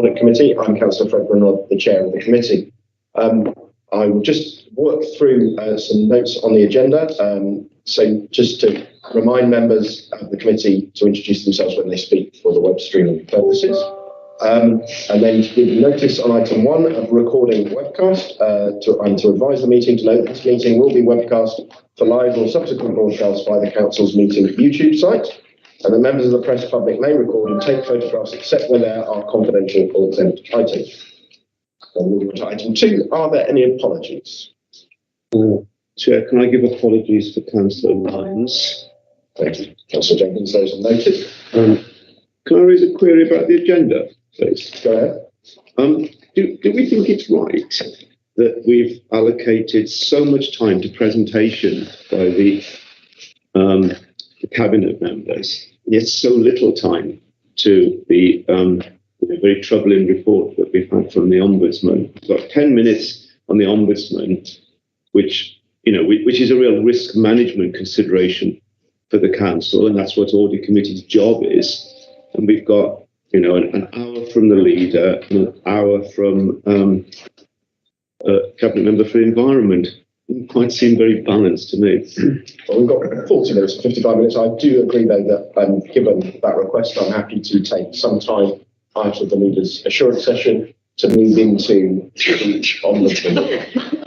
Audit Committee. I'm Councillor Fred Renaud, the Chair of the committee. I will just work through some notes on the agenda. So just to remind members of the committee to introduce themselves when they speak for the web streaming purposes. And then to give notice on item 1 of recording webcast to advise the meeting to note that this meeting will be webcast for live or subsequent broadcast by the Council's meeting YouTube site. And the members of the press public may record and take photographs except where there are confidential or exempt items. Then moving on to item 2, are there any apologies? Chair, can I give apologies for Councillor Lyons? Thank you. Councillor Jenkins, those are noted. Can I raise a query about the agenda, please? Go ahead. Do we think it's right that we've allocated so much time to presentation by the cabinet members, yet so little time to the very troubling report that we've had from the Ombudsman? We've got 10 minutes on the Ombudsman, which is a real risk management consideration for the council, and that's what Audit Committee's job is. And we've got, an hour from the leader and an hour from cabinet member for environment. It quite seem very balanced to me. Well, we've got 40 minutes to 55 minutes. I do agree, though, that given that request, I'm happy to take some time out of the leader's assurance session to move into the Ombudsman.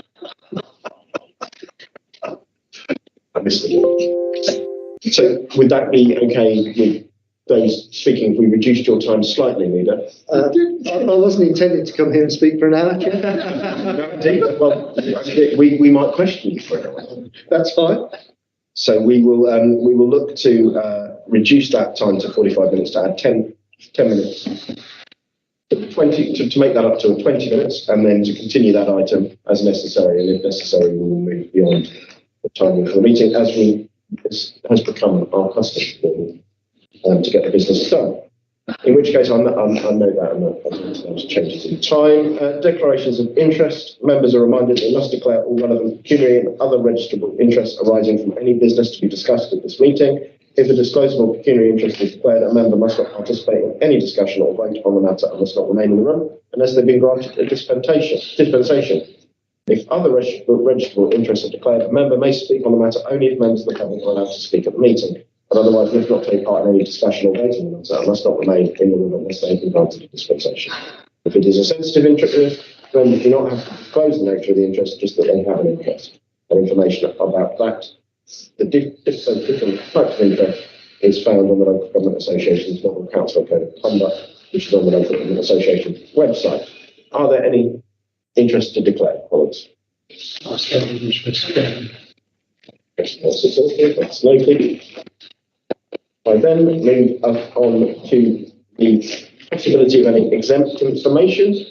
I missed it. So would that be okay with those speaking if we reduced your time slightly, Leader? I wasn't intending to come here and speak for an hour, Chair. No, indeed. Well, we might question you for an hour. That's fine. So we will look to reduce that time to 45 minutes, to add 10 minutes, 20 to make that up to 20 minutes, and then to continue that item as necessary. And if necessary, we will move beyond the timing for the meeting, as has become our custom to get the business done. In which case, I know that and changes in time. Declarations of interest. Members are reminded they must declare all relevant pecuniary and other registrable interests arising from any business to be discussed at this meeting. If a disclosable pecuniary interest is declared, a member must not participate in any discussion or vote on the matter and must not remain in the room unless they've been granted a dispensation. If other registrable interests are declared, a member may speak on the matter only if members of the public are allowed to speak at the meeting. But otherwise, must not take part in any discussion or voting on the matter and must not remain in the room unless they have been granted a dispensation. If it is a sensitive interest, members do not have to disclose the nature of the interest, just that they have an interest. And information about that, the different types of interest, is found on the Local Government Association's Model Council Code of Conduct, which is on the Local Government Association website. Are there any interests to declare, colleagues? That's noted. I then move on to the possibility of any exempt information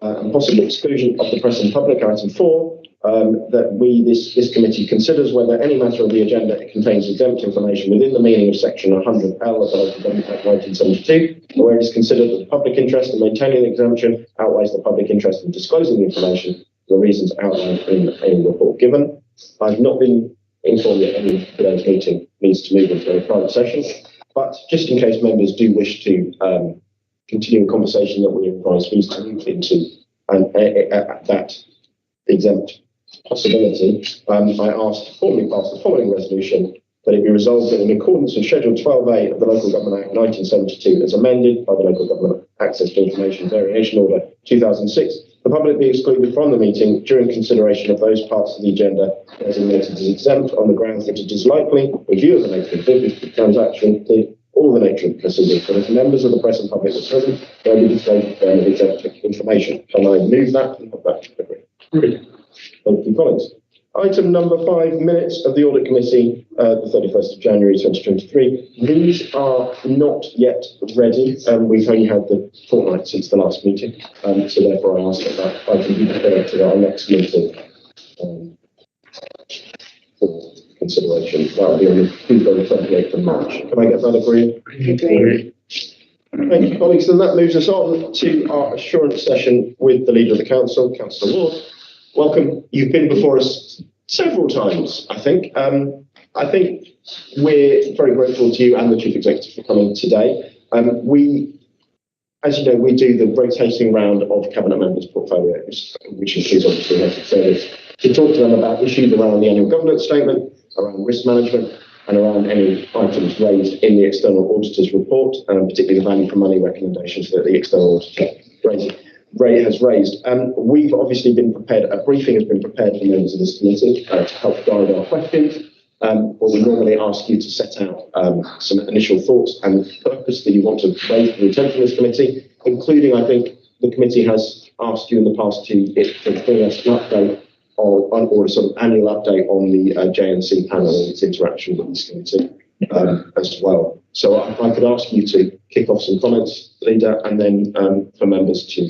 and possible exclusion of the press and public. Item 4, that this committee considers whether any matter of the agenda contains exempt information within the meaning of section 100L of the Local Government Act 1972, where it is considered that the public interest in maintaining the exemption outweighs the public interest in disclosing the information for the reasons outlined in a report given. I've not been informed that any of today's meeting needs to move into a private session, but just in case members do wish to continue a conversation that we advise needs to move into that exempt possibility, I asked to formally pass the following resolution: that it be resolved that in accordance with Schedule 12A of the Local Government Act 1972 as amended by the Local Government Access to Information Variation Order 2006, the public be excluded from the meeting during consideration of those parts of the agenda designated as exempt on the grounds that it is likely, in view of the nature of the transaction, or the nature of the proceedings, that if members of the press and public are present, there will be disclosure of exempt information. Can I move that and have that agreed? Thank you, colleagues. Item number 5, minutes of the Audit Committee, the 31st of January 2023. These are not yet ready. We've only had the fortnight since the last meeting, so therefore I ask that item be deferred to our next meeting for consideration. That will be on the 28th of March. Can I get that agreed? Okay. Thank you, colleagues. Then that moves us on to our assurance session with the Leader of the Council, Councillor Ward. Welcome. You've been before us several times, I think. I think we're very grateful to you and the Chief Executive for coming today. We as you know, we do the rotating round of Cabinet members' portfolios, which includes obviously health and service, to talk to them about issues around the annual governance statement, around risk management, and around any items raised in the external auditor's report, particularly the value for money recommendations that the external auditor has raised. We've obviously been prepared, a briefing has been prepared for members of this committee to help guide our questions. Well, we normally ask you to set out some initial thoughts and purpose that you want to raise for the attention of this committee, including, I think, the committee has asked you in the past to bring us an update or a sort of annual update on the JNC panel and its interaction with this committee as well. So I could ask you to kick off some comments, Leader, and then for members to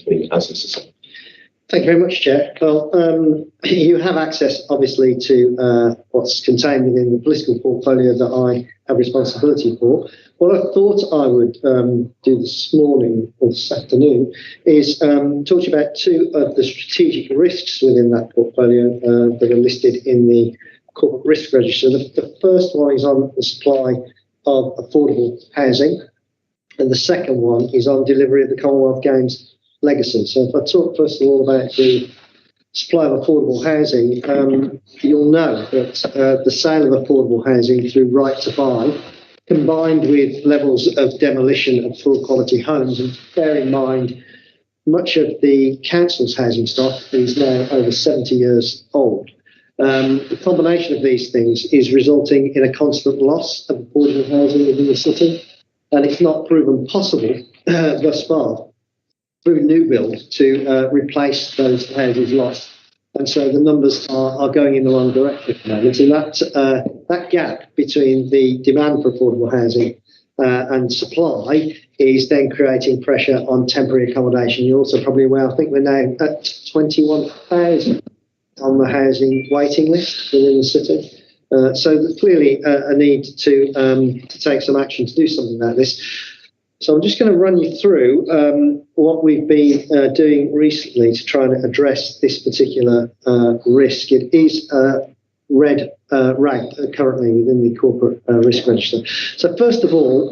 be as necessary. Thank you very much, Chair. Well, you have access, obviously, to what's contained within the political portfolio that I have responsibility for. What I thought I would do this morning or this afternoon is talk to you about two of the strategic risks within that portfolio that are listed in the corporate risk register. The first one is on the supply of affordable housing, and the second one is on delivery of the Commonwealth Games legacy. So if I talk first of all about the supply of affordable housing, you'll know that the sale of affordable housing through right to buy, combined with levels of demolition of full quality homes, and bear in mind much of the council's housing stock is now over 70 years old. The combination of these things is resulting in a constant loss of affordable housing within the city, and it's not proven possible thus far through new build to replace those houses lost. And so the numbers are going in the wrong direction at the moment. And that gap between the demand for affordable housing and supply is then creating pressure on temporary accommodation. You're also probably aware, I think we're now at 21,000 on the housing waiting list within the city. So there's clearly a need to take some action to do something about this. So I'm just going to run you through what we've been doing recently to try and address this particular risk. It is red ranked currently within the corporate risk register. So first of all,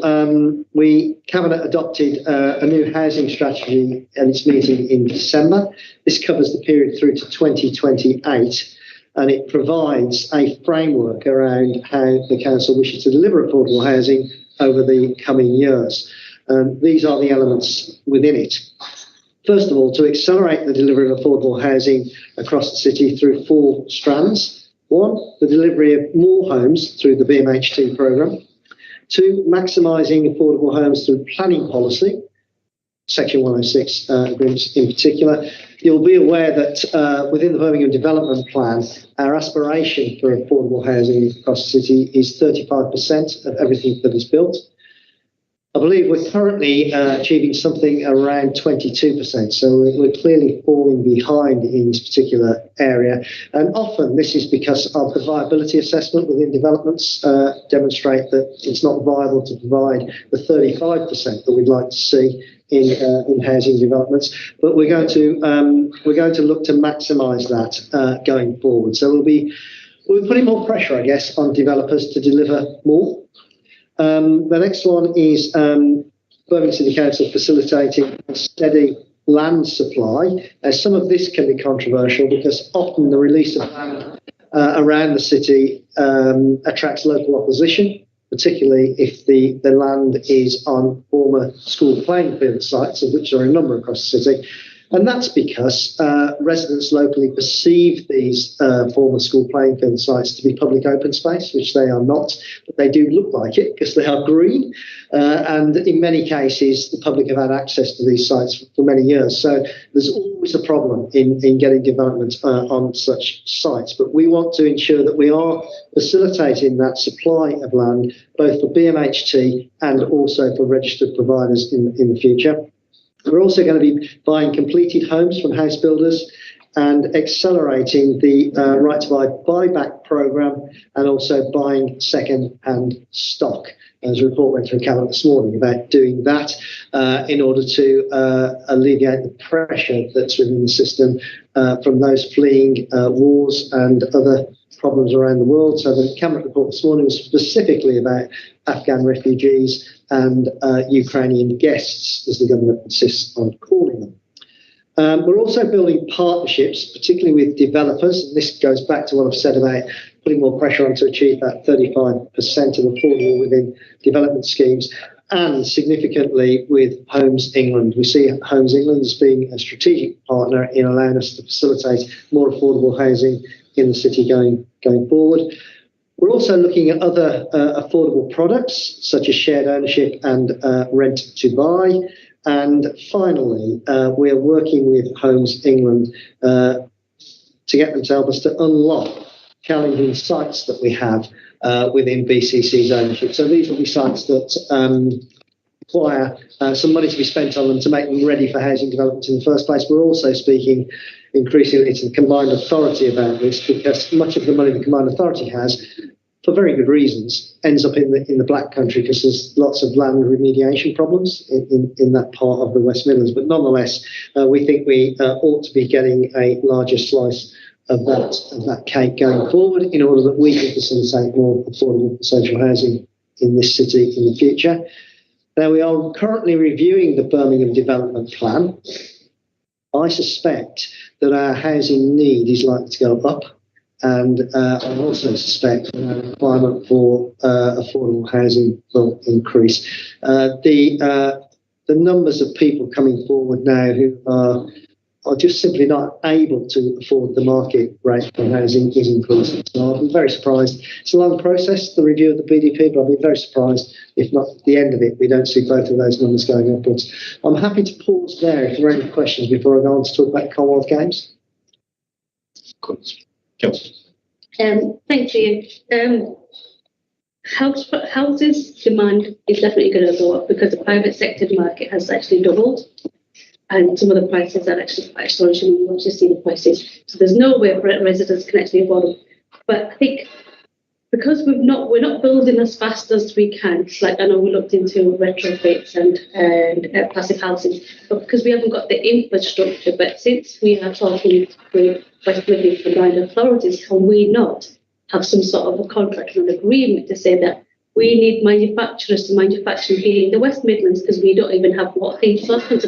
Cabinet adopted a new housing strategy at its meeting in December. This covers the period through to 2028, and it provides a framework around how the council wishes to deliver affordable housing over the coming years. These are the elements within it. First of all, to accelerate the delivery of affordable housing across the city through 4 strands. 1, the delivery of more homes through the BMHT programme. 2, maximising affordable homes through planning policy, Section 106 agreements in particular. You'll be aware that within the Birmingham Development Plan, our aspiration for affordable housing across the city is 35% of everything that is built. I believe we're currently achieving something around 22%, so we're clearly falling behind in this particular area. And often this is because of the viability assessment within developments demonstrate that it's not viable to provide the 35% that we'd like to see in housing developments. But we're going to look to maximise that going forward. So we're putting more pressure, I guess, on developers to deliver more. The next one is Birmingham City Council facilitating a steady land supply. Some of this can be controversial because often the release of land around the city attracts local opposition, particularly if the land is on former school playing field sites, of which there are a number across the city. And that's because residents locally perceive these former school playing field sites to be public open space, which they are not, but they do look like it because they are green. And in many cases, the public have had access to these sites for many years. So there's always a problem in getting development on such sites. But we want to ensure that we are facilitating that supply of land, both for BMHT and also for registered providers in the future. We're also going to be buying completed homes from house builders and accelerating the right to buy buyback programme and also buying second-hand stock as a report went through Cabinet this morning, about doing that in order to alleviate the pressure that's within the system from those fleeing wars and other problems around the world. So the Cabinet report this morning was specifically about Afghan refugees and Ukrainian guests, as the government insists on calling them. We're also building partnerships, particularly with developers. And this goes back to what I've said about putting more pressure on to achieve that 35% of affordable within development schemes, and significantly with Homes England. We see Homes England as being a strategic partner in allowing us to facilitate more affordable housing in the city going forward. We're also looking at other affordable products, such as shared ownership and rent to buy. And finally, we're working with Homes England to get them to help us to unlock challenging sites that we have within BCC's ownership. So these will be sites that require some money to be spent on them to make them ready for housing development in the first place. We're also speaking increasingly to the combined authority about this, because much of the money the combined authority has, for very good reasons, ends up in the Black Country, because there's lots of land remediation problems in that part of the West Midlands. But nonetheless, we think we ought to be getting a larger slice of that cake going forward, in order that we can facilitate more affordable social housing in this city in the future. Now, we are currently reviewing the Birmingham Development Plan. I suspect that our housing need is likely to go up, and I also suspect that our requirement for affordable housing will increase. The numbers of people coming forward now who are just simply not able to afford the market rate for housing is increasing. So I'll be very surprised. It's a long process, the review of the BDP, but I'll be very surprised if not at the end of it we don't see both of those numbers going upwards. I'm happy to pause there if there are any questions before I go on to talk about Commonwealth Games. Thank you. Houses demand is definitely going to go up because the private sector market has actually doubled, and some of the prices are actually quite astonishing. You want to see the prices, so there's no way residents can actually afford them. But I think because we're not building as fast as we can. Like, I know we looked into retrofits and passive housing, but because we haven't got the infrastructure. But since we are talking with West Midlands combined authorities, can we not have some sort of a contract and an agreement to say that we need manufacturers to manufacture here in the West Midlands, because we don't even have water heat sources.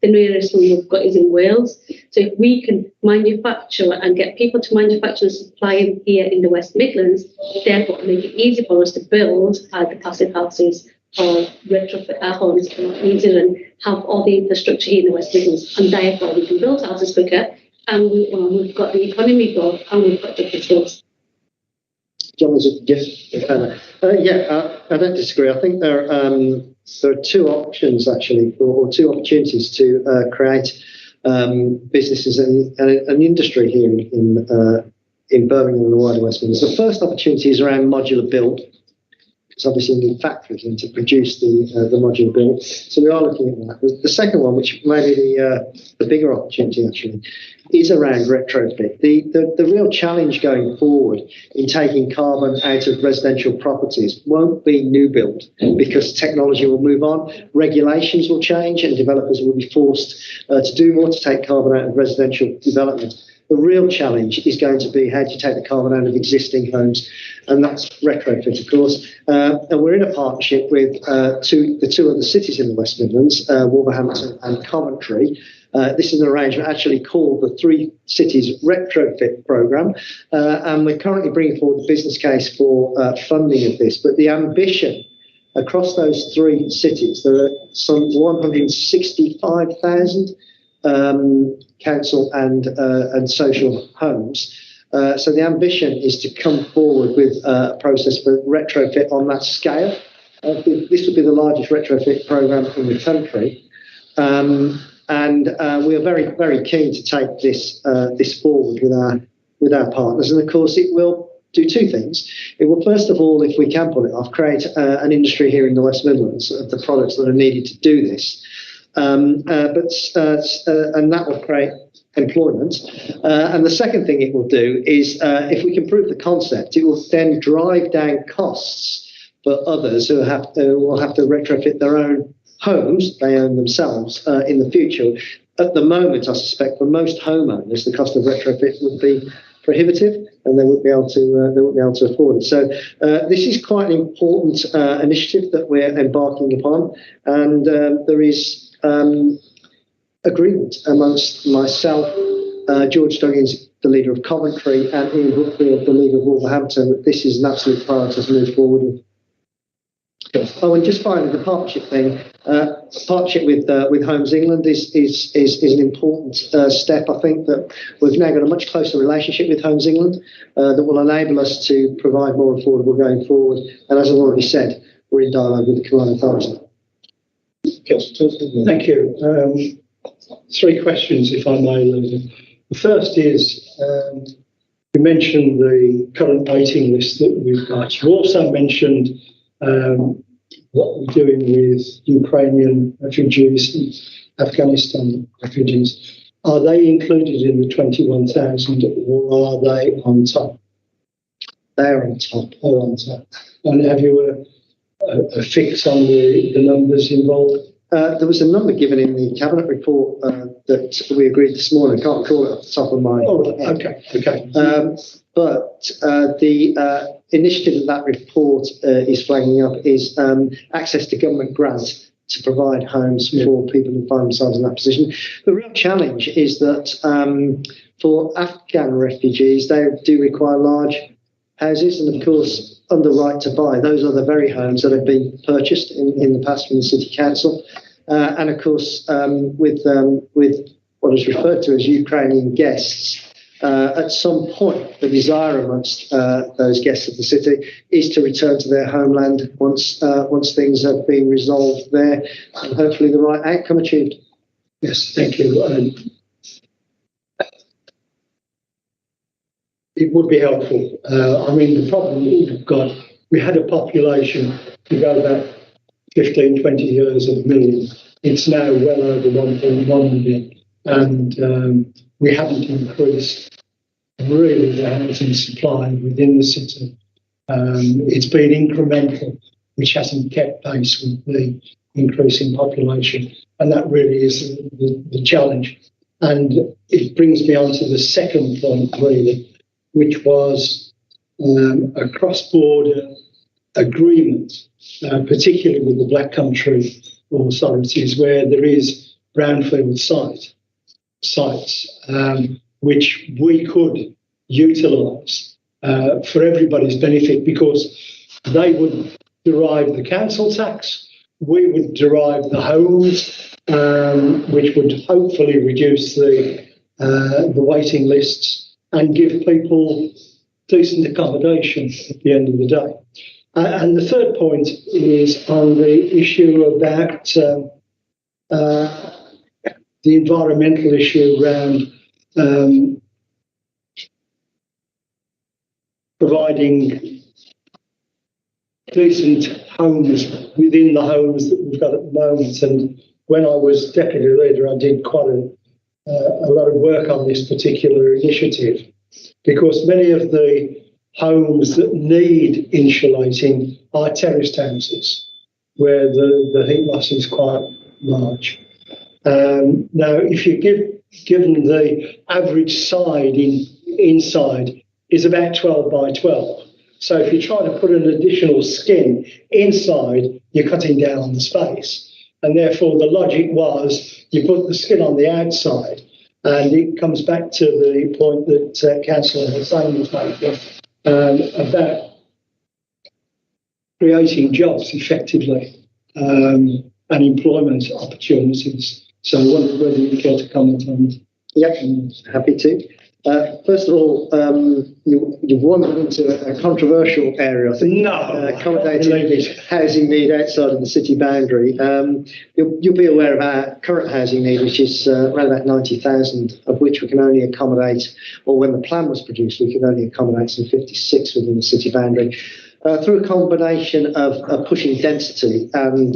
The nearest one we've got is in Wales. So if we can manufacture and get people to manufacture and supply them here in the West Midlands, therefore make it easy for us to build either passive houses or retrofit our homes easier and have all the infrastructure here in the West Midlands, and therefore we can build houses quicker, and we've got the economy growth, and we've got the skills. John, yes, I don't disagree. I think there are two options actually, or two opportunities to create businesses and an industry here in Birmingham and the wider West Midlands. The first opportunity is around modular build, because obviously you need factories in to produce the modular build. So we are looking at that. The second one, which may be the bigger opportunity actually, is around retrofit. The real challenge going forward in taking carbon out of residential properties won't be new build, because technology will move on, regulations will change, and developers will be forced to do more to take carbon out of residential development. The real challenge is going to be how do you take the carbon out of existing homes, and that's retrofit, of course. And we're in a partnership with the two other cities in the West Midlands, Wolverhampton and Coventry. This is an arrangement actually called the Three Cities Retrofit Programme, and we're currently bringing forward the business case for funding of this. But the ambition across those three cities, there are some 165,000 council and social homes. So the ambition is to come forward with a process for retrofit on that scale. This would be the largest retrofit programme in the country. And we are very, very keen to take this forward with our partners. And of course, it will do two things. It will, first of all, if we can pull it off, create an industry here in the West Midlands of the products that are needed to do this. And that will create employment. And the second thing it will do is, if we can prove the concept, it will then drive down costs but others who will have to retrofit their own homes they own themselves in the future. At the moment, I suspect for most homeowners, the cost of retrofit would be prohibitive, and they wouldn't be able to afford it. So this is quite an important initiative that we're embarking upon, and there is agreement amongst myself, George Duggins, the leader of Coventry, and Ian Brookfield, the leader of Wolverhampton, that this is an absolute priority to move forward with. Oh, and just finally, the partnership thing. Partnership with Homes England is an important step. I think that we've now got a much closer relationship with Homes England that will enable us to provide more affordable going forward. And as I've already said, we're in dialogue with the Combined Authority. Thank you. 3 questions, if I may, Lisa. The first is, you mentioned the current waiting list that we've got. You also mentioned what we're doing with Ukrainian refugees and Afghanistan refugees. Are they included in the 21,000 or are they on top? They're on top. They're on top. And have you a fix on the numbers involved? There was a number given in the Cabinet report that we agreed this morning. I can't recall it off the top of my head. Okay. But the initiative that report is flagging up is access to government grants to provide homes for people who find themselves in that position. The real challenge is that for Afghan refugees, they do require large houses, and of course, under right to buy, those are the very homes that have been purchased in the past from the City Council. And of course, with what is referred to as Ukrainian guests, at some point, the desire amongst those guests of the city is to return to their homeland once things have been resolved there, and hopefully the right outcome achieved. Yes, thank you. It would be helpful. The problem we've got, we had a population to go back 15, 20 years of million. It's now well over 1.1 million. And we haven't increased really the housing supply within the city. It's been incremental, which hasn't kept pace with the increase in population. And that really is the challenge. And it brings me on to the second point, really, which was a cross-border agreement, particularly with the Black Country authorities, where there is brownfield sites, which we could utilise for everybody's benefit, because they would derive the council tax, we would derive the homes, which would hopefully reduce the waiting lists and give people decent accommodation at the end of the day. And the third point is on the issue about the environmental issue around providing decent homes within the homes that we've got at the moment. And when I was deputy leader, I did quite a lot of work on this particular initiative, because many of the homes that need insulating are terraced houses, where the heat loss is quite large. Now, if you given the average side inside is about 12 by 12. So if you try to put an additional skin inside, you're cutting down on the space. And therefore, the logic was you put the skin on the outside. And it comes back to the point that Councillor Hussain was making about creating jobs effectively and employment opportunities. So I wonder whether you care to comment on that. Yep, happy to. First of all, you've wandered into a controversial area, I think. No, accommodating housing need outside of the city boundary. You'll be aware of our current housing need, which is around about 90,000, of which we can only accommodate, or when the plan was produced, we could only accommodate some 56 within the city boundary. Through a combination of pushing density and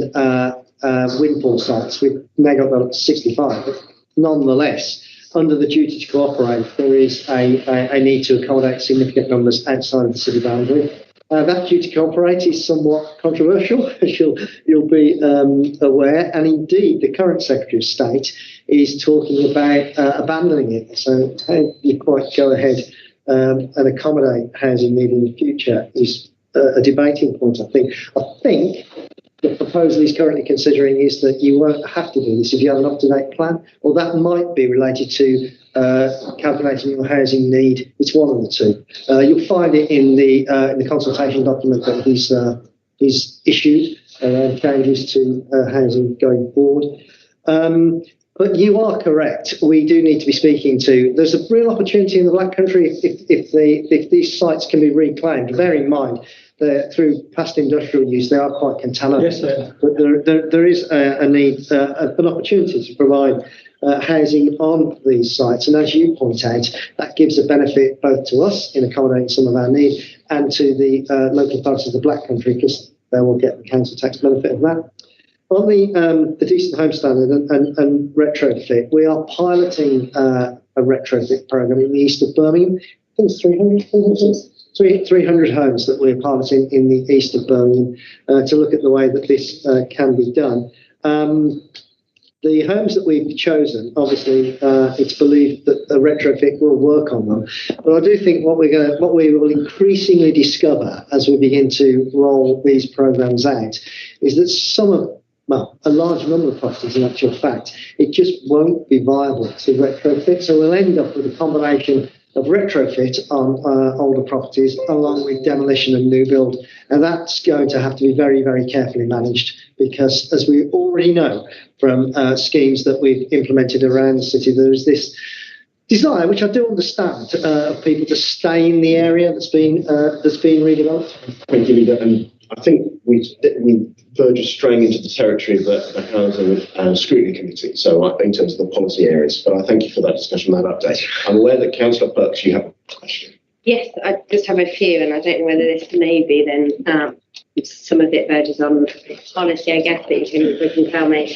windfall sites, we've now got that up to 65. But nonetheless, under the duty to cooperate, there is a need to accommodate significant numbers outside of the city boundary. That duty to cooperate is somewhat controversial, as you'll be aware. And indeed, the current Secretary of State is talking about abandoning it. So how you quite go ahead and accommodate housing need in the future is a debating point, I think. I think the proposal he's currently considering is that you won't have to do this if you have an up-to-date plan, or that might be related to calculating your housing need. It's one of the two. You'll find it in the consultation document that he's issued around changes to housing going forward. But you are correct. We do need to be speaking to. There's a real opportunity in the Black Country if these sites can be reclaimed. Bear in mind that through past industrial use they are quite contaminated. Yes, sir. But there is a need, an opportunity to provide housing on these sites, and as you point out, that gives a benefit both to us in accommodating some of our need and to the local authorities of the Black Country, because they will get the council tax benefit of that. On the decent home standard and retrofit, we are piloting a retrofit program in the east of Birmingham. I think it's 300 homes that we're piloting in the east of Birmingham to look at the way that this can be done. The homes that we've chosen, obviously, it's believed that a retrofit will work on them. But I do think what we will increasingly discover as we begin to roll these programs out is that a large number of properties, in actual fact, it just won't be viable to retrofit. So we'll end up with a combination of retrofit on older properties along with demolition and new build. And that's going to have to be very, very carefully managed because, as we already know from schemes that we've implemented around the city, there is this desire, which I do understand, of people to stay in the area that's been redeveloped. Thank you, Leader. And I think we verge of straying into the territory of the Housing and Scrutiny Committee, so in terms of the policy areas. But I thank you for that discussion, that update. I'm aware that Councillor Perks, you have a question. Yes, I just have a few, and I don't know whether this may be then some of it verges on policy, I guess, but you can tell me.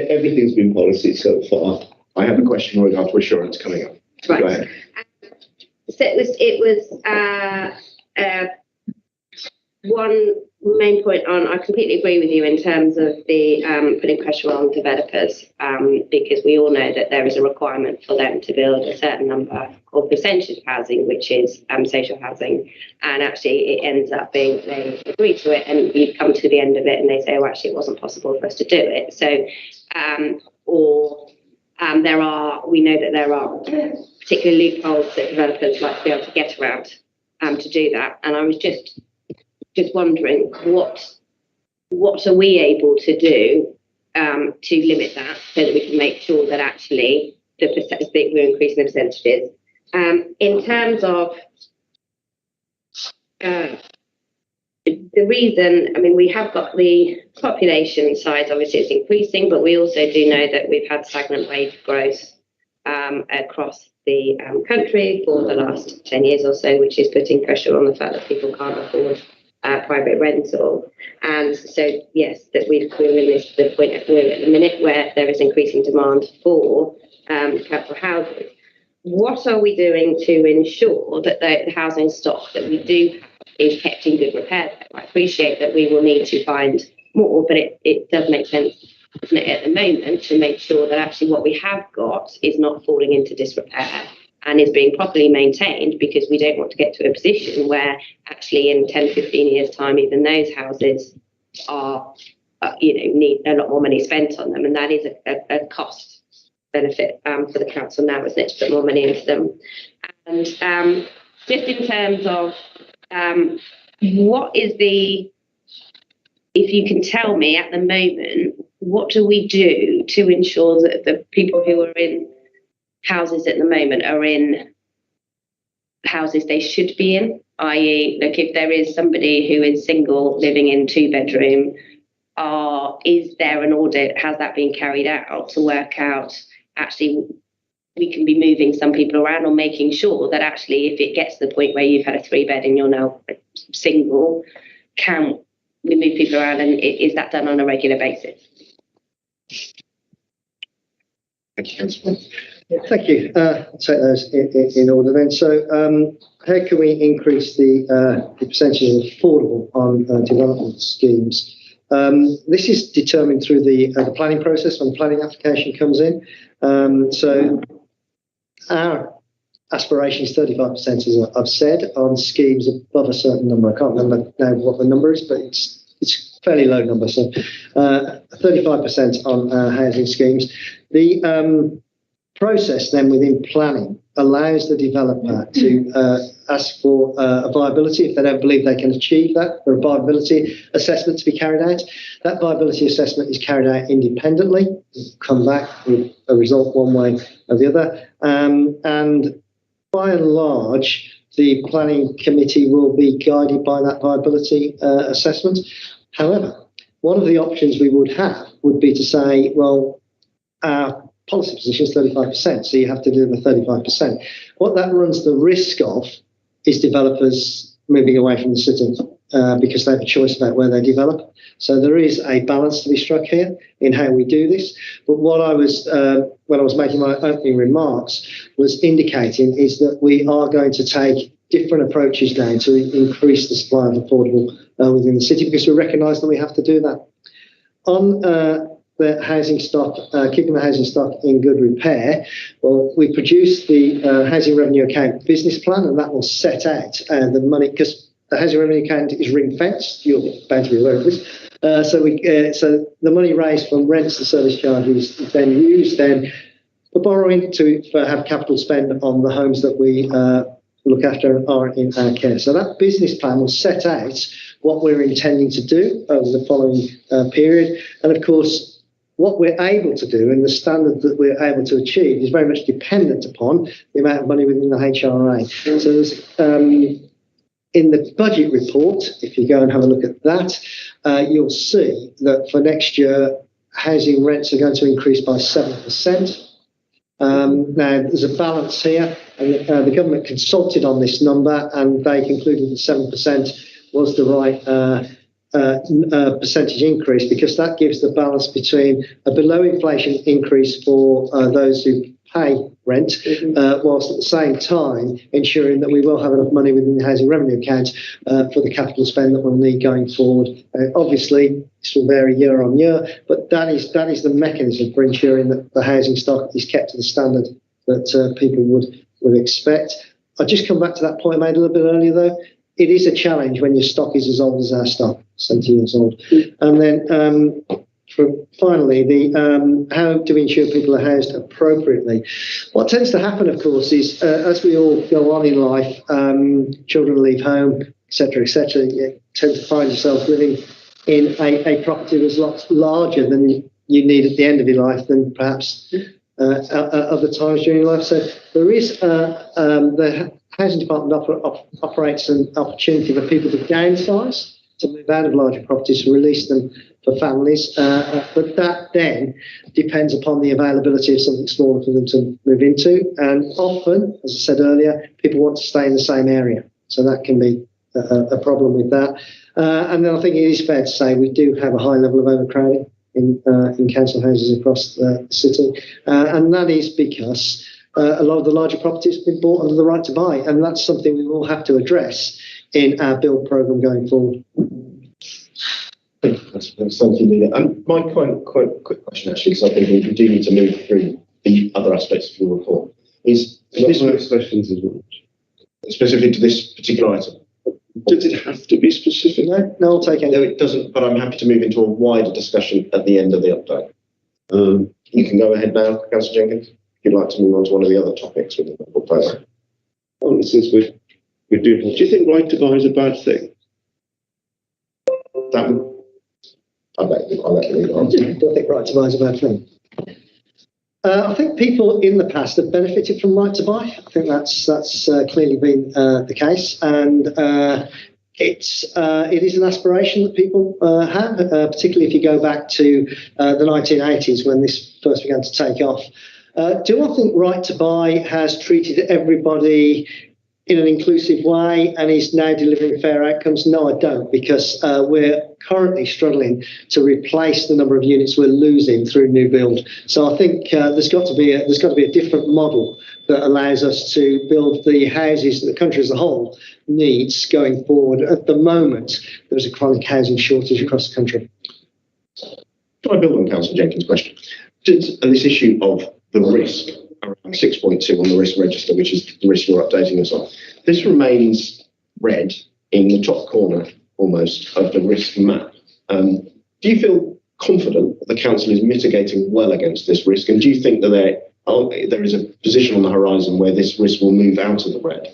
Everything's been policy so far. I have a question in regard to assurance coming up. Right. Go ahead. So it was one main point on, I completely agree with you in terms of the putting pressure on developers, because we all know that there is a requirement for them to build a certain number or percentage of housing, which is social housing, and actually it ends up being they agree to it and you come to the end of it and they say, oh, actually it wasn't possible for us to do it. So we know that there are particular loopholes that developers like to be able to get around to do that, and I was just wondering what are we able to do to limit that so that we can make sure that actually we're increasing the percentages. In terms of the reason, I mean, we have got the population size, obviously it's increasing, but we also do know that we've had stagnant wage growth across the country for the last 10 years or so, which is putting pressure on the fact that people can't afford private rental. And so, yes, that we're in the point we're at the minute where there is increasing demand for council houses. What are we doing to ensure that the housing stock that we do have is kept in good repair? I appreciate that we will need to find more, but it does make sense, doesn't it, at the moment, to make sure that actually what we have got is not falling into disrepair and is being properly maintained, because we don't want to get to a position where actually in 10, 15 years' time, even those houses are, need a lot more money spent on them. And that is a cost benefit for the council now, isn't it, to put more money into them. And just in terms of what is if you can tell me at the moment, what do we do to ensure that the people who are in houses at the moment are in houses they should be in, i.e., look, if there is somebody who is single living in 2-bedroom, is there an audit, has that been carried out to work out actually we can be moving some people around, or making sure that actually if it gets to the point where you've had a 3-bed and you're now single, can we move people around, and is that done on a regular basis? Thank you, Councillor. Thank you. I'll take those in order then. So, how can we increase the percentage of affordable on development schemes? This is determined through the planning process when the planning application comes in. So, our aspiration is 35%, as I've said, on schemes above a certain number. I can't remember now what the number is, but it's a fairly low number. So, 35% on housing schemes. The process then within planning allows the developer to ask for a viability if they don't believe they can achieve that, or a viability assessment to be carried out. That viability assessment is carried out independently, come back with a result one way or the other, and by and large the planning committee will be guided by that viability assessment. However, one of the options we would have would be to say, well, our policy position is 35%, so you have to do the 35%. What that runs the risk of is developers moving away from the city because they have a choice about where they develop. So there is a balance to be struck here in how we do this. But what I was, when I was making my opening remarks, was indicating is that we are going to take different approaches now to increase the supply of affordable within the city, because we recognise that we have to do that. On the housing stock, keeping the housing stock in good repair, well, we produced the housing revenue account business plan, and that will set out the money, because the housing revenue account is ring fenced. You're bound to be aware of this. So the money raised from rents and service charges is then used for borrowing to have capital spend on the homes that we look after and are in our care. So that business plan will set out what we're intending to do over the following period, and of course, what we're able to do and the standard that we're able to achieve is very much dependent upon the amount of money within the HRA. So there's, in the budget report, if you go and have a look at that, you'll see that for next year, housing rents are going to increase by 7%. Now, there's a balance here, and the government consulted on this number, and they concluded that 7% was the right percentage increase, because that gives the balance between a below inflation increase for those who pay rent, whilst at the same time ensuring that we will have enough money within the housing revenue account for the capital spend that we'll need going forward. Obviously, this will vary year on year, but that is the mechanism for ensuring that the housing stock is kept to the standard that people would expect. I'll just come back to that point I made a little bit earlier, though. It is a challenge when your stock is as old as our stock, 70 years old. And then finally, how do we ensure people are housed appropriately? What tends to happen, of course, is as we all go on in life, children leave home, etc., you tend to find yourself living in a property that's lots larger than you need at the end of your life than perhaps other times during your life. So there is the Housing Department operates an opportunity for people to downsize, to move out of larger properties, to release them for families. But that then depends upon the availability of something smaller for them to move into. And often, as I said earlier, people want to stay in the same area. So that can be a problem with that. And then I think it is fair to say we do have a high level of overcrowding in council houses across the city. And that is because a lot of the larger properties have been bought under the right to buy, and that's something we will have to address in our build programme going forward. That's something new. My quite quick question, actually, because I think we do need to move through the other aspects of your report, is this questions as well, specifically to this particular item. Does it have to be specific? No, I'll take it. No, it doesn't, but I'm happy to move into a wider discussion at the end of the update. You can go ahead now, Councillor Jenkins, if you'd like to move on to one of the other topics within the portfolio. Well, since we're doing, do you think right to buy is a bad thing? I'll let you lead on. I don't think right to buy is a bad thing. I think people in the past have benefited from right to buy. I think that's clearly been the case, and it is an aspiration that people have, particularly if you go back to the 1980s when this first began to take off. Do I think right to buy has treated everybody in an inclusive way and is now delivering fair outcomes? No, I don't, because we're currently struggling to replace the number of units we're losing through new build. So I think there's got to be a different model that allows us to build the houses that the country as a whole needs going forward. At the moment, there's a chronic housing shortage across the country. Can I build on Councillor Jenkins' question? This issue of the risk around 6.2 on the risk register, which is the risk you're updating us on. This remains red in the top corner almost of the risk map. Do you feel confident that the council is mitigating well against this risk? And do you think that there is a position on the horizon where this risk will move out of the red?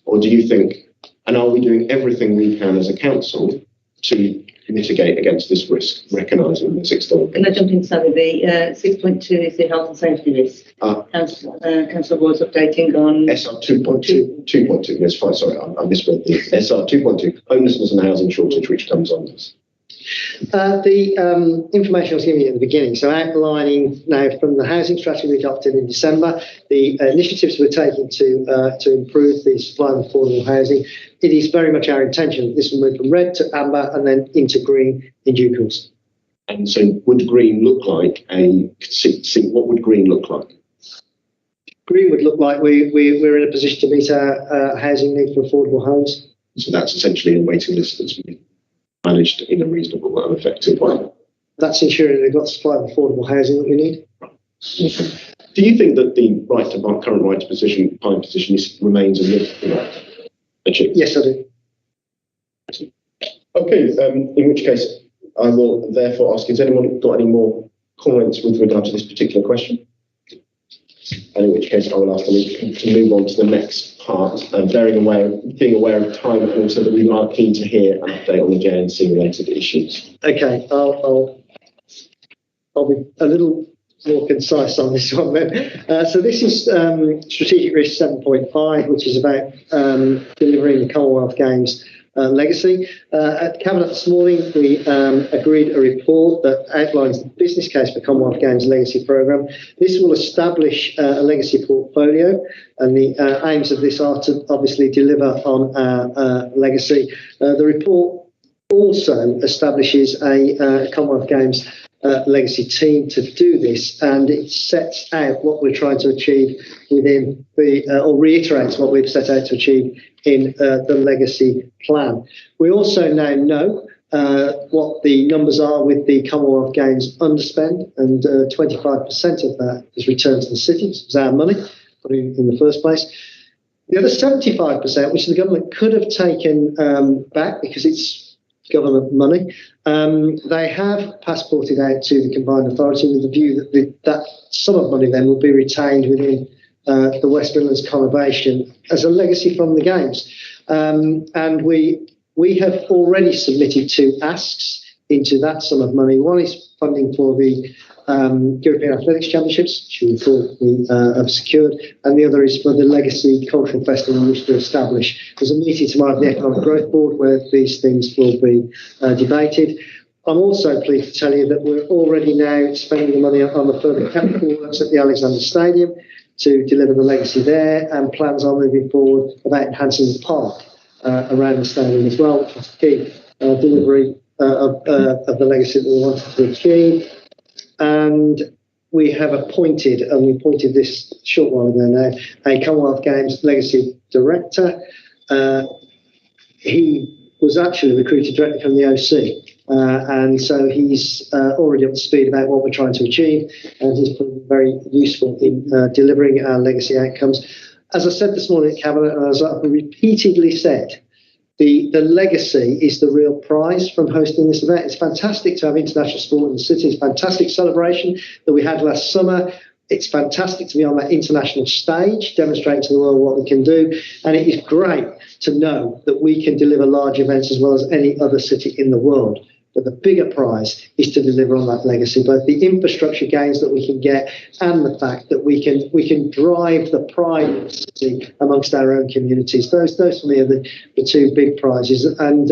Or do you think, and are we doing everything we can as a council to mitigate against this risk, recognising this external? Can I jump in, Sally? The 6.2 is the health and safety risk. Council was updating on SR 2.2, yes, fine, sorry, I misread the SR 2.2, homelessness and housing shortage, which comes on this. The information I was giving you at the beginning, so outlining now from the housing strategy we adopted in December, the initiatives we're taking to improve the supply of affordable housing, it is very much our intention that this will move from red to amber and then into green in due course. And so would green look like what would green look like? Green would look like we're in a position to meet our housing need for affordable homes. So that's essentially a waiting list that's been managed in a reasonable and effective way. That's ensuring they've got supply of affordable housing that we need. Do you think that the current right to position remains a myth? Yes, I do. Okay, in which case I will therefore ask, has anyone got any more comments with regard to this particular question? And in which case I will ask them to move on to the next part, being aware of time, and also that we are keen to hear an update on the JNC related issues. Okay, I'll be a little more concise on this one then. So this is strategic risk 7.5, which is about delivering the Commonwealth Games legacy. At Cabinet this morning, we agreed a report that outlines the business case for Commonwealth Games legacy programme. This will establish a legacy portfolio, and the aims of this are to obviously deliver on our legacy. The report also establishes a Commonwealth Games legacy team to do this, and it sets out what we're trying to achieve within or reiterates what we've set out to achieve in the legacy plan. We also now know what the numbers are with the Commonwealth Games underspend, and 25% of that is returned to the city. It's our money, put in the first place. The other 75%, which the government could have taken back because it's government money, they have passported out to the combined authority with the view that that sum of money then will be retained within the West Midlands conurbation as a legacy from the Games. And we have already submitted 2 asks into that sum of money. One is funding for the European Athletics Championships, which we thought we have secured, and the other is for the Legacy Cultural Festival we wish to establish. There's a meeting tomorrow of the Economic Growth Board where these things will be debated. I'm also pleased to tell you that we're already now spending the money on the further capital works at the Alexander Stadium to deliver the legacy there, and plans are moving forward about enhancing the park around the stadium as well, which is key delivery of the legacy that we wanted to achieve. And we have appointed, and we appointed this a short while ago now, a Commonwealth Games Legacy Director. He was actually recruited directly from the OC. And so he's already up to speed about what we're trying to achieve, and he's been very useful in delivering our legacy outcomes. As I said this morning at Cabinet, and as I've repeatedly said, the legacy is the real prize from hosting this event. It's fantastic to have international sport in the city. It's a fantastic celebration that we had last summer. It's fantastic to be on that international stage, demonstrating to the world what we can do. And it is great to know that we can deliver large events as well as any other city in the world. But the bigger prize is to deliver on that legacy, both the infrastructure gains that we can get and the fact that we can drive the pride of the city amongst our own communities. Those for me are the 2 big prizes. And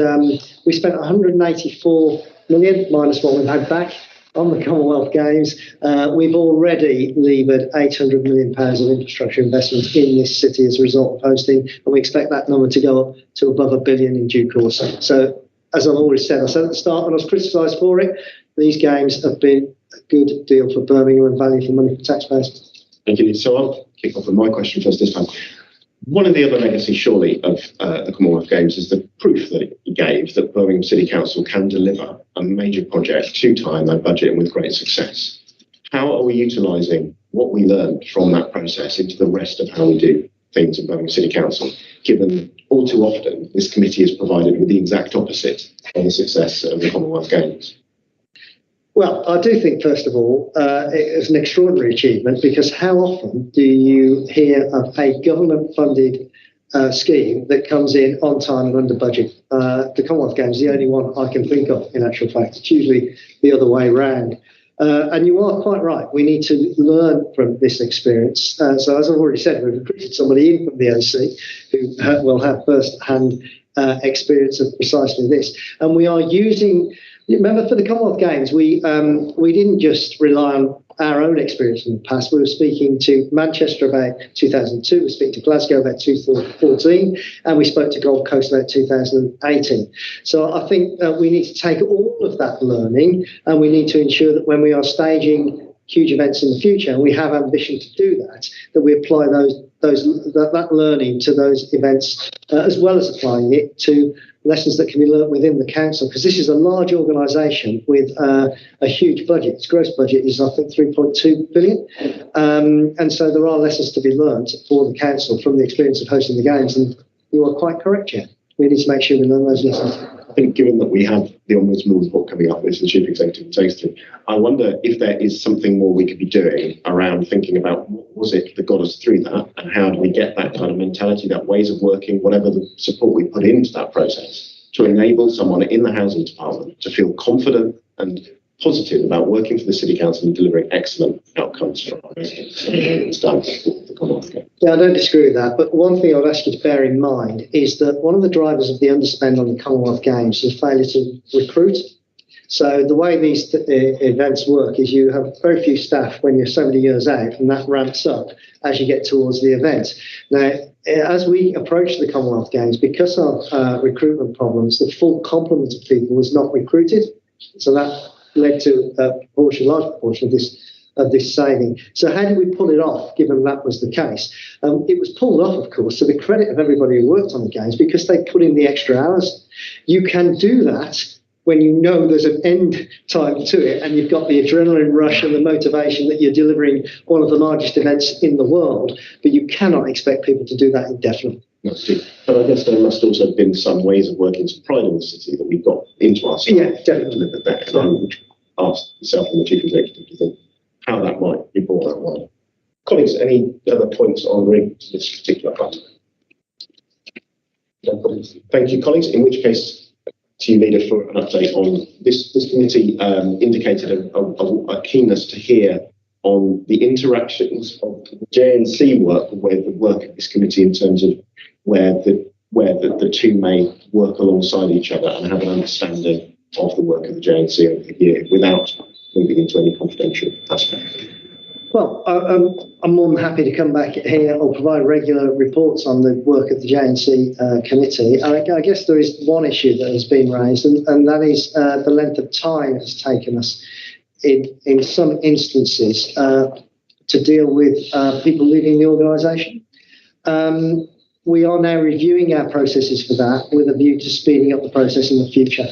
we spent 184 million minus what we've had back on the Commonwealth Games. We've already levered £800 million of infrastructure investment in this city as a result of hosting, and we expect that number to go up to above £1 billion in due course. So, as I've already said, I said at the start when I was criticised for it, these games have been a good deal for Birmingham and value for money for taxpayers. Thank you. So I'll kick off with my question first this time. One of the other legacies, surely, of the Commonwealth Games is the proof that you gave that Birmingham City Council can deliver a major project to time and budget and with great success. How are we utilising what we learned from that process into the rest of how we do things in Birmingham City Council, given all too often this committee is provided with the exact opposite of the success of the Commonwealth Games? Well, I do think, first of all, it is an extraordinary achievement, because how often do you hear of a government-funded scheme that comes in on time and under budget? The Commonwealth Games is the only one I can think of, in actual fact. It's usually the other way round. And you are quite right. We need to learn from this experience. So as I've already said, we've recruited somebody in from the OC who will have first-hand experience of precisely this. And we are using... Remember, for the Commonwealth Games, we didn't just rely on our own experience in the past. We were speaking to Manchester about 2002, we were speaking to Glasgow about 2014, and we spoke to Gold Coast about 2018. So I think we need to take all of that learning, and we need to ensure that when we are staging huge events in the future, and we have ambition to do that, that we apply that learning to those events, as well as applying it to lessons that can be learnt within the council, because this is a large organisation with a huge budget. Its gross budget is, I think, 3.2 billion. And so there are lessons to be learnt for the council from the experience of hosting the games. And you are quite correct, Chair. We need to make sure we learn those lessons. I think, given that we have the Ombudsman report coming up, which the Chief Executive takes through, I wonder if there is something more we could be doing around thinking about what was it that got us through that, and how do we get that kind of mentality, that ways of working, whatever the support we put into that process, to enable someone in the Housing Department to feel confident and positive about working for the City Council and delivering excellent outcomes for our residents. It's done with the Commonwealth Games. Yeah, I don't disagree with that, but one thing I would ask you to bear in mind is that one of the drivers of the underspend on the Commonwealth Games is failure to recruit. So the way these events work is you have very few staff when you're so many years out, and that ramps up as you get towards the event. Now, as we approach the Commonwealth Games, because of recruitment problems, the full complement of people was not recruited. So that led to a large proportion of this saving. So how did we pull it off, given that was the case? It was pulled off, of course, to the credit of everybody who worked on the games, because they put in the extra hours. You can do that when you know there's an end time to it, and you've got the adrenaline rush and the motivation that you're delivering one of the largest events in the world, but you cannot expect people to do that indefinitely. But I guess there must also have been some ways of working, some pride in the city that we got into our staff. Yeah, definitely. To deliver that. And I would ask yourself and the Chief Executive to think how that might be brought out well. Colleagues, any other points on this particular part? Thank you, colleagues. In which case, to you, Leader, for an update on this. This committee indicated a keenness to hear on the interactions of the JNC work with the work of this committee in terms of where the two may work alongside each other and have an understanding of the work of the JNC over the year without moving into any confidential aspect. Well, I'm more than happy to come back here or provide regular reports on the work of the JNC committee. I guess there is one issue that has been raised, and that is the length of time it's taken us in some instances to deal with people leaving the organisation. We are now reviewing our processes for that with a view to speeding up the process in the future.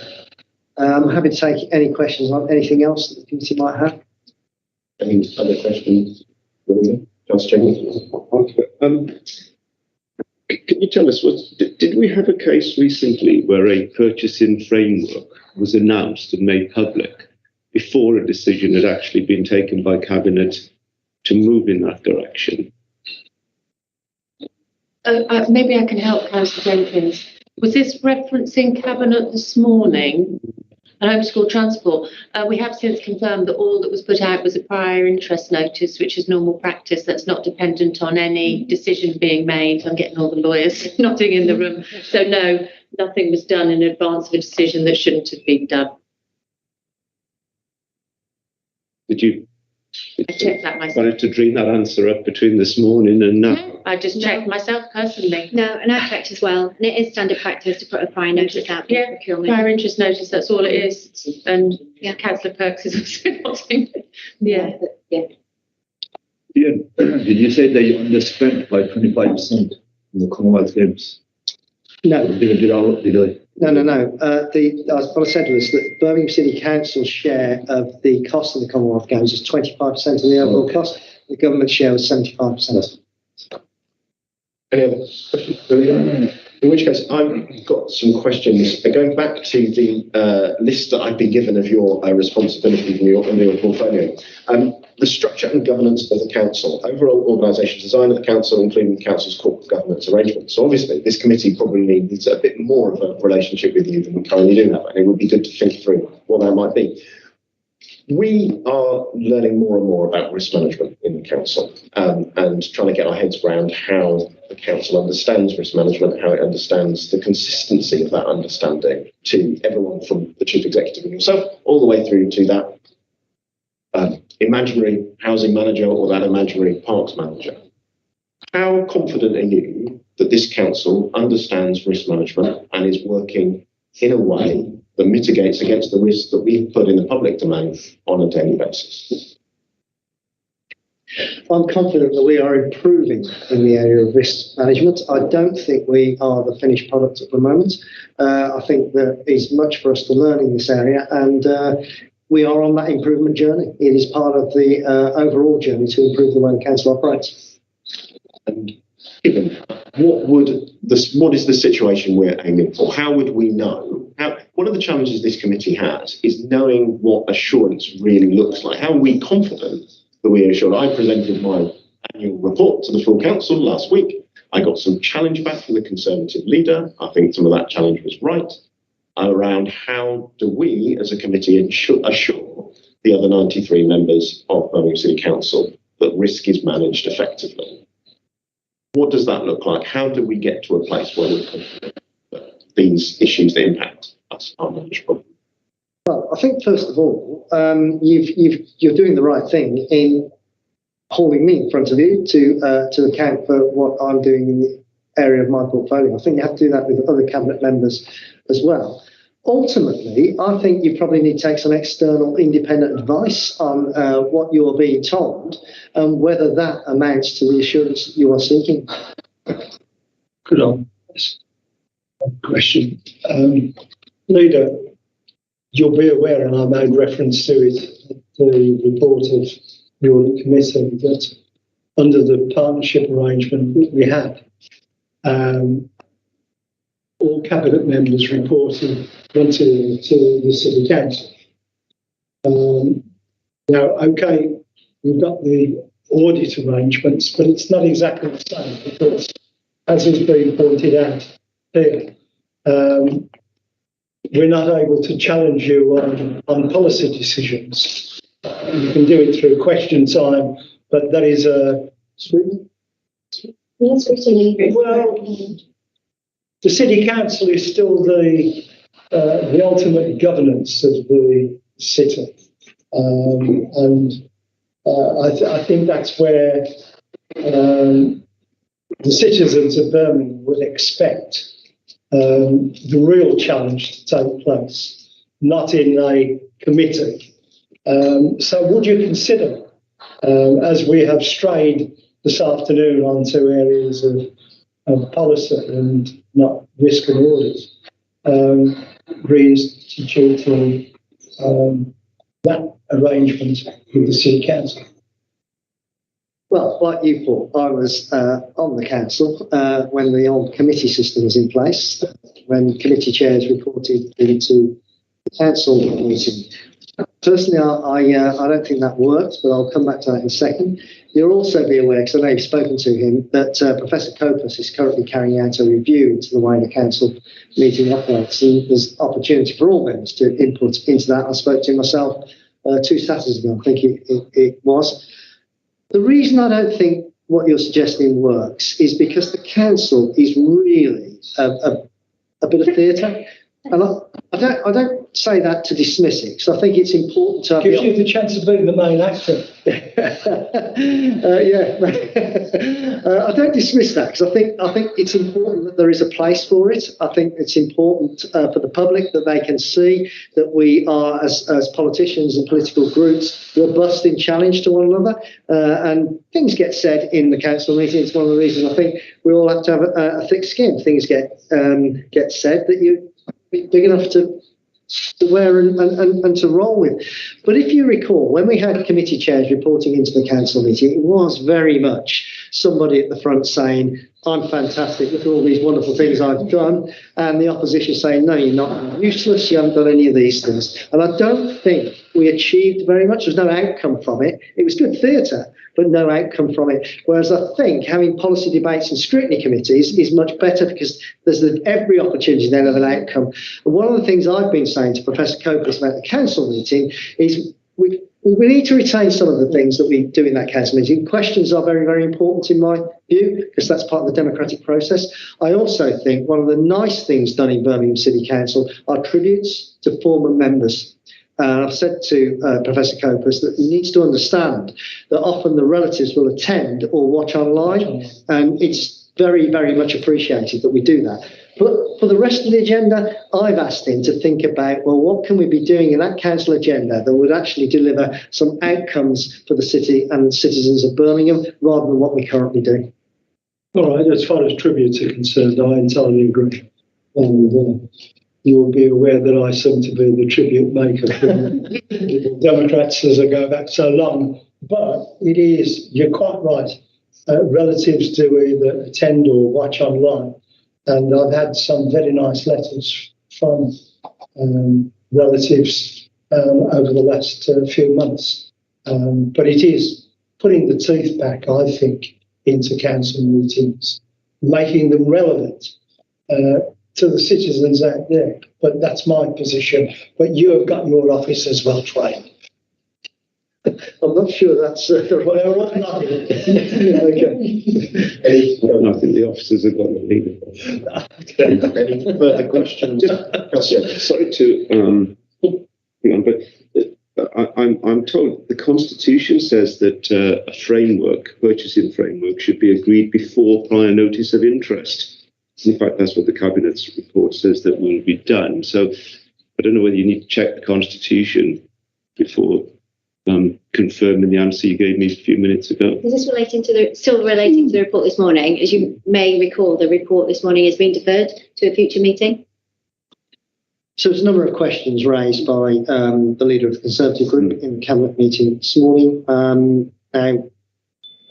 I'm happy to take any questions on anything else that the committee might have. Any other questions? Councillor Jenkins. Can you tell us, did we have a case recently where a purchasing framework was announced and made public before a decision had actually been taken by Cabinet to move in that direction? Maybe I can help, Councillor Jenkins. Was this referencing Cabinet this morning? And homeschool transport, we have since confirmed that all that was put out was a prior interest notice, which is normal practice. That's not dependent on any decision being made. I'm getting all the lawyers nodding in the room. So no, nothing was done in advance of a decision that shouldn't have been done. Did you? I checked that myself. Wanted to dream that answer up between this morning and now. No, I just checked myself personally. No, and I checked as well, and it is standard practice to put a prior notice out for procurement. Prior interest notice, that's all it is. And Yeah. Councillor Perks is also nodding. Yeah. Ian, did you say that you underspent by 25% in the Commonwealth Games? No, Did I? no. What I said was that Birmingham City Council's share of the cost of the Commonwealth Games is 25% of the overall cost. The government share was 75%. Any other questions? In which case, I've got some questions. Going back to the list that I've been given of your responsibilities in your portfolio. The structure and governance of the council, overall organisation design of the council, including the council's corporate governance arrangements. So obviously, this committee probably needs a bit more of a relationship with you than we currently do have, and it would be good to think through what that might be. We are learning more and more about risk management in the council, and trying to get our heads around how the council understands risk management, how it understands the consistency of that understanding to everyone from the chief executive and yourself, all the way through to that imaginary housing manager or that imaginary parks manager. How confident are you that this council understands risk management and is working in a way that mitigates against the risks that we put in the public domain on a daily basis? I'm confident that we are improving in the area of risk management. I don't think we are the finished product at the moment. I think there is much for us to learn in this area, and we are on that improvement journey. It is part of the overall journey to improve the way the council operates. And given what is the situation we're aiming for? How would we know? One of the challenges this committee has is knowing what assurance really looks like. How are we confident that we are assured? I presented my annual report to the full council last week. I got some challenge back from the Conservative leader. I think some of that challenge was right, around how do we as a committee assure the other 93 members of Birmingham City Council that risk is managed effectively. What does that look like? How do we get to a place where we're confident that these issues that impact us are manageable? Well, I think first of all, you're doing the right thing in holding me in front of you to account for what I'm doing in the area of my portfolio. I think you have to do that with other cabinet members as well. Ultimately, I think you probably need to take some external independent advice on what you're being told and whether that amounts to the assurance that you are seeking. Could I ask a question? Leader, you'll be aware, and I made reference to it, the report of the audit committee, that under the partnership arrangement that we have, all cabinet members reporting to the city council. Now, okay, we've got the audit arrangements, but it's not exactly the same because, as has been pointed out here, we're not able to challenge you on policy decisions. You can do it through question time, but that is a well, the city council is still the ultimate governance of the city, and I think that's where the citizens of Birmingham would expect the real challenge to take place, not in a committee. So would you consider, as we have strayed this afternoon onto areas of policy and not risk and audit, reinstituting that arrangement with the City Council? Well, like you, Paul, I was on the council when the old committee system was in place, when committee chairs reported into the council meeting. Personally, I don't think that works, but I'll come back to that in a second. You'll also be aware, because I know you've spoken to him, that Professor Copas is currently carrying out a review into the way the council meeting operates. And there's opportunity for all members to input into that. I spoke to him myself 2 Saturdays ago, I think it was. The reason I don't think what you're suggesting works is because the council is really a bit of theatre. And I don't say that to dismiss it, because I think it's important to have Gives you the chance of being the main actor. I don't dismiss that, because I think it's important that there is a place for it. I think it's important for the public that they can see that we are, as politicians and political groups, robust in challenge to one another. And things get said in the council meeting. It's one of the reasons I think we all have to have a thick skin. Things get said that you be big enough to wear and to roll with. But if you recall, when we had committee chairs reporting into the council meeting, it was very much somebody at the front saying, I'm fantastic, look at all these wonderful things I've done, and the opposition saying, no, you're not, you're useless, you haven't done any of these things. And I don't think we achieved very much. There's no outcome from it. It was good theatre, but no outcome from it. Whereas I think having policy debates and scrutiny committees is much better, because there's every opportunity then of an outcome. And one of the things I've been saying to Professor Copas about the council meeting is we need to retain some of the things that we do in that council meeting. Questions are very, very important in my view, because that's part of the democratic process. I also think one of the nice things done in Birmingham City Council are tributes to former members. I've said to Professor Copas that he needs to understand that often the relatives will attend or watch online, and it's very, very much appreciated that we do that. But for the rest of the agenda, I've asked him to think about, well, what can we be doing in that council agenda that would actually deliver some outcomes for the city and citizens of Birmingham, rather than what we currently do. All right, as far as tributes are concerned, I entirely agree. And you'll be aware that I seem to be the tribute maker for the Democrats as I go back so long. But it is, you're quite right, relatives do either attend or watch online. And I've had some very nice letters from relatives over the last few months. But it is putting the teeth back, I think, into council meetings, making them relevant to the citizens out there. But that's my position. But you have got your office as well trained. I'm not sure that's the right. Okay. I think the officers have got the lead. Any further questions? Sorry to hang on, but I'm told the Constitution says that a framework, purchasing framework, should be agreed before prior notice of interest. In fact, that's what the Cabinet's report says that will be done. So I don't know whether you need to check the Constitution before confirming the answer you gave me a few minutes ago. Is this still relating to the report this morning? As you may recall, the report this morning has been deferred to a future meeting. So there's a number of questions raised by the leader of the Conservative group in the Cabinet meeting this morning. Now,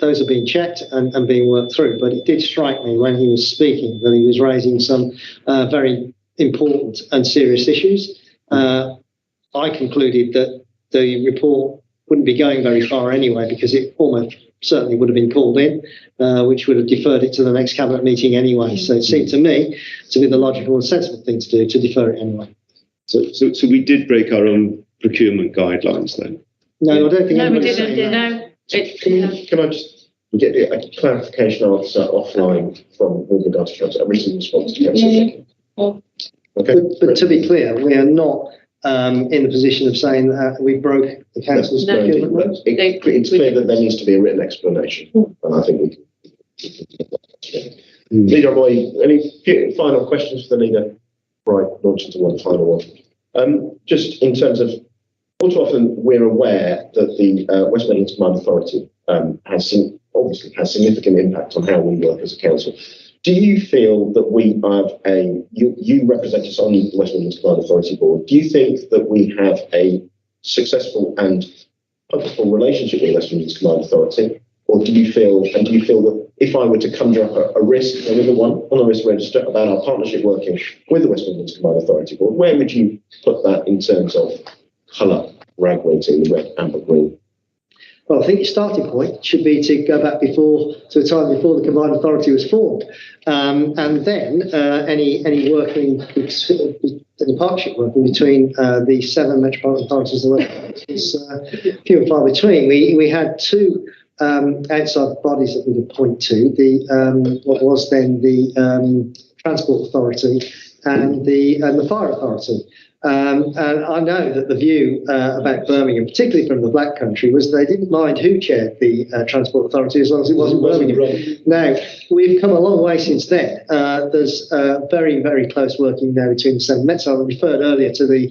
those are being checked and being worked through, but it did strike me when he was speaking that he was raising some very important and serious issues. I concluded that the report wouldn't be going very far anyway, because it almost certainly would have been called in, which would have deferred it to the next Cabinet meeting anyway. So it seemed to me to be the logical and sensible thing to do, to defer it anyway. So we did break our own procurement guidelines then? No, I don't think. No, we didn't. No. Can I just get a clarification answer offline from with regard to council, a written response to council? Okay. But to be clear, we are not in the position of saying we broke the council's procurement rules. It's clear that there needs to be a written explanation, and I think we can. Leader, any final questions for the leader? Right, launch into one final one. Just in terms of, all too often we're aware that the West Midlands Combined Authority obviously has significant impact on how we work as a council. Do you feel that we have you represent us on the West Midlands Combined Authority Board, do you think that we have a successful and hopeful relationship with West Midlands Combined Authority? Or do you feel that if I were to conjure up a risk, another one on the risk register about our partnership working with the West Midlands Combined Authority Board, where would you put that in terms of colour, rag weighting, the red, amber, green? Well, I think your starting point should be to go back to the time before the Combined Authority was formed. And then any working, any partnership working between the 7 metropolitan authorities is few and far between. We had 2 outside bodies that we could point to. What was then the Transport Authority, and the Fire Authority. And I know that the view about Birmingham, particularly from the Black Country, was they didn't mind who chaired the Transport Authority as long as it wasn't Birmingham. Now, we've come a long way since then. There's very, very close working now between the seven Mets. I referred earlier to the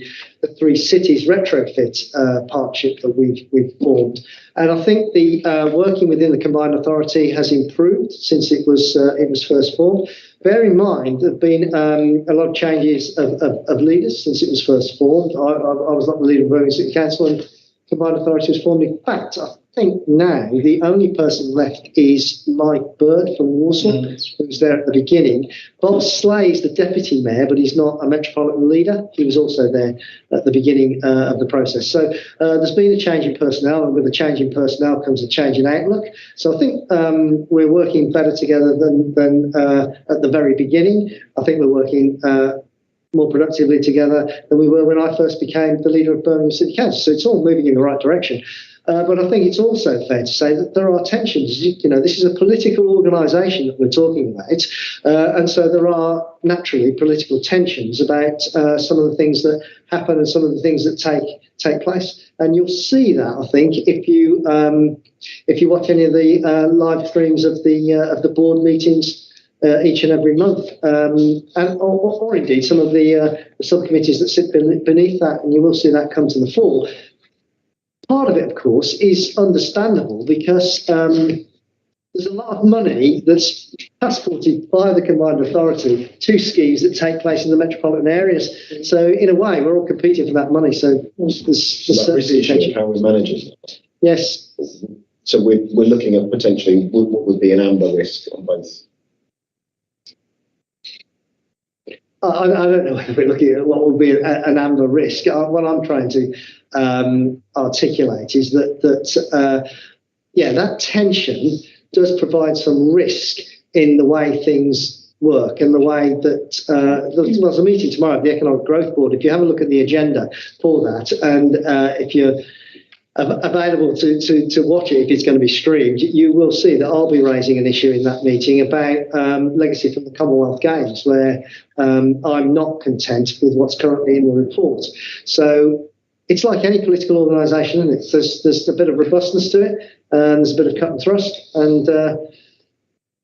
three cities retrofit partnership that we've formed. And I think the working within the combined authority has improved since it was first formed. Bear in mind, there have been a lot of changes of leaders since it was first formed. I was not the leader of Birmingham City Council when combined authority was formed. In fact, I think now the only person left is Mike Bird from Warsaw, who was there at the beginning. Bob Slay is the deputy mayor, but he's not a metropolitan leader. He was also there at the beginning of the process. So there's been a change in personnel, and with a change in personnel comes a change in outlook. So I think we're working better together than at the very beginning. I think we're working more productively together than we were when I first became the leader of Birmingham City Council. So it's all moving in the right direction. But I think it's also fair to say that there are tensions. You know, this is a political organisation that we're talking about. And so there are naturally political tensions about some of the things that happen and some of the things that take place. And you'll see that, I think, if you watch any of the live streams of the board meetings each and every month, or indeed some of the subcommittees that sit beneath that, and you will see that come to the fore. Part of it, of course, is understandable because there's a lot of money that's passported by the combined authority to schemes that take place in the metropolitan areas. So, in a way, we're all competing for that money. So, there's how we manage it. Yes. So we're looking at potentially what would be an amber risk on both. I don't know whether we're looking at what would be an amber risk. What I'm trying to articulate is that tension does provide some risk in the way things work and the way that there's a meeting tomorrow at the Economic Growth Board. If you have a look at the agenda for that, and if you're available to watch it, if it's going to be streamed, you will see that I'll be raising an issue in that meeting about legacy from the Commonwealth Games, where I'm not content with what's currently in the report. So it's like any political organisation, isn't it? There's a bit of robustness to it, and there's a bit of cut and thrust. And,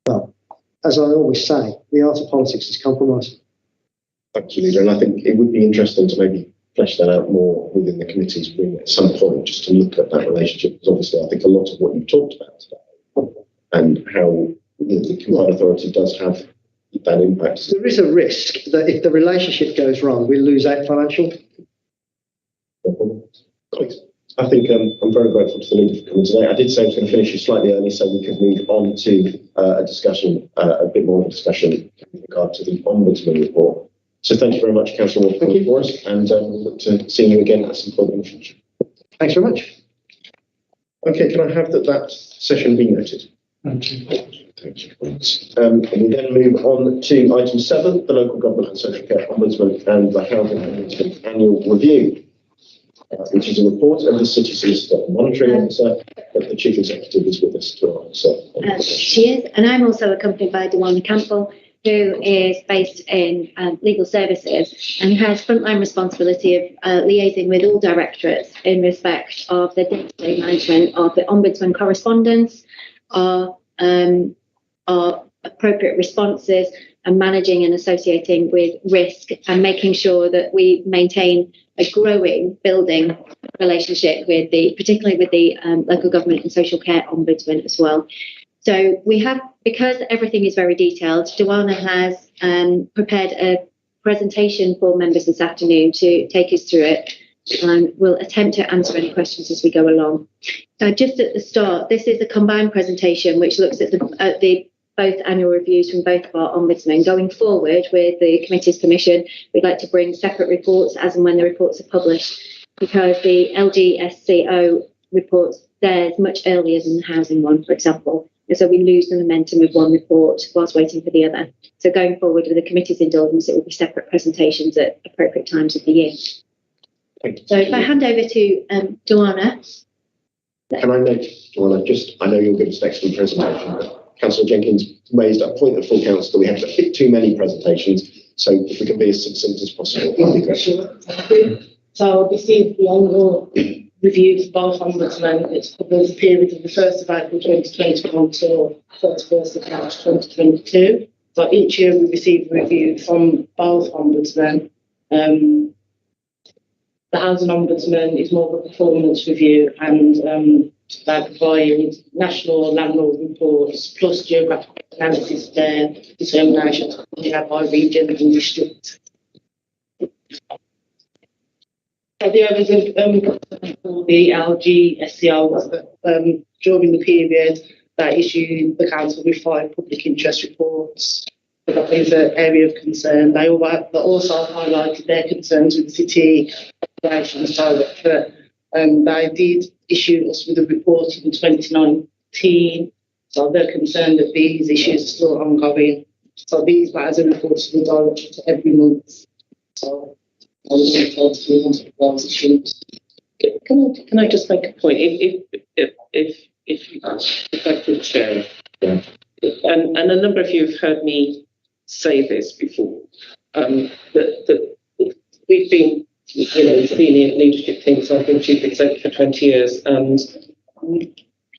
well, as I always say, the art of politics is compromise. Thank you, Leader. And I think it would be interesting to maybe flesh that out more within the committee's room at some point, just to look at that relationship. Because obviously, I think a lot of what you've talked about today and how the combined authority does have that impact. There is a risk that if the relationship goes wrong, we lose out financially. I think I'm very grateful to the leader for coming today. I did say I was going to finish you slightly early so we could move on to a discussion, a bit more of a discussion with regard to the Ombudsman report. So thank you very much, Councillor Ward, for us, and we'll look to seeing you again at some point in the future. Thanks very much. Okay, can I have that session be noted? Thank you. Thank you. We then move on to item 7, the Local Government and Social Care Ombudsman and the Housing Ombudsman Annual Review, which is a report of the City Solicitor and Monitoring Officer, that the Chief Executive is with us to answer. She is, and I'm also accompanied by Dewana Campbell, who is based in legal services and has frontline responsibility of liaising with all directorates in respect of the day-to-day management of the Ombudsman correspondence, our appropriate responses, and managing and associating with risk, and making sure that we maintain a growing, building relationship with particularly with the Local Government and Social Care Ombudsman as well. So we have, because everything is very detailed, Dewana has prepared a presentation for members this afternoon to take us through it, and we'll attempt to answer any questions as we go along. Just at the start, this is a combined presentation which looks at the both annual reviews from both of our ombudsmen. Going forward with the committee's permission, we'd like to bring separate reports as and when the reports are published, because the LGSCO reports theirs much earlier than the housing one, for example. And so we lose the momentum of one report whilst waiting for the other. So going forward with the committee's indulgence, it will be separate presentations at appropriate times of the year. So if I hand over to Dewana. Can I note, Dewana, I know you'll give us an excellent presentation, but Councillor Jenkins raised a point of full council that we have a bit too many presentations. So if we can be as succinct as possible, that'd be great. Sure. So this is the annual review for both ombudsmen. It covers the period of the 1st of April 2021 till 31st of March 2022. So each year we receive a review from both ombudsmen. The Housing Ombudsman is more of a performance review, and they provide national landlord reports plus geographical analysis of their determinations by region and district. The areas of the LG SCO was that during the period they issued the council with 5 public interest reports. That is an area of concern. They also highlighted their concerns with the city operations director. They did issue us with a report in 2019. So they're concerned that these issues are still ongoing. So these matters are reported to the director every month. So I was told to move on to those issues. Can I just make a point? If I could, Chair, and a number of you have heard me say this before, that we've been, senior leadership teams. I've been chief executive for 20 years, and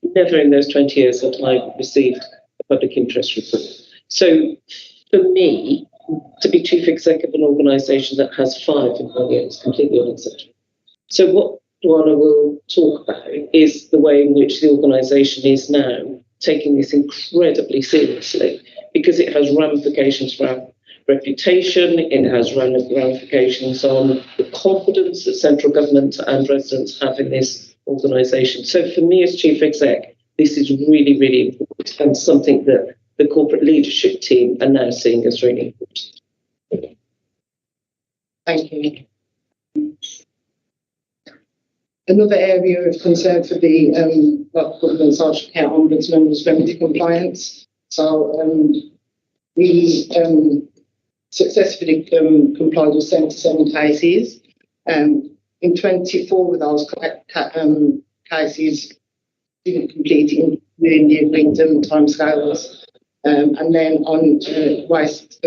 never in those 20 years have I received a public interest report. So for me, to be chief executive of an organisation that has 5 in 1 year is completely unacceptable. So what Duana will talk about is the way in which the organisation is now taking this incredibly seriously, because it has ramifications for our reputation, it has ramifications on the confidence that central government and residents have in this organisation. So for me as chief exec, this is really, really important, and something that the corporate leadership team are now seeing as really important. Thank you. Another area of concern for the local government social care ombudsman was remedy compliance. So we successfully complied with 77 cases. In 24 of those cases didn't complete it within the agreed timescales. And then on waste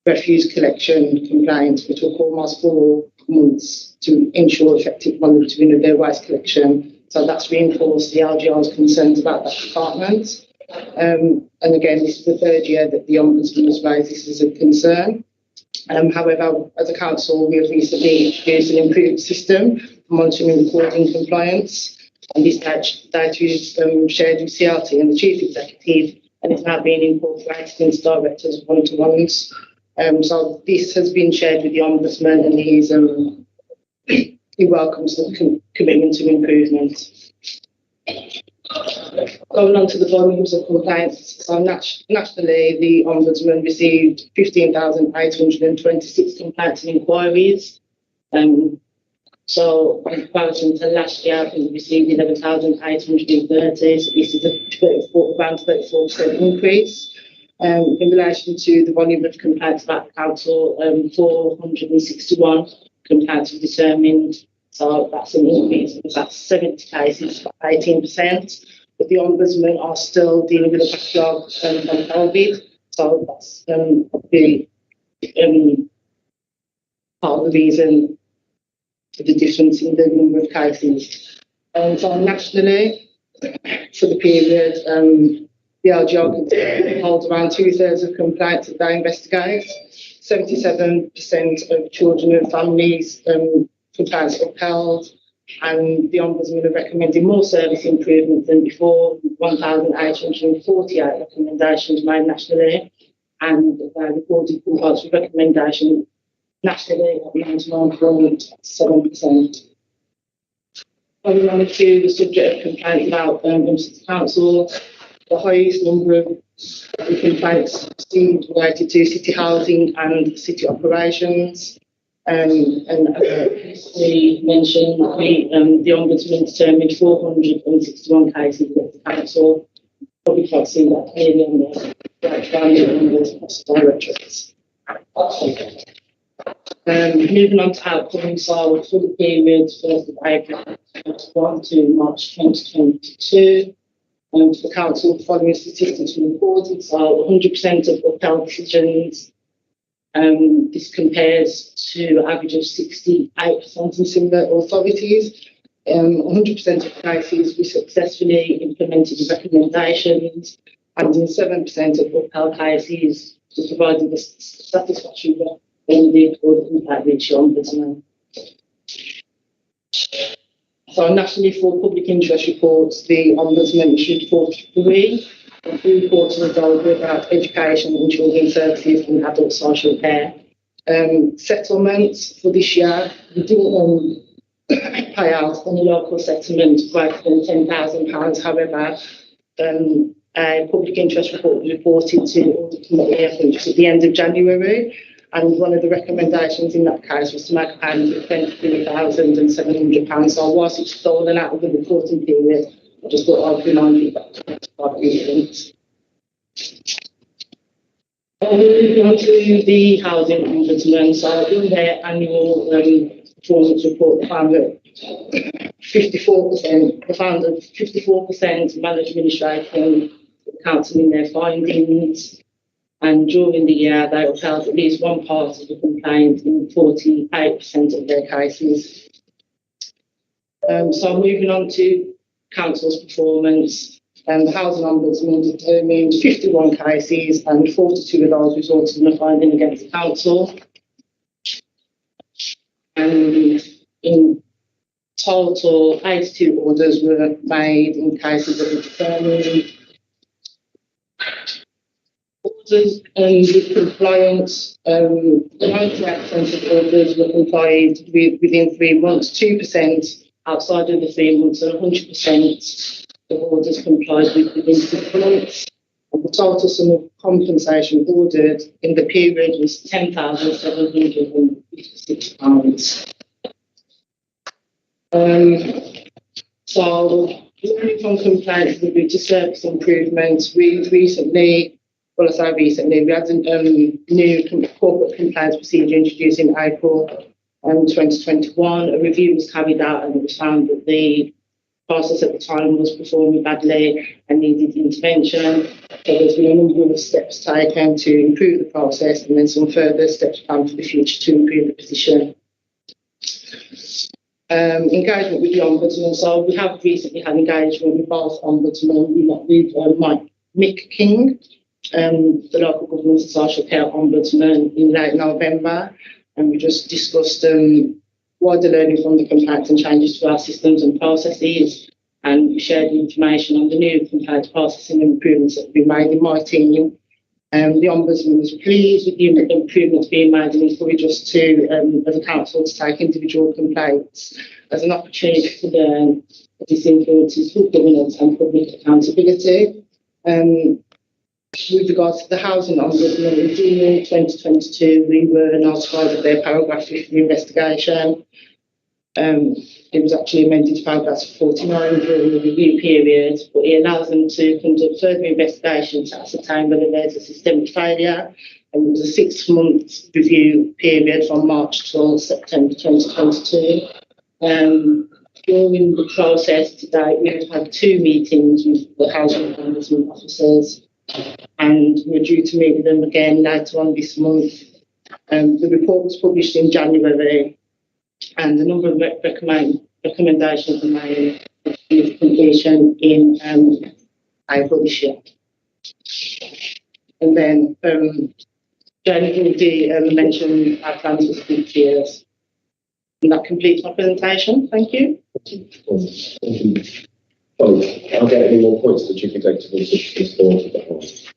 refuse collection complaints, we took almost 4 months to ensure effective monitoring of their waste collection. So that's reinforced the LGR's concerns about that department. And again, this is the 3rd year that the Ombudsman has raised this as a concern. However, as a council, we have recently introduced an improved system for monitoring and recording compliance. And this data is shared with CRT and the Chief Executive, and it's now being incorporated into directors' one-to-ones. So this has been shared with the Ombudsman, and he welcomes the commitment to improvement. Going on to the volumes of complaints, so nationally, the Ombudsman received 15,826 complaints and inquiries. So in comparison to last year, I think we received 11,830. So this is around 34% increase. In relation to the volume of complaints about the council, 461 complaints were determined. So that's an increase of about 70 cases, 18%. But the Ombudsman are still dealing with a backlog from COVID. So that's the part of the reason for the difference in the number of cases. So nationally, for the period, the LGR holds around 2/3 of complaints that they investigate. 77% of children and families complaints upheld, and the Ombudsman are recommending more service improvements than before, 1,848 recommendations made nationally, and they reported compliance with recommendation nationally at 99.7%. Going on to the subject of complaints about City Council, the highest number of complaints received related to city housing and city operations. And recently mentioned, the Ombudsman determined 461 cases against the council. Probably can't see that clearly on the right numbers across the directorates. Moving on to outcomes, so for the period 1st of April 2021 to March 2022, for the council, following statistics reported, so 100% of upheld decisions, This compares to an average of 68% in similar authorities. 100% of cases we successfully implemented the recommendations, and in 7% of upheld cases we provided a satisfactory recommended or the impact reached the Ombudsman. So nationally for public interest reports, the Ombudsman issued 43. The 3 reports resolved about education and children's services and adult social care. Settlements for this year, we didn't pay out any local settlement greater than £10,000. However, a public interest report was reported to the Audit Committee, I think just at the end of January, and one of the recommendations in that case was to make a payment of £23,700. So whilst it's stolen out of the reporting period, I just thought I'd remind you that quite recent. Moving on to the Housing Ombudsman. So in their annual performance report, they found that 54% maladministration council in their findings, and during the year they upheld at least one part of the complaint in 48% of their cases. So moving on to council's performance, the Housing Ombudsman determined 51 cases and 42 of those resulted in a finding against the council. And in total, 82 orders were made in cases that were determined. Orders with compliance, 98% of orders were complied with within 3 months, 2% outside of the 3 months, and 100% of orders complied with within 6 months. And the total sum of compensation ordered in the period was £10,756. So, moving from complaints to service improvements, we recently, well, I say recently, we had a new corporate complaints procedure introduced in April 2021. A review was carried out and it was found that the process at the time was performing badly and needed intervention. So there's been a number of steps taken to improve the process and then some further steps planned for the future to improve the position. Engagement with the Ombudsman. So we have recently had engagement with both Ombudsmen. We met with Mick King, the Local Government and Social Care Ombudsman, in late November, and we just discussed wider learning from the complaints and changes to our systems and processes, and we shared information on the new complaints processing and improvements that have been made in my team. The Ombudsman was pleased with the improvements being made and encouraged us to, as a council, to take individual complaints as an opportunity to learn that this influences good governance and public accountability. With regards to the Housing Ombudsman, in June 2022, we were notified of their paragraph 50 investigation. It was actually amended to paragraph 49 during the review period, but it allows them to conduct further investigations to ascertain whether there's a systemic failure. And it was a 6-month review period from March till September 2022. During the process to date, we've had 2 meetings with the Housing Ombudsman officers, and we're due to meet with them again later on this month. The report was published in January, and a number of recommendations were made with completion in April this year. And then Jenny will mention our plans for future years. And that completes my presentation. Thank you. Thank you. I'll get any more points to the Chief Executive Officer.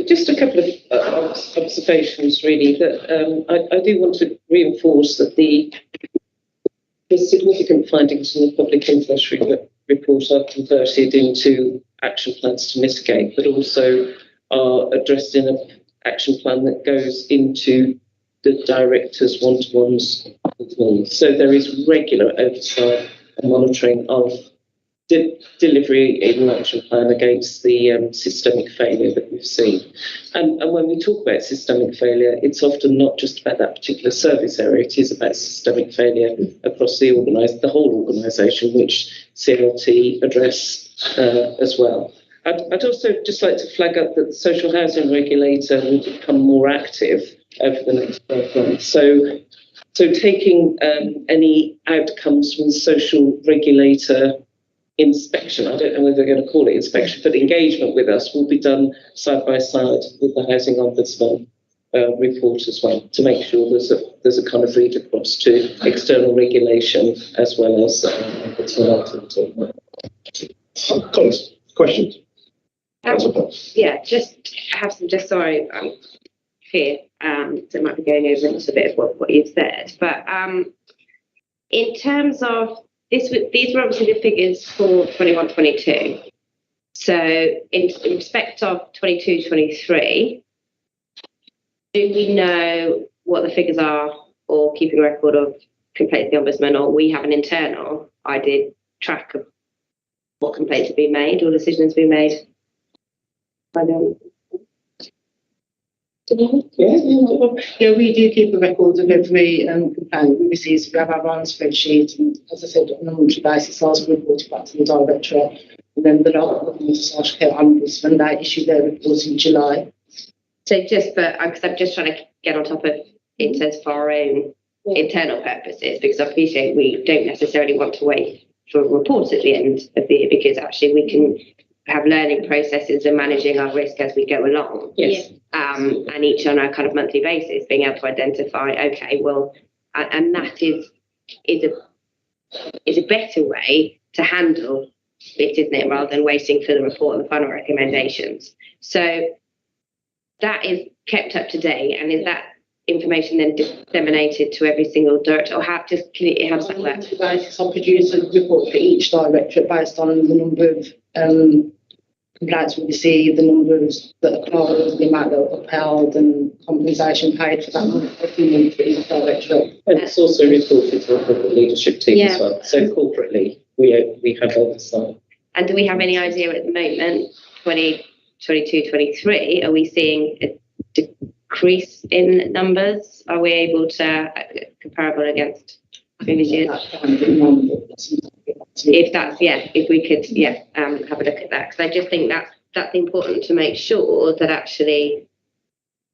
Just a couple of observations, really, that I do want to reinforce that the significant findings in the public interest report are converted into action plans to mitigate, but also are addressed in an action plan that goes into the directors' one-to-ones with me. So there is regular oversight and monitoring of delivery in an action plan against the systemic failure that we've seen. And when we talk about systemic failure, it's often not just about that particular service area, it is about systemic failure across the whole organisation, which CLT address as well. I'd also just like to flag up that the social housing regulator will become more active over the next 12 months. So taking any outcomes from the social regulator inspection, I don't know whether they're going to call it inspection, but engagement with us will be done side by side with the Housing Ombudsman report as well, to make sure there's a kind of read across to external regulation as well as internal activity. Colleagues, questions? Yeah, sorry, here, so I might be going over into a bit of what you've said, but in terms of this, these were obviously the figures for 21-22. So in respect of 22-23, do we know what the figures are, or keeping a record of complaints to the Ombudsman, or we have an internal ID track of what complaints have been made or decisions have been made by them? Yeah, we do keep a record of every complaint we receive. We have our own spreadsheet, and as I said, on a monthly basis, I was reporting back to the directorate, and then the local social care ombudsman, they issue their reports in July. So just because I'm just trying to get on top of it says for our own internal purposes, because I appreciate we don't necessarily want to wait for reports at the end of the year, because actually we can have learning processes and managing our risk as we go along. Yes. And each on a kind of monthly basis, being able to identify, okay, well, and that is a better way to handle it, isn't it, rather than waiting for the report and the final recommendations. So that is kept up to date, and is that information then disseminated to every single director, or how does that work? I produce a report for each directorate based on the number of complaints we receive, the numbers that are closed, the amount that are upheld, and compensation paid for that month for each directorate. And it's also reported to the corporate leadership team as well. So corporately, we have oversight. And do we have any idea at the moment, 2022, 23, are we seeing a decrease in numbers? Are we able to comparable against previous years? If we could, have a look at that, because I just think that's important to make sure that actually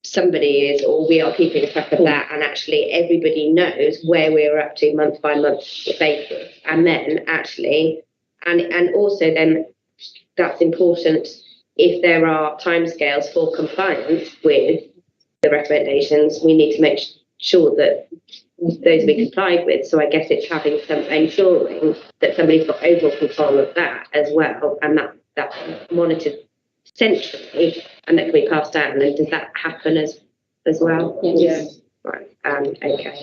somebody is, or we are keeping track of that, and actually everybody knows where we're up to month by month basis, and then actually, and also then that's important if there are timescales for compliance with the recommendations, we need to make sure that those be complied with. So I guess it's having ensuring that somebody's got overall control of that as well, and that's monitored centrally, and that can be passed down. And does that happen as well? Yes. Right. Okay.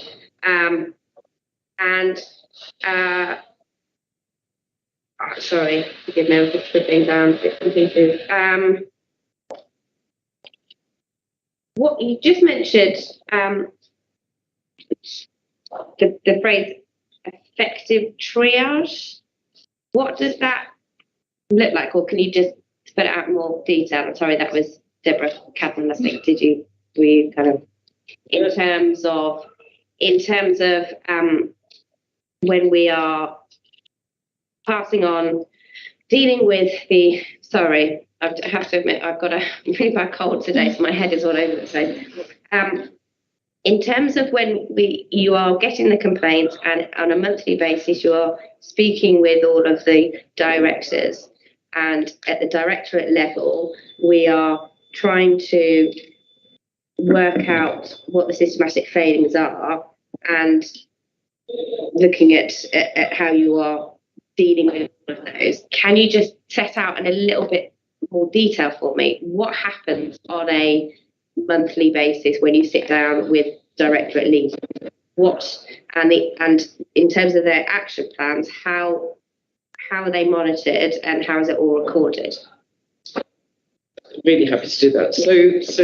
Sorry, forgive me, I was just putting down bits and pieces. What you just mentioned, the phrase effective triage, what does that look like? Or can you just put it out in more detail? I'm sorry, that was Deborah Cadman, I think. Were you kind of, in terms of when we are passing on, dealing with the, sorry, I have to admit, I've got a really bad cold today, so my head is all over the place. In terms of when you are getting the complaints, and on a monthly basis, you are speaking with all of the directors, and at the directorate level, we are trying to work out what the systematic failings are, and looking at how you are dealing with all of those. Can you just set out in a little bit more detail for me what happens on a monthly basis when you sit down with directorate leads? And in terms of their action plans, how are they monitored, and how is it all recorded? Really happy to do that. So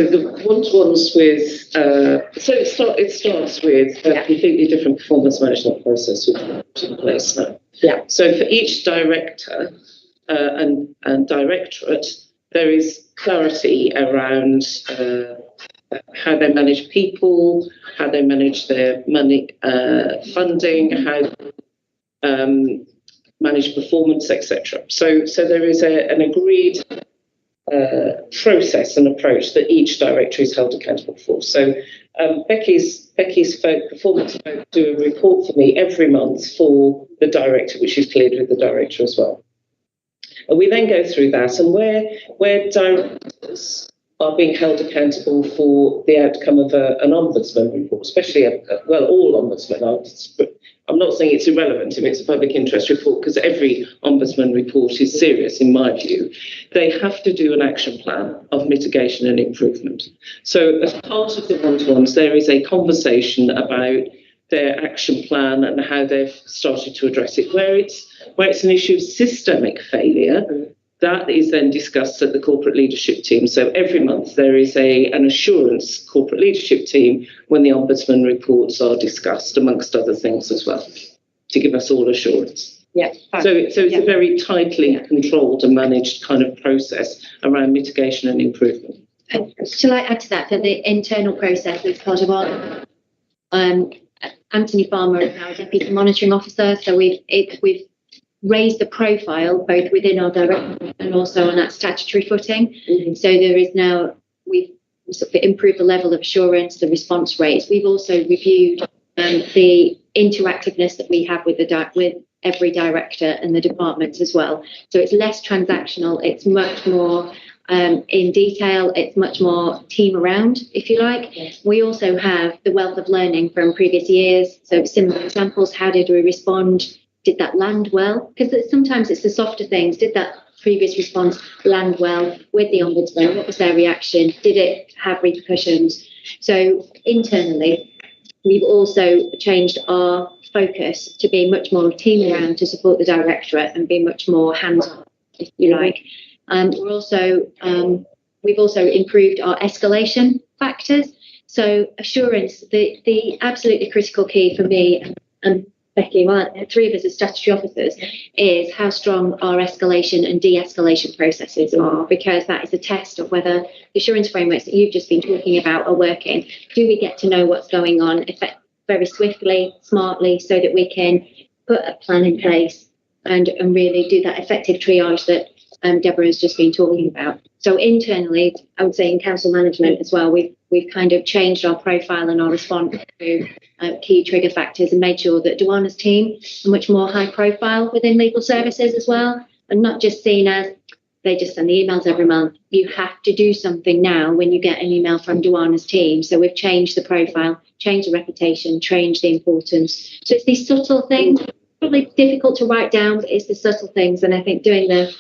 the one-to-ones with, it starts with a completely different performance management process which is in place now. Yeah. So for each director and directorate, there is clarity around how they manage people, how they manage their money, funding, how manage performance, etc. So there is an agreed process and approach that each director is held accountable for. So Becky's performance folk do a report for me every month for the director, which is cleared with the director as well. And we then go through that, and where directors are being held accountable for the outcome of an ombudsman report, especially all ombudsmen are. I'm not saying it's irrelevant if it's a public interest report, because every ombudsman report is serious in my view. They have to do an action plan of mitigation and improvement. So as part of the one-to-ones, there is a conversation about their action plan and how they've started to address it. Where it's an issue of systemic failure, that is then discussed at the corporate leadership team. So every month there is an assurance corporate leadership team when the ombudsman reports are discussed, amongst other things as well, to give us all assurance. Yeah. So it's a very tightly controlled and managed kind of process around mitigation and improvement. Shall I add to that the internal process is part of our Anthony Farmer is our deputy monitoring officer, so we've raised the profile both within our directorate and also on that statutory footing. Mm-hmm. So there is now, we've sort of improved the level of assurance, the response rates. We've also reviewed the interactiveness that we have with every director and the departments as well. So it's less transactional, it's much more in detail, it's much more team around, if you like. Yes. We also have the wealth of learning from previous years. So similar examples, how did we respond? Did that land well? Because sometimes it's the softer things. Did that previous response land well with the ombudsman? What was their reaction? Did it have repercussions? So internally, we've also changed our focus to be much more team around to support the directorate and be much more hands-on, if you like. We've also improved our escalation factors. So assurance, the absolutely critical key for me and Becky, three of us as statutory officers, is how strong our escalation and de-escalation processes are, because that is a test of whether the assurance frameworks that you've just been talking about are working. Do we get to know what's going on very swiftly, smartly, so that we can put a plan in place and really do that effective triage that Deborah has just been talking about. So internally, I would say in council management as well, we've kind of changed our profile and our response to key trigger factors and made sure that Duana's team are much more high profile within legal services as well, and not just seen as they just send the emails every month. You have to do something now when you get an email from Duana's team. So we've changed the profile, changed the reputation, changed the importance. So it's these subtle things, probably difficult to write down, but it's the subtle things. And I think doing the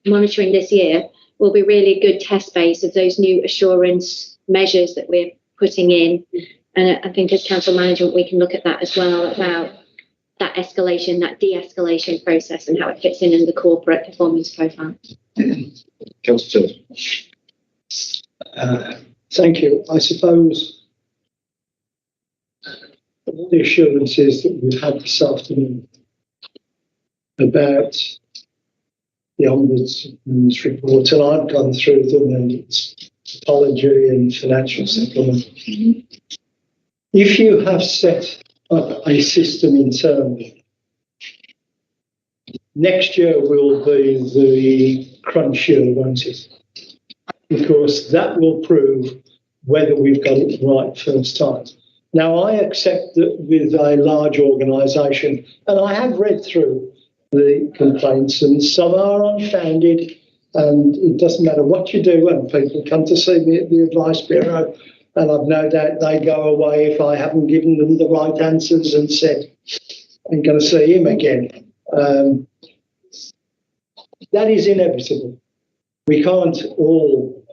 monitoring this year will be really good test base of those new assurance measures that we're putting in. And I think as council management, we can look at that as well, about that escalation, that de-escalation process and how it fits in the corporate performance profile. Councillor. Thank you. I suppose all the assurances that we've had this afternoon about the Ombudsman's report, and I've gone through them, and it's apology and financial settlement. Mm-hmm. If you have set up a system internally, next year will be the crunch year, won't it? Because that will prove whether we've got it right first time. Now, I accept that with a large organisation, and I have read through the complaints, and some are unfounded, and it doesn't matter what you do, and people come to see me at the Advice Bureau, and I've no doubt they go away if I haven't given them the right answers and said, I'm going to see him again. That is inevitable. We can't all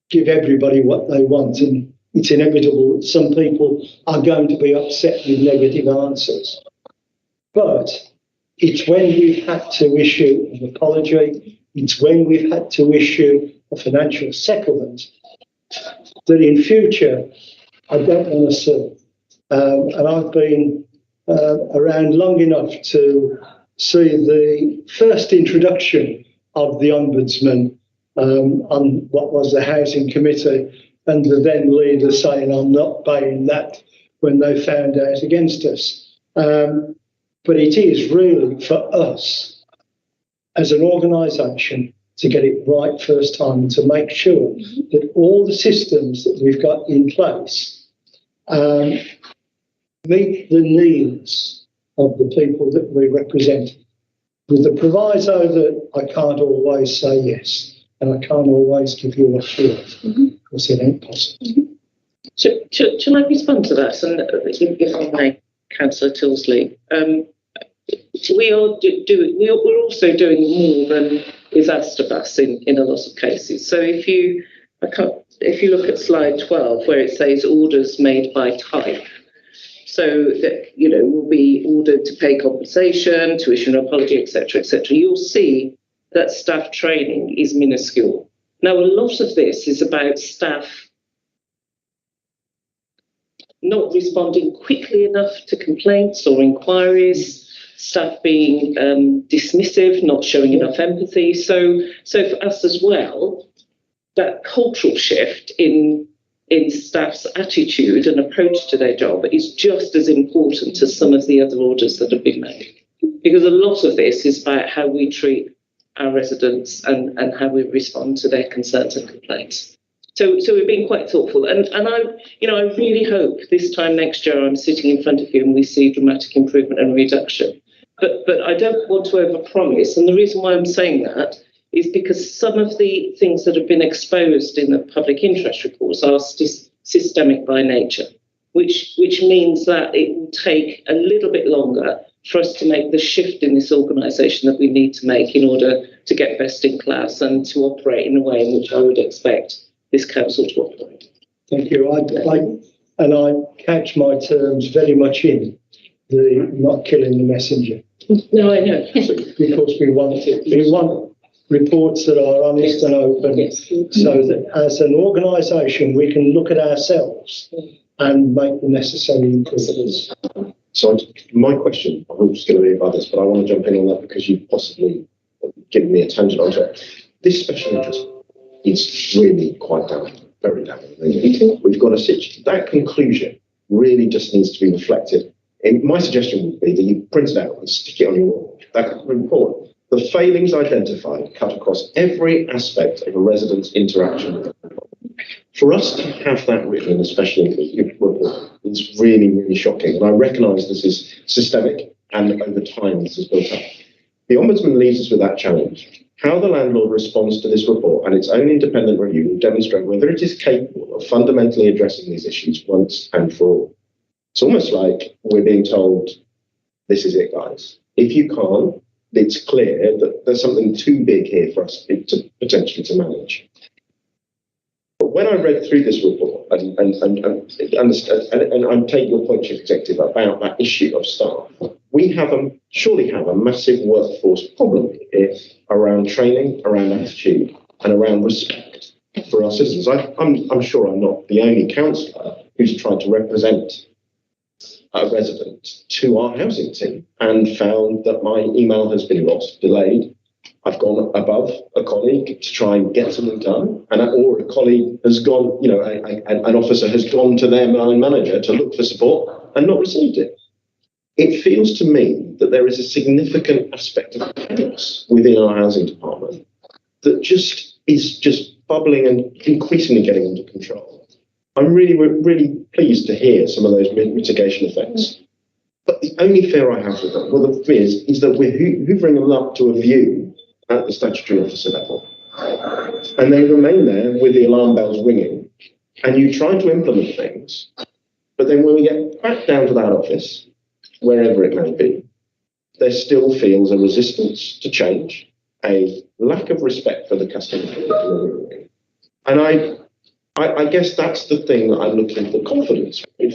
give everybody what they want, and it's inevitable that some people are going to be upset with negative answers. But it's when we've had to issue an apology, it's when we've had to issue a financial settlement that in future I don't want to see. And I've been around long enough to see the first introduction of the Ombudsman on what was the Housing Committee, and the then leader saying, I'm not paying that, when they found out against us. But it is really for us as an organisation to get it right first time and to make sure that all the systems that we've got in place meet the needs of the people that we represent, with the proviso that I can't always say yes and I can't always give you assurance, because it ain't possible. Shall I respond to that? And if I may, Councillor Tilsley, we're also doing more than is asked of us in a lot of cases. So if you look at slide 12, where it says orders made by type, so that will be ordered to pay compensation, to issue an apology, etc., etc., you'll see that staff training is minuscule. Now, a lot of this is about staff not responding quickly enough to complaints or inquiries, staff being dismissive, not showing enough empathy. So for us as well, that cultural shift in staff's attitude and approach to their job is just as important as some of the other orders that have been made. Because a lot of this is about how we treat our residents and how we respond to their concerns and complaints. So we're being quite thoughtful, and I really hope this time next year I'm sitting in front of you and we see dramatic improvement and reduction. But I don't want to overpromise, and the reason why I'm saying that is because some of the things that have been exposed in the public interest reports are systemic by nature, which means that it will take a little bit longer for us to make the shift in this organisation that we need to make in order to get best in class and to operate in a way in which I would expect this council to operate. Thank you. I catch my terms very much in the not killing the messenger. No, I know. Because we want it. We want reports that are honest and open, so that as an organisation we can look at ourselves and make the necessary improvements. So my question, I'm just going to leave others, but I want to jump in on that because you've possibly given me a tangent onto it. This special interest is really quite damning, very damning. Really. We've got a situation. That conclusion really just needs to be reflected. And my suggestion would be that you print it out and stick it on your wall. That report. The failings identified cut across every aspect of a resident's interaction with the report. For us to have that written in a special report is really, really shocking. And I recognise this is systemic and over time this is built up. The Ombudsman leaves us with that challenge. How the landlord responds to this report and its own independent review will demonstrate whether it is capable of fundamentally addressing these issues once and for all. It's almost like we're being told, this is it, guys. If you can't, it's clear that there's something too big here for us to potentially to manage. But when I read through this report and I take your point, Chief Executive, about that issue of staff, we surely have a massive workforce problem here around training, around attitude, and around respect for our citizens. I'm sure I'm not the only councillor who's tried to represent a resident to our housing team and found that my email has been lost, delayed. I've gone above a colleague to try and get something done, or a colleague has gone, an officer has gone to their line manager to look for support and not received it. It feels to me that there is a significant aspect of chaos within our housing department that is just bubbling and increasingly getting under control. I'm really pleased to hear some of those mitigation effects. But the only fear I have with them, the fear is that we're hoovering them up to a view at the statutory officer level. And they remain there with the alarm bells ringing. And you try to implement things. But then when we get back down to that office, wherever it may be, there still feels a resistance to change, a lack of respect for the customer. And I guess that's the thing that I'm looking for confidence with.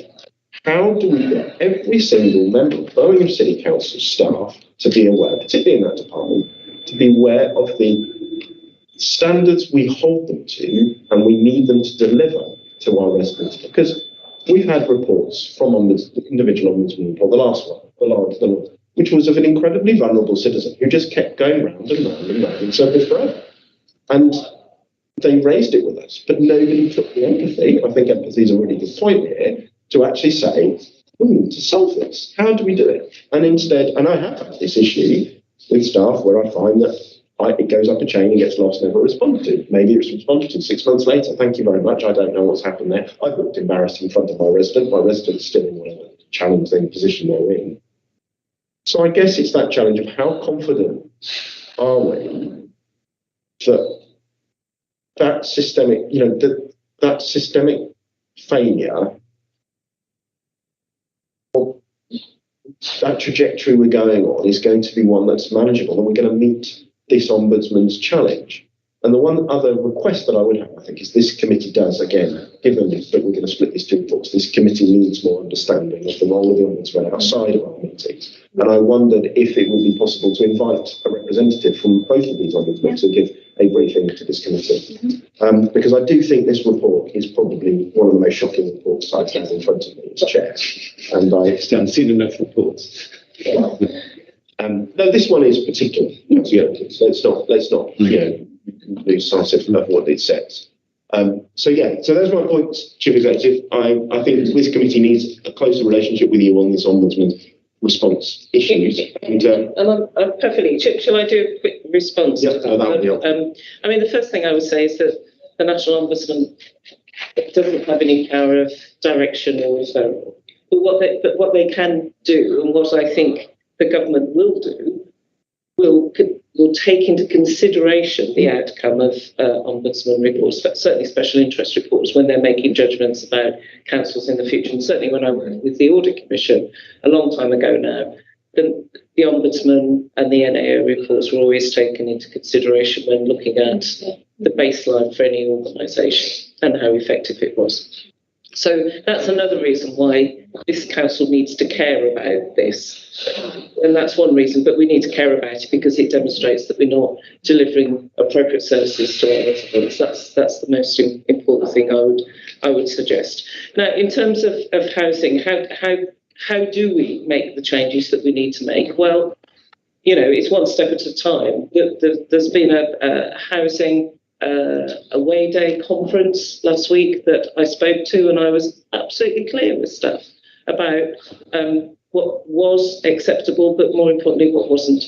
How do we get every single member of Birmingham City Council staff to be aware, particularly in that department, to be aware of the standards we hold them to and we need them to deliver to our residents? Because we've had reports from individual ombudsmen, or the last one, which was of an incredibly vulnerable citizen who just kept going round and round and round in circles forever. And they raised it with us, but nobody took the empathy. I think empathy is a really good point here to actually say, to solve this, how do we do it? And instead, and I have had this issue with staff where I find that it goes up a chain and gets lost, never responded to. Maybe it's responded to 6 months later. Thank you very much. I don't know what's happened there. I've looked embarrassed in front of my resident. My resident's still in whatever challenging position they're in. So I guess it's that challenge of how confident are we that systemic, that systemic failure, or that trajectory we're going on is going to be one that's manageable, and we're going to meet this ombudsman's challenge. And the one other request that I would have, I think, is this committee does, again, given that we're going to split these two reports, this committee needs more understanding of the role of the ombudsman outside of our meetings. And I wondered if it would be possible to invite a representative from both of these ombudsmen to give a briefing to this committee. Because I do think this report is probably one of the most shocking reports I've had in front of me as chair. And I haven't seen enough reports. No, this one is particular. So let's not lose sight of what it says. So that's my point, Chief Executive. I think this committee needs a closer relationship with you on this ombudsman response issues. And I'm perfectly. Shall I do a quick response? Yeah, that would be helpful. I mean, the first thing I would say is that the National Ombudsman doesn't have any power of direction or referral. But what they can do, and what I think the government will do, will take into consideration the outcome of ombudsman reports, but certainly special interest reports, when they're making judgments about councils in the future. And certainly when I worked with the Audit Commission a long time ago now, the ombudsman and the NAO reports were always taken into consideration when looking at the baseline for any organisation and how effective it was. So that's another reason why this council needs to care about this. And that's one reason, but we need to care about it because it demonstrates that we're not delivering appropriate services to our residents. That's the most important thing I would suggest. Now, in terms of housing, how do we make the changes that we need to make? Well, it's one step at a time. There's been a housing away day conference last week that I spoke to, and I was absolutely clear with staff about what was acceptable, but more importantly, what wasn't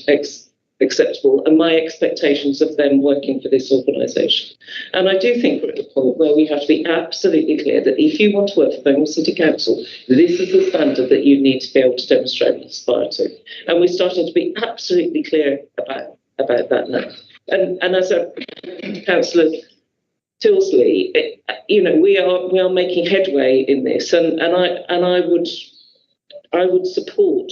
acceptable, and my expectations of them working for this organisation. And I do think we're at the point where we have to be absolutely clear that if you want to work for Birmingham City Council, this is the standard that you need to be able to demonstrate and aspire to. And we're starting to be absolutely clear about that now. And as a Councillor Tilsley, we are making headway in this, and I would support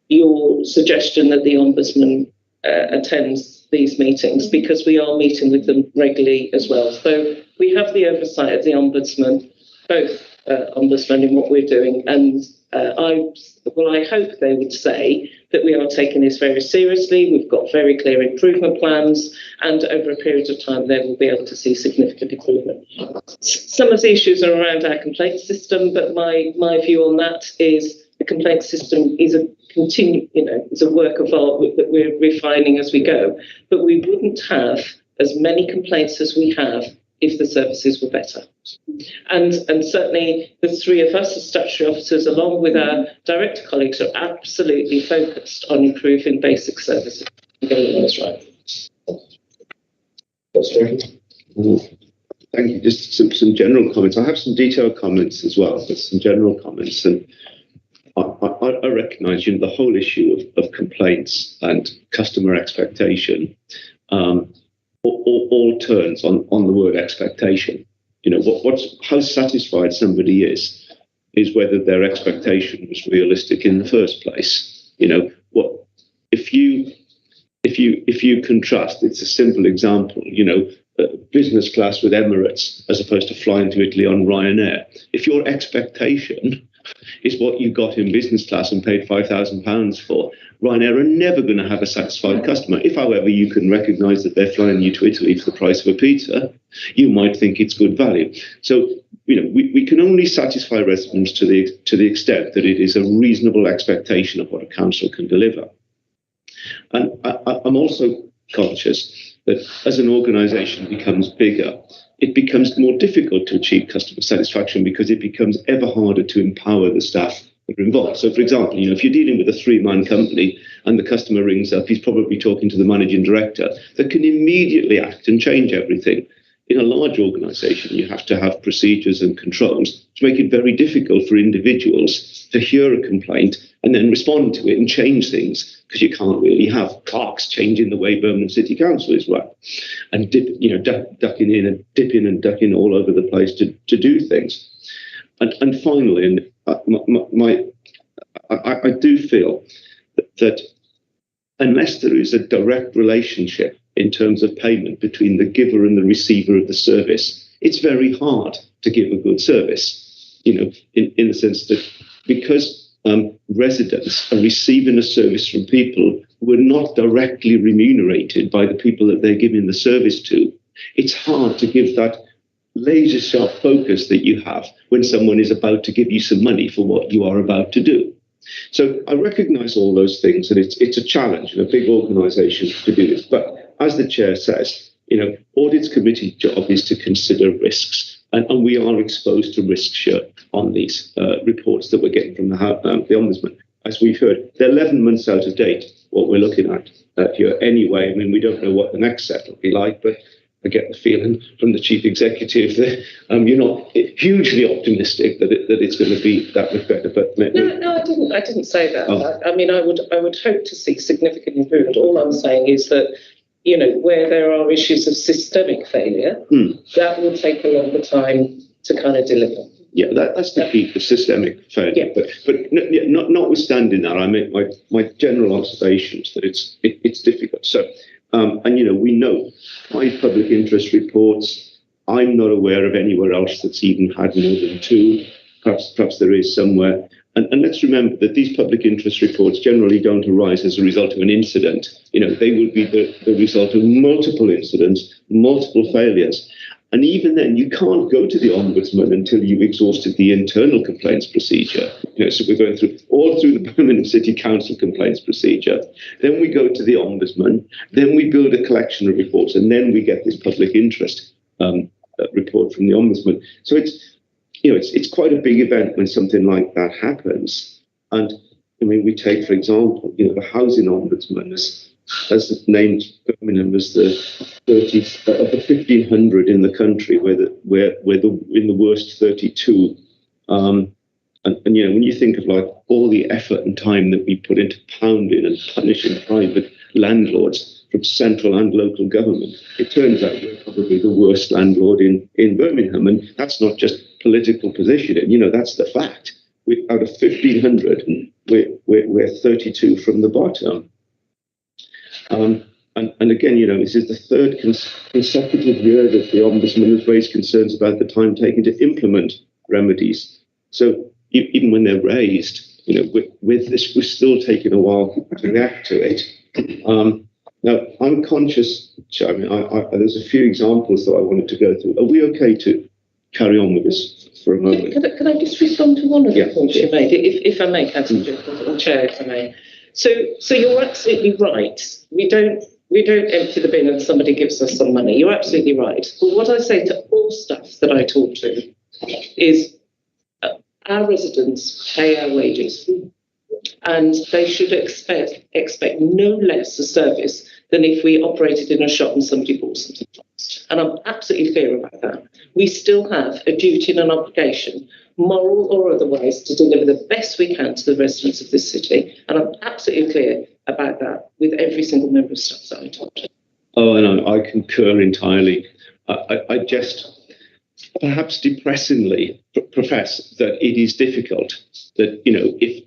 your suggestion that the Ombudsman attends these meetings, because we are meeting with them regularly as well. So we have the oversight of the Ombudsman, both Ombudsman in what we're doing, and I hope they would say that we are taking this very seriously. We've got very clear improvement plans, and over a period of time, they will be able to see significant improvement. Some of the issues are around our complaint system, but my view on that is the complaint system is is a work of art that we're refining as we go. But we wouldn't have as many complaints as we have if the services were better. And certainly the three of us as statutory officers, along with our director colleagues, are absolutely focused on improving basic services and getting those right. Thank you. Just some general comments. I have some detailed comments as well, but some general comments. And I recognise, the whole issue of complaints and customer expectation all turns on the word expectation. How satisfied somebody is whether their expectation was realistic in the first place. If you contrast, it's a simple example, business class with Emirates as opposed to flying to Italy on Ryanair. If your expectation is what you got in business class and paid £5,000 for, Ryanair are never going to have a satisfied customer. If, however, you can recognise that they're flying you to Italy for the price of a pizza, you might think it's good value. So, we can only satisfy residents to the extent that it is a reasonable expectation of what a council can deliver. And I'm also conscious that as an organisation becomes bigger, it becomes more difficult to achieve customer satisfaction because it becomes ever harder to empower the staff that are involved. So, for example, if you're dealing with a three-man company and the customer rings up, he's probably talking to the managing director that can immediately act and change everything. In a large organisation, you have to have procedures and controls to make it very difficult for individuals to hear a complaint and then respond to it and change things, because you can't really have clerks changing the way Birmingham City Council is run and ducking in and dipping and ducking all over the place to do things. And finally, I do feel that unless there is a direct relationship in terms of payment between the giver and the receiver of the service, it's very hard to give a good service, in the sense that because residents are receiving a service from people who are not directly remunerated by the people that they're giving the service to, it's hard to give that laser sharp focus that you have when someone is about to give you some money for what you are about to do. So I recognise all those things, and it's a challenge in a big organisation to do this. But as the chair says, Audit's committee job is to consider risks, and we are exposed to risks here on these reports that we're getting from the Ombudsman. As we've heard, they're 11 months out of date, what we're looking at here anyway. I mean, we don't know what the next set will be like, but I get the feeling from the chief executive that you're not hugely optimistic that it's going to be that much better. But no, I didn't say that. Oh. I mean, I would hope to see significant improvement. All I'm saying is that where there are issues of systemic failure, that will take a longer time to kind of deliver. Yeah, that's the key, the systemic failure. Yeah. But notwithstanding that, I make my general observations that it's difficult. So. And we know by public interest reports, I'm not aware of anywhere else that's even had more than two. Perhaps there is somewhere. And let's remember that these public interest reports generally don't arise as a result of an incident. They will be the result of multiple incidents, multiple failures. And even then, you can't go to the Ombudsman until you've exhausted the internal complaints procedure. So we're going all through the Birmingham City Council complaints procedure. Then we go to the Ombudsman. Then we build a collection of reports, and then we get this public interest report from the Ombudsman. So it's quite a big event when something like that happens. And I mean, we take, for example, the housing Ombudsman has named Birmingham as the 30th of the 1,500 in the country, we're in the worst 32. And when you think of like all the effort and time that we put into pounding and punishing private landlords from central and local government, it turns out we're probably the worst landlord in Birmingham. And that's not just political positioning, that's the fact. Out of 1,500, we're 32 from the bottom. And again, this is the third consecutive year that the Ombudsman has raised concerns about the time taken to implement remedies. So even when they're raised, with this, we're still taking a while to react to it. Now, I'm conscious, I mean, there's a few examples that I wanted to go through. Are we okay to carry on with this for a moment? Can I just respond to one of the points you made, if I may, Councillor or Chair, if I may? So you're absolutely right. We don't empty the bin and somebody gives us some money. You're absolutely right. But what I say to all staff that I talk to is our residents pay our wages, and they should expect no less a service than if we operated in a shop and somebody bought something from us. And I'm absolutely clear about that. We still have a duty and an obligation, moral or otherwise, to deliver the best we can to the residents of this city. And I'm absolutely clear about that with every single member of staff that I talk to. Oh, and I concur entirely. I just perhaps depressingly profess that it is difficult that,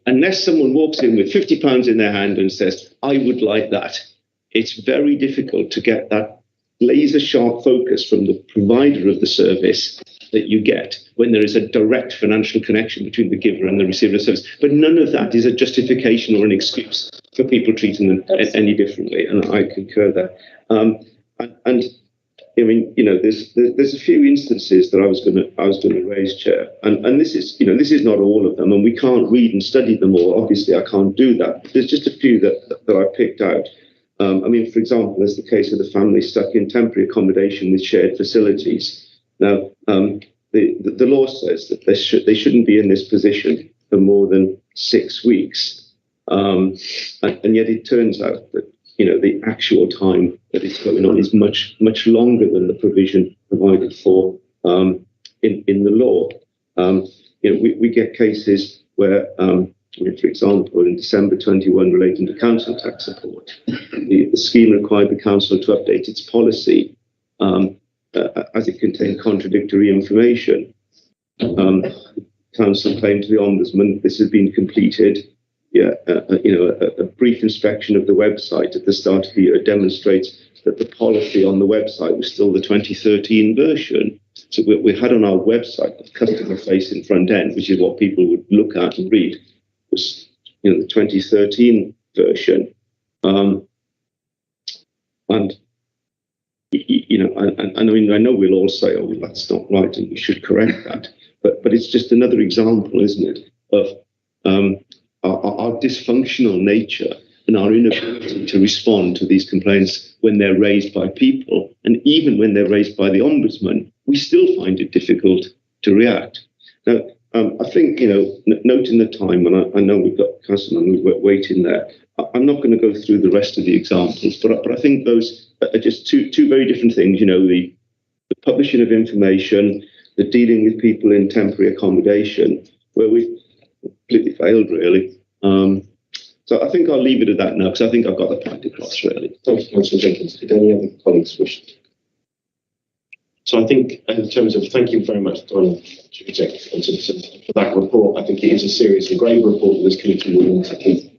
unless someone walks in with £50 in their hand and says, I would like that, it's very difficult to get that laser sharp focus from the provider of the service that you get when there is a direct financial connection between the giver and the receiver of service. But none of that is a justification or an excuse for people treating them any differently, and I concur there. And I mean, there's a few instances that I was going to raise, Chair, and this is not all of them, and we can't read and study them all. Obviously, I can't do that. There's just a few that I picked out. I mean, for example, there's the case of the family stuck in temporary accommodation with shared facilities. Now, the law says that they shouldn't be in this position for more than 6 weeks. And yet it turns out that, the actual time that it's going on is much, much longer than the provision provided for in the law. We get cases where, for example, in December 21, relating to council tax support, the scheme required the council to update its policy as it contained contradictory information. Council claimed to the Ombudsman this has been completed. A brief inspection of the website at the start of the year demonstrates that the policy on the website was still the 2013 version. So we had on our website the customer-facing front end, which is what people would look at and read, was the 2013 version. And I know we'll all say, oh, that's not right, and we should correct that. But it's just another example, isn't it, of our dysfunctional nature and our inability to respond to these complaints when they're raised by people. And even when they're raised by the Ombudsman, we still find it difficult to react. Now, I think, noting the time, and I know we've got customers waiting there, I'm not going to go through the rest of the examples, but I think those are just two very different things. The publishing of information, the dealing with people in temporary accommodation, where we've completely failed, really. So I think I'll leave it at that now, because I think I've got the point across, really. Thank you, Councillor Jenkins. Did any other colleagues wish? So I think, in terms of thank you very much, Chief Executive, for that report. I think it is a serious and grave report that this committee will need to keep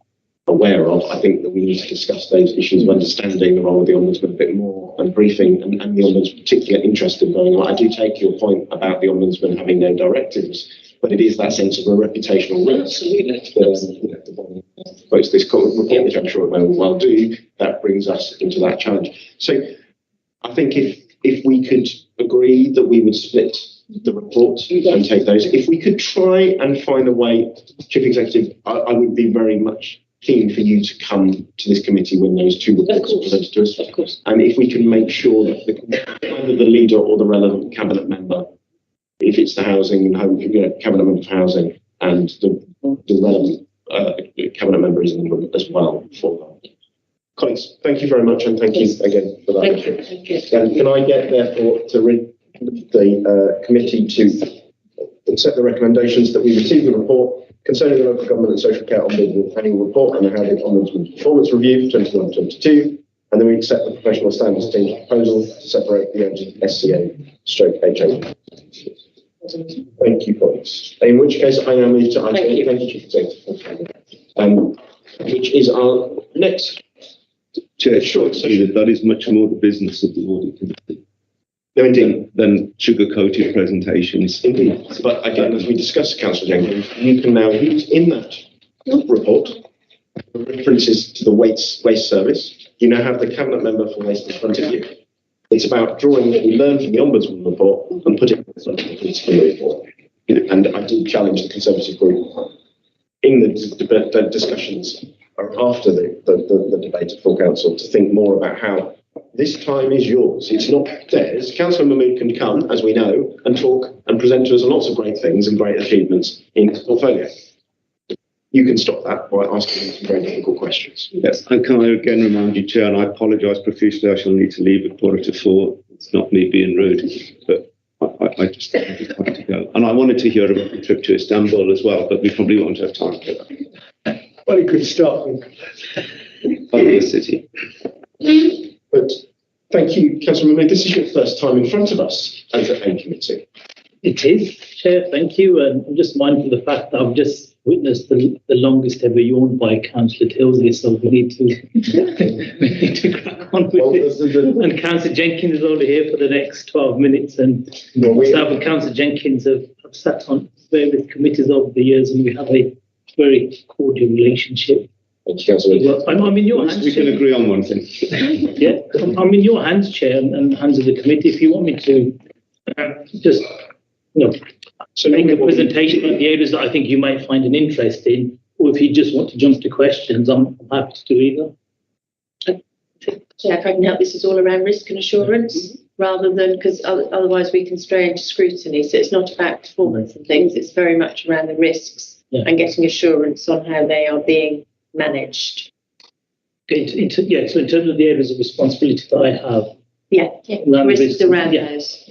aware of. I think that we need to discuss those issues of understanding the role of the Ombudsman a bit more, and briefing, and the Ombudsman particular interest in going on. I do take your point about the Ombudsman having no directives, but it is that sense of a reputational risk that both this report, which I'm sure it may well do, that brings us into that challenge. So I think if we could agree that we would split the report and take those, if we could try and find a way, Chief Executive, I would be very much keen for you to come to this committee when those two reports are presented to us. Of course. And if we can make sure that either the leader or the relevant cabinet member, if it's the housing and home, cabinet member for housing, and the relevant cabinet member is in the room as well for that. Colleagues, thank you very much, and thank you again for that. Thank you. Can I get, therefore, the committee to accept the recommendations that we received the report concerning the local government and social care ombudsman annual report and the housing ombudsman performance review 21-22, and then we accept the professional standards team's proposal to separate the SCA/HA. Thank you, colleagues. In which case, I now move to item 8. Thank you, Chief Executive. Which is our next. Chair, sure, that is much more the business of the audit committee. No, indeed. Than sugar-coated presentations. Indeed. But again, as we discussed, Councillor Jenkins, you can now use in that report references to the waste service. You now have the cabinet member for waste in front of you. It's about drawing what we learned from the Ombudsman report and putting it in the political report. And I do challenge the Conservative group in the discussions after the debate at full council to think more about how this time is yours. It's not theirs. Councillor Mahmood can come, as we know, and talk and present to us lots of great things and great achievements in his portfolio. You can stop that by asking some very difficult questions. Yes, and can I again remind you, Chair, and I apologise profusely, I shall need to leave at 3:45. It's not me being rude, but I just have to go. And I wanted to hear about the trip to Istanbul as well, but we probably won't have time for that. Well, it could start with the city. But thank you, Councillor Mahmood. This is your first time in front of us as a committee. It is, Chair, thank you. And I'm just mindful of the fact that I've just witnessed the longest ever yawn by Councillor Tilsley, so we need to crack on with this. And Councillor Jenkins is only here for the next 12 minutes, and myself and Councillor Jenkins have sat on various committees over the years, and we have a very cordial relationship. Thank you, Councillor. I'm in your hands. We can agree on one thing. Yeah, I'm in your hands, Chair, and hands of the committee. If you want me to just, make a presentation on the areas that I think you might find an interest in, or if you just want to jump to questions, I'm happy to do either. Chair, if I can help, this is all around risk and assurance, rather than, because otherwise we can stray into scrutiny. So it's not about performance and things, it's very much around the risks and getting assurance on how they are being managed. So in terms of the areas of responsibility that I have, Risks around yeah. those.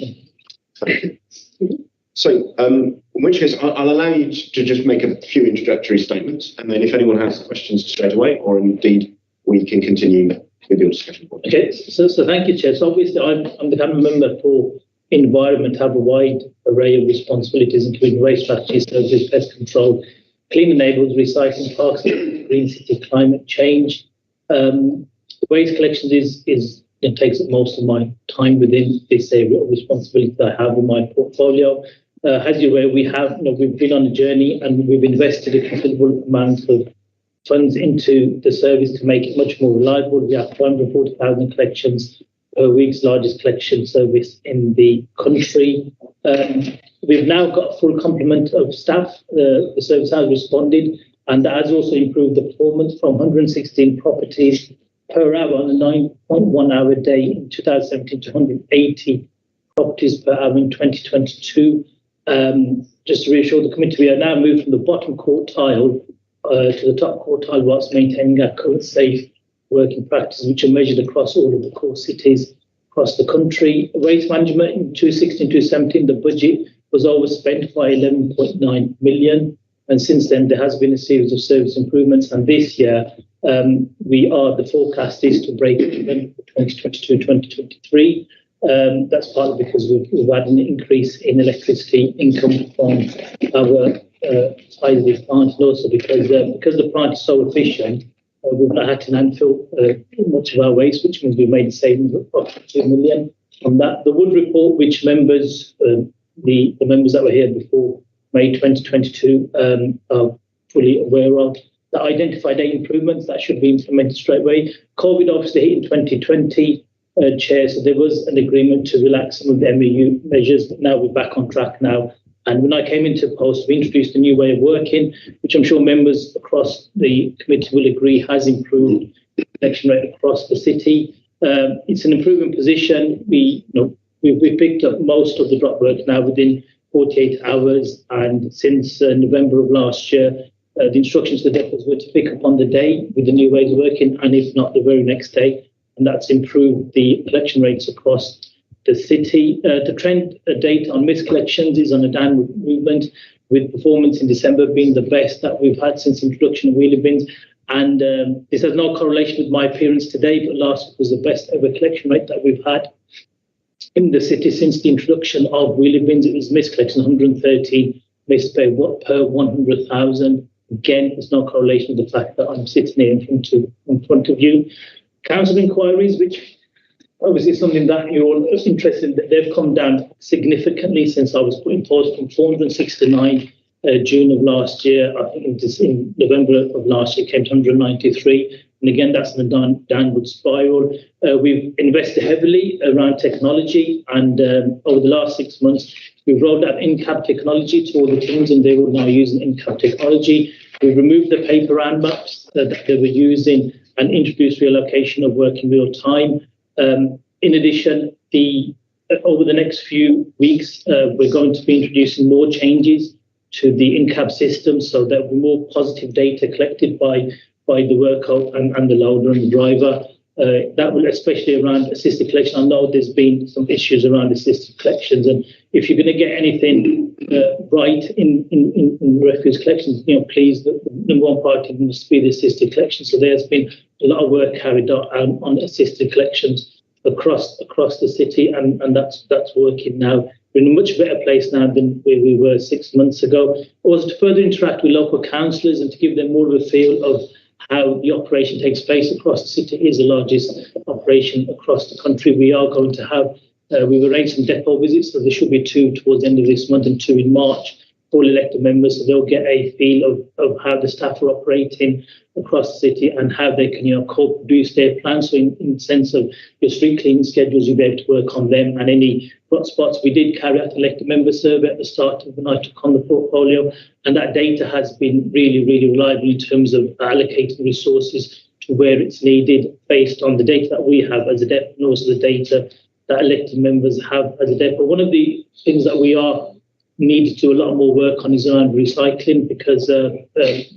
So, in which case, I'll allow you to just make a few introductory statements, and then if anyone has questions straight away, or indeed we can continue with your discussion. Okay, so thank you, Chair. So obviously, I'm the kind of member for environment, have a wide array of responsibilities, including waste strategy, services, pest control, cleaner neighbourhoods, recycling, parks, green city, climate change. Waste collection it takes up most of my time within this area of responsibility that I have in my portfolio. As you're aware, we've been on a journey and we've invested a considerable amount of funds into the service to make it much more reliable. We have 440,000 collections per week's largest collection service in the country. We've now got a full complement of staff. The service has responded and has also improved the performance from 116 properties per hour on a 9.1 hour day in 2017 to 180 properties per hour in 2022. Just to reassure the committee, we are now moved from the bottom quartile to the top quartile whilst maintaining our current safe working practices, which are measured across all of the core cities across the country. Waste management in 2016-2017, the budget was overspent by 11.9 million. And since then, there has been a series of service improvements. And this year, the forecast is to break even for 2022-2023. That's partly because we've had an increase in electricity income from our side of the plant, and also because the plant is so efficient, we've not had to landfill much of our waste, which means we've made a savings of approximately 2 million from that. The Wood report, which members, the members that were here before May 2022 are fully aware of, that identified 8 improvements that should be implemented straight away. COVID obviously hit in 2020, Chair, so there was an agreement to relax some of the MAU measures, but now we're back on track now. And when I came into post, we introduced a new way of working, which I'm sure members across the committee will agree has improved the collection rate across the city. It's an improving position. We picked up most of the drop work now within 48 hours, and since November of last year, the instructions to the depots were to pick up on the day with the new ways of working, and if not, the very next day. And that's improved the collection rates across the city. The trend data on missed collections is on a downward movement, with performance in December being the best that we've had since the introduction of wheelie bins. And this has no correlation with my appearance today, but last week was the best ever collection rate that we've had in the city since the introduction of wheelie bins. It was missed collection 113 missed per 100,000. Again, there's no correlation with the fact that I'm sitting here in front of you. Council inquiries, which obviously is something that you're all interested in, they've come down significantly since I was put in post, from 469 June of last year. I think in November of last year, it came to 193. And again, that's in a downward spiral. We've invested heavily around technology, and over the last 6 months, we've rolled out in-cab technology to all the teams, and they're all now using in-cab technology. We've removed the paper round maps that they were using and introduced relocation of work in real time. In addition, over the next few weeks, we're going to be introducing more changes to the in-cab system, so there will be more positive data collected by the worker and the loader and the driver. That will, especially around assisted collection. I know there's been some issues around assisted collections, and if you're going to get anything right in refuse collections, please, the number one priority must be the assisted collection. So there's been a lot of work carried out on assisted collections across the city, and that's working now. We're in a much better place now than where we were 6 months ago. Also, to further interact with local councillors and to give them more of a feel of how the operation takes place across the city. It is the largest operation across the country. We are going to have, we've arranged some depot visits, so there should be 2 towards the end of this month and 2 in March, for elected members, so they'll get a feel of how the staff are operating across the city and how they can co-produce their plans. So in the sense of your street cleaning schedules, you'll be able to work on them, and any hot spots. We did carry out an elected member survey at the start of when I took on the portfolio, and that data has been really, really reliable in terms of allocating resources to where it's needed based on the data that we have as a depot and also the data that elected members have as a depot. One of the things that we are needed to do a lot more work on is around recycling, because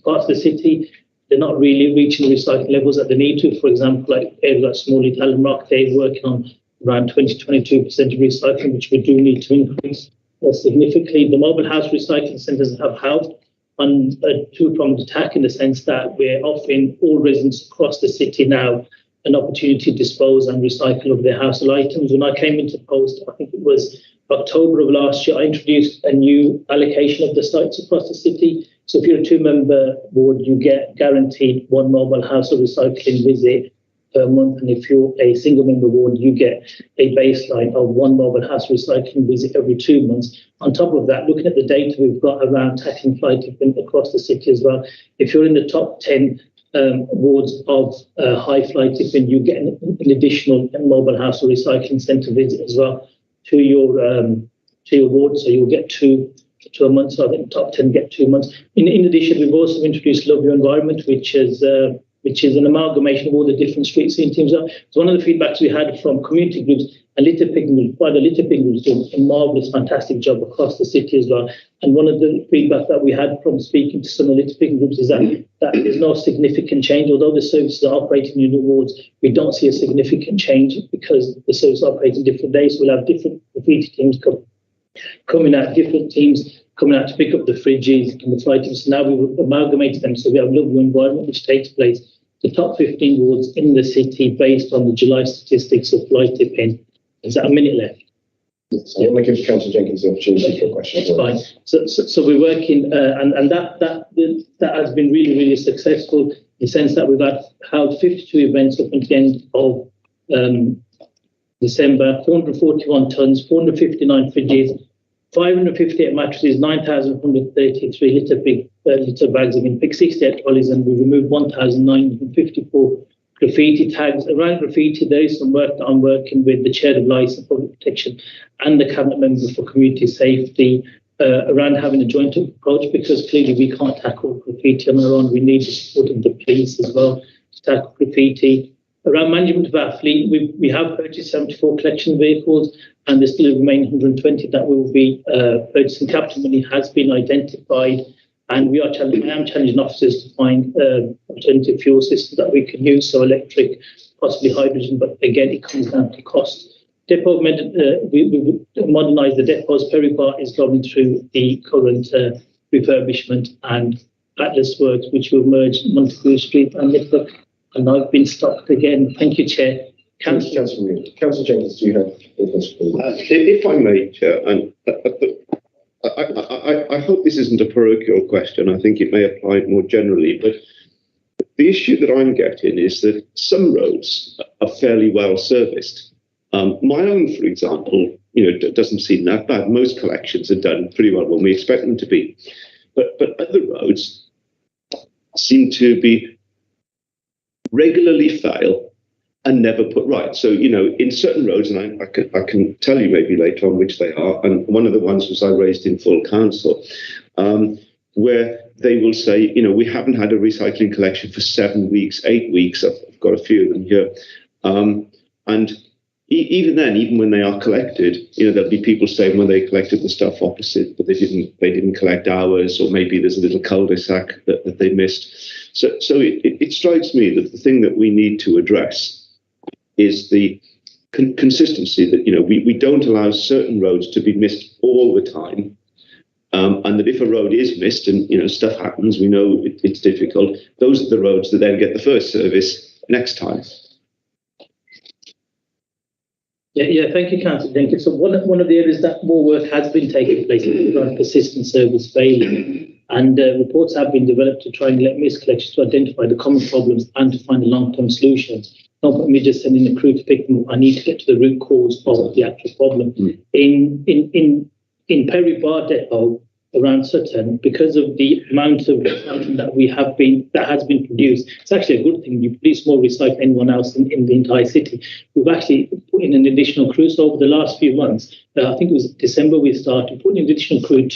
parts of the city, they're not really reaching the recycling levels that they need to. For example, like areas like Small Italian Rock, they're working on around 20-22% of recycling, which we do need to increase significantly. The mobile house recycling centres have helped on a two-pronged attack, in the sense that we're offering all residents across the city now an opportunity to dispose and recycle of their household items. When I came into post, I think it was October of last year, I introduced a new allocation of the sites across the city. So if you're a 2-member ward, you get guaranteed 1 mobile household recycling visit per month. And if you're a single-member ward, you get a baseline of 1 mobile house recycling visit every 2 months. On top of that, looking at the data we've got around tackling fly tipping across the city as well, if you're in the top 10 wards of high fly tipping, you get an additional mobile house recycling centre visit as well to your ward. So you'll get two a month. So I think top 10 get 2 months. In addition, we've also introduced Love Your Environment, which is an amalgamation of all the different street scene teams. So one of the feedbacks we had from community groups, and litter picking groups, while the litter picking groups do a marvellous, fantastic job across the city as well. And one of the feedback that we had from speaking to some of the litter picking groups is that there's no significant change. Although the services are operating in the wards, we don't see a significant change, because the services operate in different days. We'll have different graffiti teams coming out, different teams coming out to pick up the fridges and the fly tips. Now we've amalgamated them, so we have Love Your Environment, which takes place the top 15 wards in the city based on the July statistics of fly tipping. Is that a minute left? So I'm going to give Councillor Jenkins the opportunity for a question. That's fine. So we're working, and that has been really, really successful, in the sense that we've held 52 events up until the end of December, 441 tonnes, 459 fridges, 558 mattresses, 9,133 litter bags have been picked, 68 trolleys, and we removed 1,954 graffiti tags. Around graffiti, there is some work that I'm working with the Chair of License Public Protection and the Cabinet Member for Community Safety around having a joint approach, because clearly we can't tackle graffiti on our own. We need the support of the police as well to tackle graffiti. Around management of our fleet, we have purchased 74 collection vehicles, and there still remain 120 that we will be purchasing. Capital money has been identified, and I am challenging officers to find alternative fuel systems that we can use, so electric, possibly hydrogen, but again, it comes down to cost. Depot, we modernise the depots. Perry Bar is going through the current refurbishment, and Atlas Works, which will merge Montague Street and Network, and I've been stopped again. Thank you, Chair. Councillor Jenkins, do you have a question? If I may, Chair, and I hope this isn't a parochial question. I think it may apply more generally, but the issue that I'm getting is that some roads are fairly well serviced. My own, for example, doesn't seem that bad. Most collections are done pretty well when we expect them to be, but other roads seem to be regularly fail and never put right. So, in certain roads, and I can tell you maybe later on which they are, and one of the ones was I raised in full council, where they will say, we haven't had a recycling collection for 7 weeks, 8 weeks. I've got a few of them here. And even then, even when they are collected, there'll be people saying, well, they collected the stuff opposite, but they didn't collect ours, or maybe there's a little cul-de-sac that they missed. So it strikes me that the thing that we need to address is the consistency, that we don't allow certain roads to be missed all the time, and that if a road is missed and stuff happens, we know it's difficult, those are the roads that then get the first service next time. Yeah, thank you, Councillor Jenkins. So one of the areas that more work has been taking place is around persistent service failure, and reports have been developed to try and let missed collections to identify the common problems and to find long-term solutions. Not me just sending a crew to pick them up. I need to get to the root cause of the actual problem. In Perry Bar Depot around Sutton, because of the amount of recycling that has been produced, it's actually a good thing. You produce more recycling than anyone else in the entire city. We've actually put in an additional crew. So over the last few months, I think it was December, we started putting an additional crew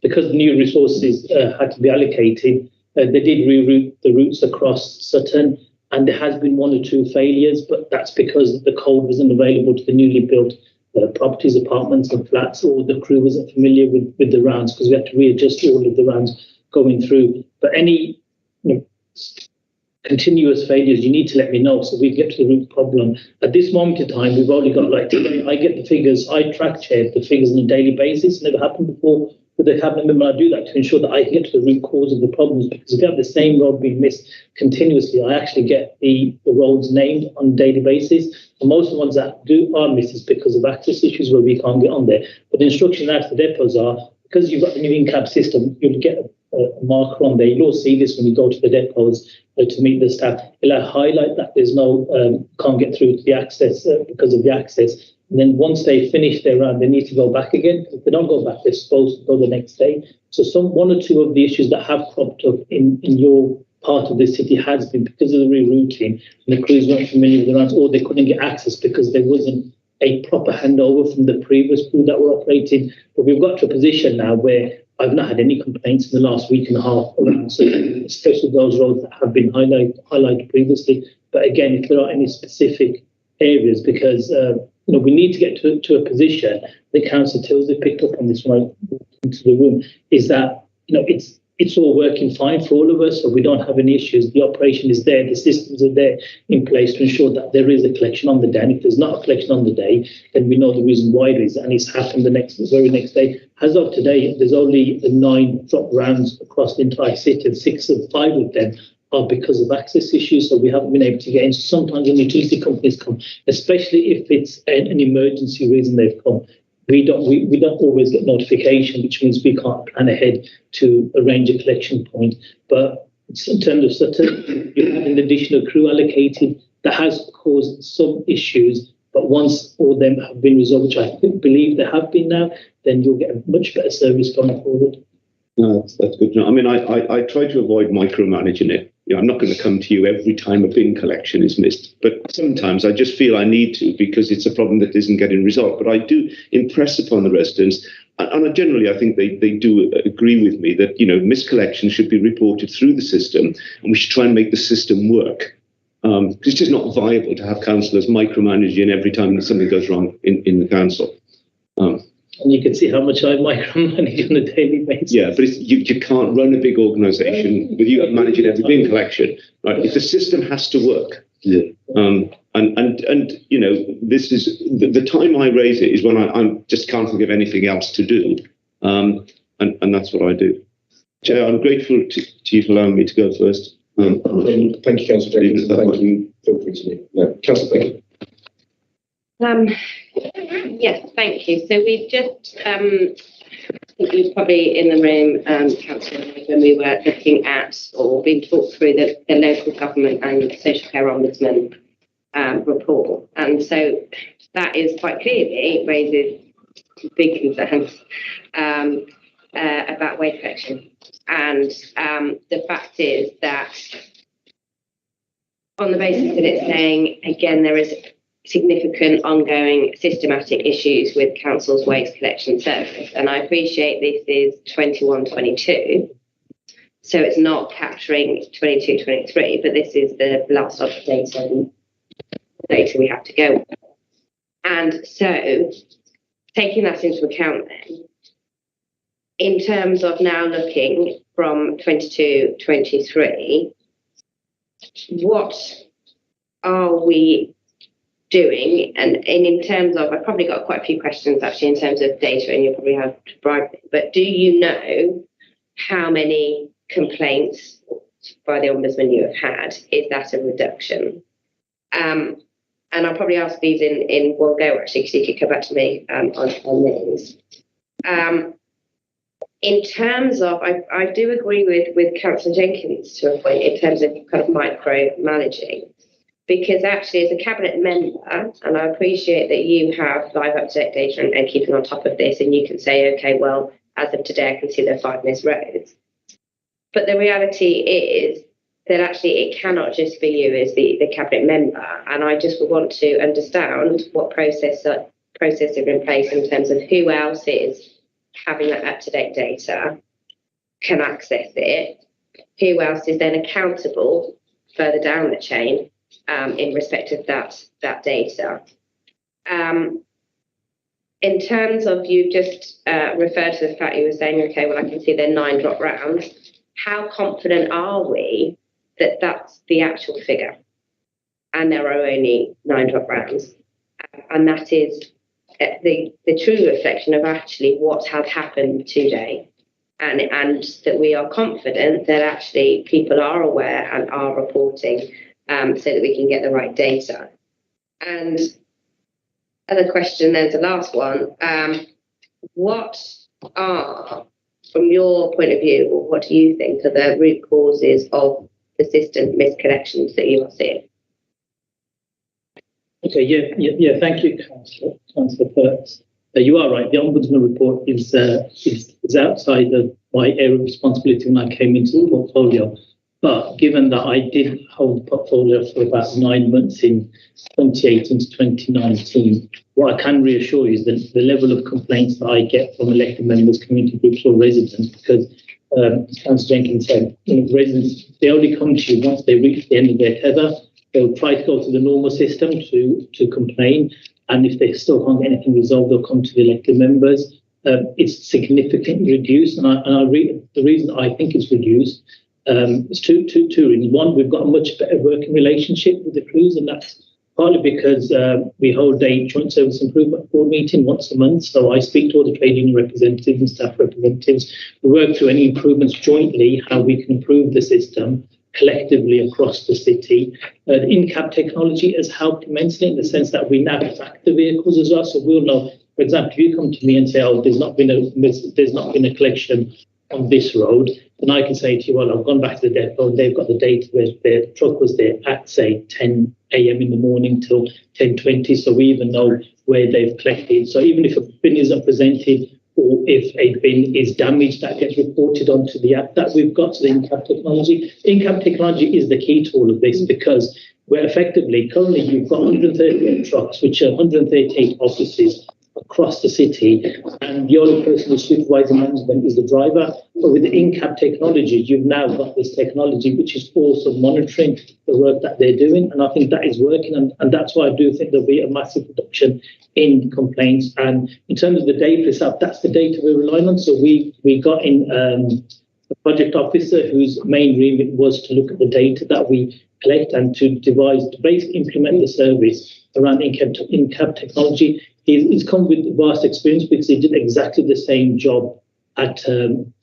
because the new resources had to be allocated. They did reroute the routes across Sutton, and there has been 1 or 2 failures, but that's because the coal wasn't available to the newly built properties, apartments and flats, or the crew wasn't familiar with the rounds because we had to readjust all of the rounds going through. But any continuous failures, you need to let me know so we get to the root problem. At this moment in time, we've only got like today, I get the figures, I track check the figures on a daily basis. Never happened before with the cabinet member. I do that to ensure that I can get to the root cause of the problems, because if you have the same road being missed continuously, I actually get the roads named on a daily basis. And most of the ones that are missed is because of access issues where we can't get on there. But the instruction out to the depots are, because you've got the new in-cab system, you'll get a marker on there. You'll all see this when you go to the depots to meet the staff. It'll highlight that there's no, can't get through to the access because of the access. And then once they finish their round, they need to go back again. If they don't go back, they're supposed to go the next day. So one or two of the issues that have cropped up in your part of the city has been because of the rerouting, and the crews weren't familiar with the rounds, or they couldn't get access because there wasn't a proper handover from the previous crew that were operating. But we've got to a position now where I've not had any complaints in the last week and a half around, so especially those roads that have been highlighted previously. But again, if there are any specific areas, because we need to get to a position, the council Tilsley picked up on this when I into the room, is that it's all working fine for all of us, so we don't have any issues. The operation is there, the systems are there in place to ensure that there is a collection on the day. And if there's not a collection on the day, then we know the reason why it is, and it's happened the very next day. As of today, there's only 9 drop rounds across the entire city, and 5 of them are because of access issues, so we haven't been able to get in. So sometimes when utility companies come, especially if it's an emergency reason they've come, we don't always get notification, which means we can't plan ahead to arrange a collection point. But in terms of certain, you have an additional crew allocated that has caused some issues. But once all of them have been resolved, which I believe they have been now, then you'll get a much better service going forward. No, that's good. I mean, I try to avoid micromanaging it. I'm not going to come to you every time a bin collection is missed, but sometimes I just feel I need to, because it's a problem that isn't getting resolved. But I do impress upon the residents, and generally I think they do agree with me that missed collection should be reported through the system, and we should try and make the system work. Because it's just not viable to have councillors micromanaging every time something goes wrong in the council. And you can see how much I micromanage on a daily basis. Yeah, but you can't run a big organisation with you managing every bin collection, right? If the system has to work, and this is the time I raise it is when I just can't think of anything else to do, and that's what I do. Chair, I'm grateful to you for allowing me to go first. Thank you, Councillor Jenkins. Thank you. Feel free to leave. No, Councillor Baker. Yes, thank you. So we've just, I think you were probably in the room, Councillor, when we were looking at or being talked through the local government and social care ombudsman report. And so that is quite clearly raises big concerns about waste collection. And the fact is that on the basis that it's saying, again, there is significant ongoing systematic issues with council's waste collection service. And I appreciate this is 21-22, so it's not capturing 22-23, but this is the last of the data we have to go with. And so taking that into account then, in terms of now looking from 22-23, what are we doing? And in terms of, I've probably got quite a few questions actually in terms of data, and you'll probably have to bribe me, but do you know how many complaints by the Ombudsman you have had? Is that a reduction? And I'll probably ask these in one go actually, because you could come back to me on these. In terms of, I do agree with Councillor Jenkins to a point in terms of kind of micro-managing, because actually as a cabinet member, and I appreciate that you have live up-to-date data and keeping on top of this, and you can say, okay, well, as of today, I can see there are 5 missed roads. But the reality is that actually it cannot just be you as the cabinet member, and I just would want to understand what processes are in place in terms of who else is having that up-to-date data, can access it, who else is then accountable further down the chain in respect of that data. in terms of, you just referred to the fact you were saying, okay, well, I can see there are 9 drop rounds. How confident are we that that's the actual figure and there are only 9 drop rounds? And that is the true reflection of actually what has happened today. And that we are confident that actually people are aware and are reporting so that we can get the right data. And other question, there's the last one. What are, from your point of view, or what do you think are the root causes of persistent misconnections that you are seeing? Okay, yeah. Thank you, Councillor Perks. You are right. The Ombudsman report is outside of my area of responsibility when I came into the portfolio. But given that I did hold the portfolio for about 9 months in 2018 to 2019, what I can reassure you is that the level of complaints that I get from elected members, community groups, or residents, because as Councillor Jenkins said, residents, they only come to you once they reach the end of their tether. They'll try to go to the normal system to complain, and if they still can't get anything resolved, they'll come to the elected members. It's significantly reduced, and the reason I think it's reduced is two reasons. One, we've got a much better working relationship with the crews, and that's partly because we hold a joint service improvement board meeting once a month. So I speak to all the trade union representatives and staff representatives. We work through any improvements jointly, how we can improve the system collectively across the city. The in-cab technology has helped immensely in the sense that we now track the vehicles as well. So we'll know, for example, if you come to me and say, oh, there's not been a collection on this road, then I can say to you, well, I've gone back to the depot and they've got the data where the truck was there at, say, 10 a.m. in the morning till 10:20. So we even know where they've collected. So even if a bin isn't presented, or if a bin is damaged, that gets reported onto the app that we've got, so the in-cab technology. In-cab technology is the key to all of this, because we're effectively, currently you've got 138 trucks, which are 138 offices across the city, and the only person who's supervising management is the driver. But with the in-cab technology, you've now got this technology which is also monitoring the work that they're doing, and I think that is working, and that's why I do think there'll be a massive reduction in complaints. And in terms of the data itself, that's the data we're relying on. So we got in a project officer whose main remit was to look at the data that we collect and to basically implement the service around in-cab technology. He's come with vast experience because he did exactly the same job at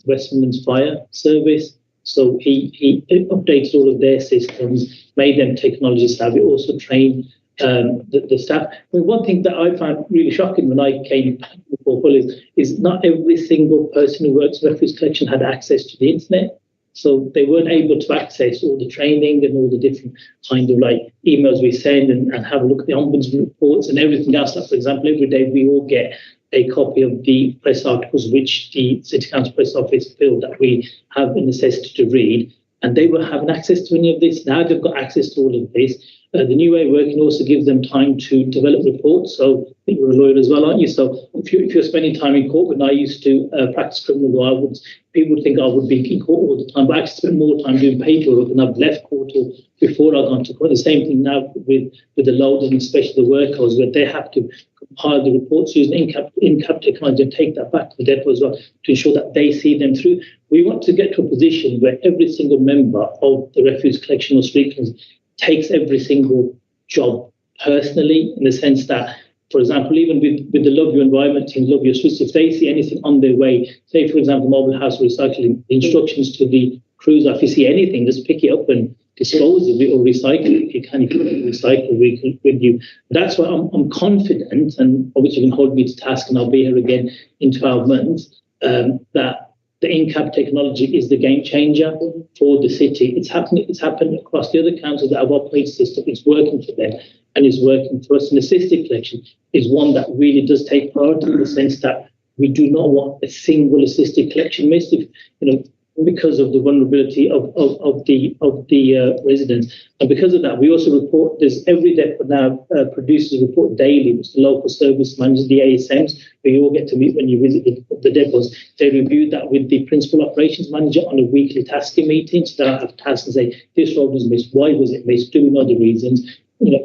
Westmorland's Fire Service. So he updated all of their systems, made them technology savvy, also trained the staff. I mean, one thing that I found really shocking when I came to the portfolio is not every single person who works in refuse collection had access to the internet. So they weren't able to access all the training and all the different kind of like emails we send and have a look at the ombudsman reports and everything else. Like, for example, every day we all get a copy of the press articles which the City Council Press Office feel that we have a necessity to read. And they were having access to any of this. Now they've got access to all of this. The new way of working also gives them time to develop reports. So I think you're a lawyer as well, aren't you? So if you're spending time in court, when I used to practice criminal law, people would think I would be in court all the time, but I actually spend more time doing paperwork, and I've left court or before I've gone to court. The same thing now with the loaders, and especially the workers, where they have to compile the reports using in-cab technology and take that back to the depot as well to ensure that they see them through. We want to get to a position where every single member of the refuse collection or street cleaners takes every single job personally, in the sense that, for example, even with the Love Your Environment team, Love Your Streets, if they see anything on their way, say, for example, mobile house recycling, the instructions to the crews, if you see anything, just pick it up and dispose of it or recycle it. If you can recycle with you. That's why I'm confident, and obviously you can hold me to task, and I'll be here again in 12 months, that the in-cab technology is the game changer for the city. It's happened across the other councils that have operated system. It's working for them and it's working for us. And assisted collection is one that really does take priority, in the sense that we do not want a single assisted collection missed. Because of the vulnerability of the residents, and because of that, we also report. There's every depot now produces a report daily, which the local service managers, the ASMs, who you all get to meet when you visit the depots. They review that with the principal operations manager on a weekly tasking meeting. So they'll have tasks and say, this road was missed. Why was it missed? Do we know the reasons?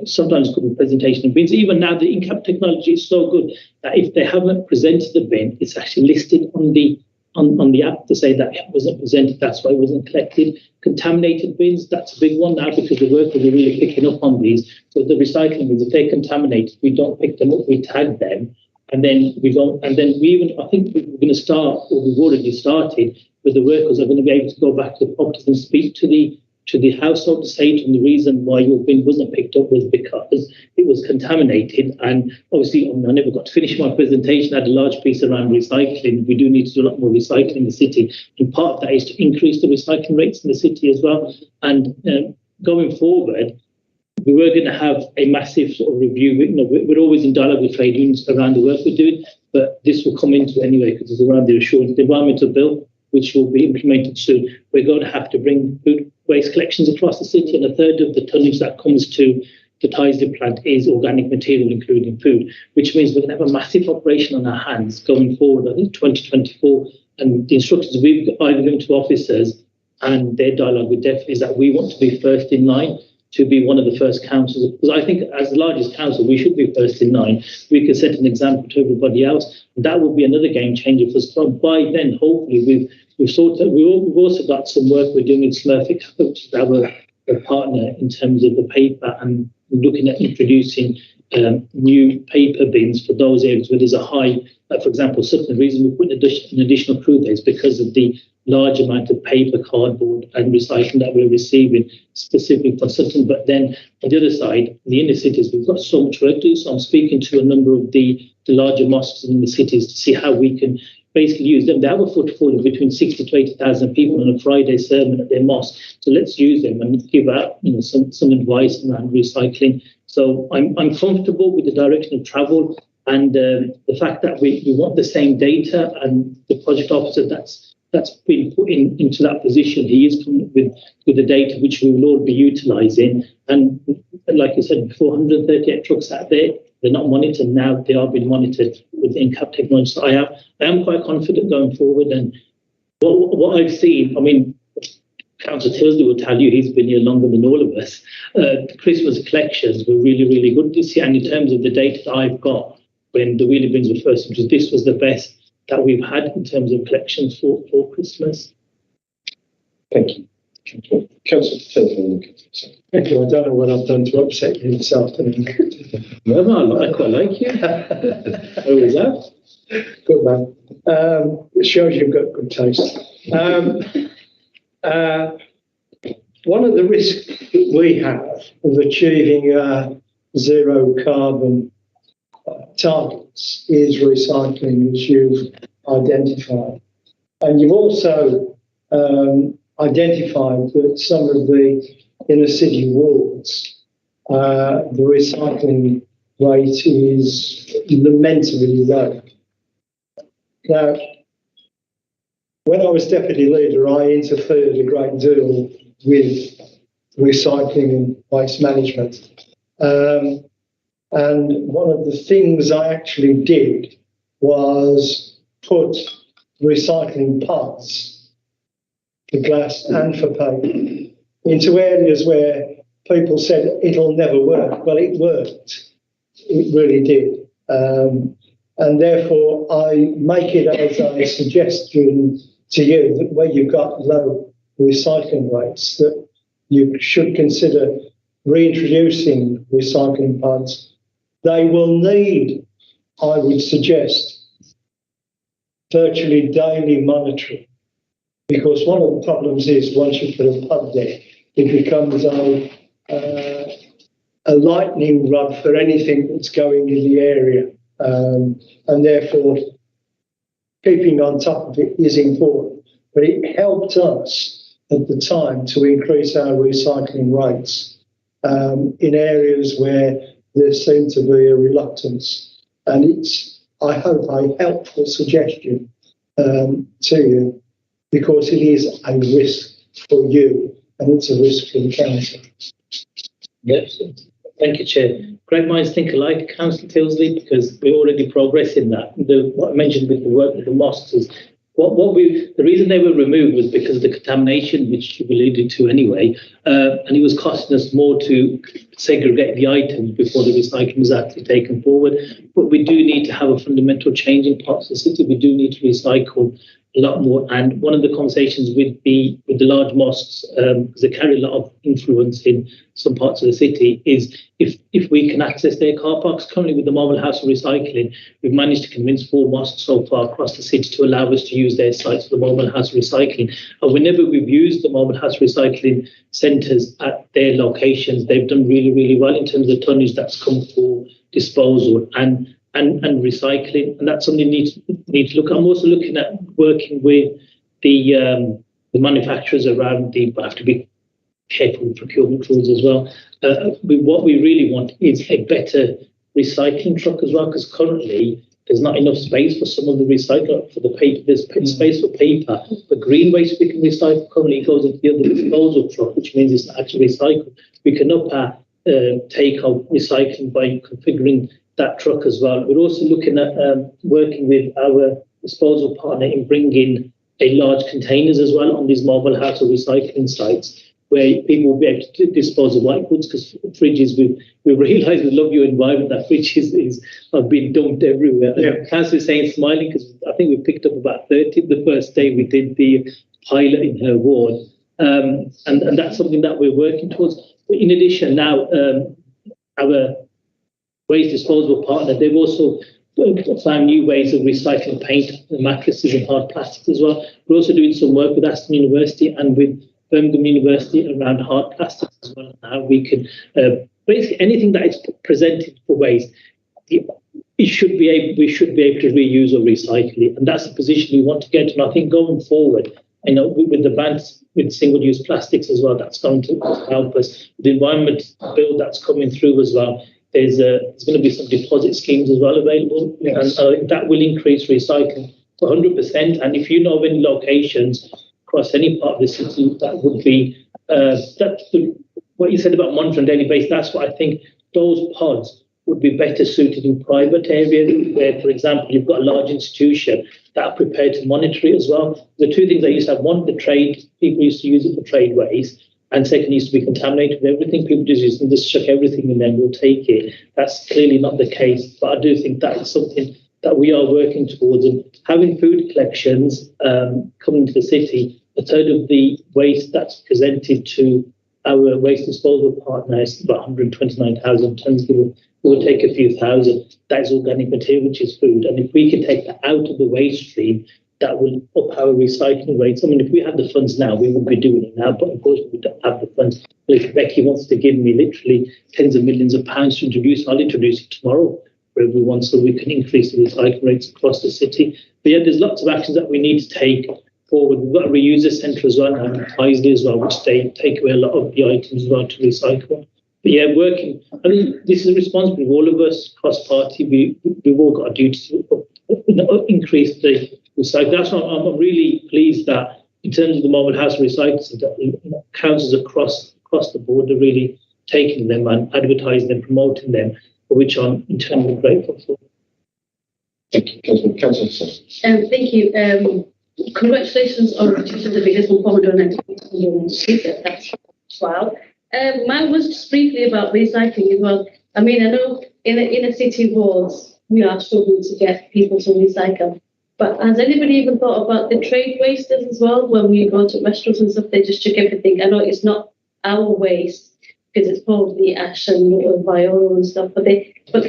sometimes could be presentation of bins. Even now, the in-cab technology is so good that if they haven't presented the bin, it's actually listed on the app to say that it wasn't presented, that's why it wasn't collected. Contaminated bins, that's a big one now because the workers are really picking up on these. So the recycling bins, if they're contaminated, we don't pick them up, we tag them, and then we don't. And then I think we're going to start, or we've already started, with the workers are going to be able to go back to the properties and speak to the household to say to them the reason why your bin wasn't picked up was because it was contaminated. And obviously, I never got to finish my presentation. I had a large piece around recycling. We do need to do a lot more recycling in the city. And part of that is to increase the recycling rates in the city as well. And going forward, we were going to have a massive sort of review. We're always in dialogue with trade unions around the work we're doing, but this will come into it anyway because it's around the assurance, the environmental bill, which will be implemented soon. We're going to have to bring food waste collections across the city, and a third of the tonnage that comes to the Tyseley plant is organic material, including food, which means we're going to have a massive operation on our hands going forward, I think 2024. And the instructions we've either given to officers and their dialogue with DEF is that we want to be first in line to be one of the first councils. Because I think as the largest council, we should be first in line. We can set an example to everybody else. That will be another game changer for us. By then, hopefully, we've also got some work we're doing with Smurfit, which is our partner in terms of the paper, and looking at introducing new paper bins for those areas where there's a high, for example, Sutton. The reason we put an additional crew there is because of the large amount of paper, cardboard and recycling that we're receiving specifically for Sutton. But then on the other side, the inner cities, we've got so much work to do. So I'm speaking to a number of the larger mosques in the cities to see how we can basically use them. They have a footfall of between 60 to 80,000 people on a Friday sermon at their mosque. So let's use them and give out some advice around recycling. So I'm comfortable with the direction of travel, and the fact that we want the same data, and the project officer that's been put into that position, he is coming up with the data which we will all be utilising. And like I said before, 138 trucks out there, they're not monitored now, they are being monitored with in-cab technology. So I am quite confident going forward. And what I've seen, I mean, Councillor Tilsley will tell you, he's been here longer than all of us. The Christmas collections were really, really good this year. And in terms of the data that I've got, when the wheelie bins were first introduced, this was the best that we've had in terms of collections for Christmas. Thank you. Councillor Tilsley. Thank you. I don't know what I've done to upset you this afternoon. Well, I quite like you. How was that? Good man. It shows you've got good taste. One of the risks that we have of achieving zero carbon targets is recycling, as you've identified. And you've also identified that some of the inner city wards, the recycling rate is lamentably low. Now, when I was deputy leader, I interfered a great deal with recycling and waste management. And one of the things I actually did was put recycling pots for glass and for paper into areas where people said it'll never work. Well, it worked. It really did. And therefore, I make it as a suggestion to you that where you've got low recycling rates, that you should consider reintroducing recycling pods. They will need, I would suggest, virtually daily monitoring, because one of the problems is once you put a pod there, it becomes a lightning rod for anything that's going in the area. And therefore, keeping on top of it is important. But it helped us at the time to increase our recycling rates in areas where there seemed to be a reluctance. And it's, I hope, a helpful suggestion to you, because it is a risk for you and it's a risk for the council. Yes. Thank you, Chair. Great minds think alike, Councillor Tilsley, because we're already progressing that. What I mentioned with the work with the mosques is The reason they were removed was because of the contamination, which you alluded to anyway, and it was costing us more to segregate the items before the recycling was actually taken forward. But we do need to have a fundamental change in parts of the city. We do need to recycle a lot more. And one of the conversations with the large mosques, because they carry a lot of influence in some parts of the city, is if we can access their car parks. Currently, with the Marble House of Recycling, we've managed to convince 4 mosques so far across the city to allow us to use their sites for the Marble House Recycling. And whenever we've used the Marble House Recycling centres at their locations, they've done really, really well in terms of tonnage that's come for disposal and recycling, and that's something we need to look at. I'm also looking at working with the manufacturers around but I have to be careful with procurement rules as well. What we really want is a better recycling truck as well, because currently there's not enough space for some of the recycling for the paper. There's space for paper, but green waste we can recycle. Currently it goes into the other disposal truck, which means it's not actually recycled. We can up our take-out recycling by configuring that truck as well. We're also looking at working with our disposal partner in bringing a large containers as well on these Marble House or recycling sites, where people will be able to dispose of white goods, because fridges, we realise we love your environment, that fridges have been dumped everywhere. Yeah. Council is saying smiling, because I think we picked up about 30 the first day we did the pilot in her ward. And that's something that we're working towards. In addition, now our waste disposal partner, they've also found new ways of recycling paint, mattresses and hard plastics as well. We're also doing some work with Aston University and with Birmingham University around hard plastics as well, and how we can basically anything that is presented for waste, we should be able to reuse or recycle it, and that's the position we want to get. And I think going forward, with the bans with single-use plastics as well, that's going to help us. The environment bill that's coming through as well, there's going to be some deposit schemes as well available, yes. And that will increase recycling to 100%. And if you know of any locations across any part of the city, that would be what you said about monitoring on a daily basis. That's what I think. Those pods would be better suited in private areas where, for example, you've got a large institution that are prepared to monitor it as well. The two things I used to have: one, the trade, people used to use it for trade waste, and second, it used to be contaminated with everything. People just chuck everything and then we'll take it. That's clearly not the case, but I do think that is something that we are working towards. And having food collections coming to the city, a third of the waste that's presented to our waste disposal partner is about 129,000 tonnes. It will take a few thousand. That is organic material, which is food. And if we can take that out of the waste stream, that will up our recycling rates. I mean, if we had the funds now, we would be doing it now, but of course we don't have the funds. But if Becky wants to give me literally tens of millions of pounds to introduce, I'll introduce it tomorrow for everyone, so we can increase the recycling rates across the city. But yeah, there's lots of actions that we need to take forward. We've got a reuser centre as well, and Paisley as well, which they take away a lot of the items as well to recycle. But yeah, working. I mean, this is a responsibility of all of us, cross-party. We've all got a duty to increase the recycling. That's why I'm really pleased that in terms of the Marble House Recycling, that councils across the board are really taking them and advertising them, promoting them, for which I'm internally grateful for. Thank you, Councillor. Thank you. Congratulations on reducing the biggest from 490. That's wow. Mine was just briefly about recycling as well. I mean, I know in a city walls, we are struggling to get people to recycle. But has anybody even thought about the trade wasters as well? When we go to restaurants and stuff, they just chuck everything. I know it's not our waste because it's probably ash and viola and stuff, but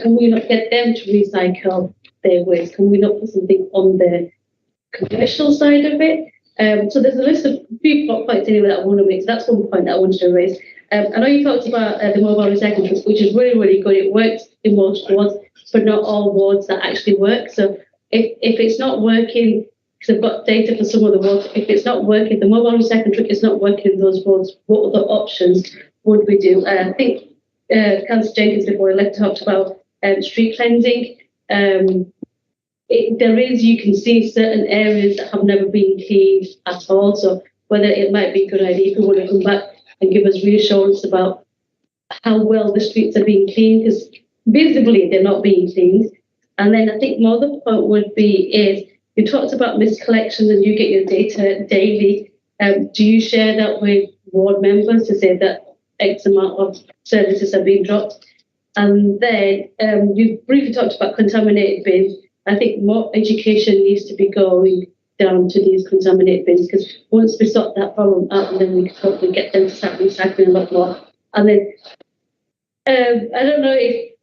can we not get them to recycle their waste? Can we not put something on the commercial side of it? So there's a list of few points anyway that I want to make. So that's one point that I wanted to raise. I know you talked about the mobile recycling truck, which is really, really good. It works in most wards, but not all wards that actually work. So if it's not working, because I've got data for some of the wards, if it's not working, the mobile recycling truck is not working in those wards, what other options would we do? I think Councillor Jenkins before elect talked about street cleansing. You can see certain areas that have never been cleaned at all. So whether it might be a good idea if you want to come back and give us reassurance about how well the streets are being cleaned, because visibly they're not being cleaned. And then I think my other point would be is You talked about miscollections and you get your data daily. Do you share that with ward members to say that X amount of services have been dropped? And then you briefly talked about contaminated bins. I think more education needs to be going down to these contaminated bins, because once we sort that problem out, then we can hopefully get them to start recycling a lot more. And then I don't know if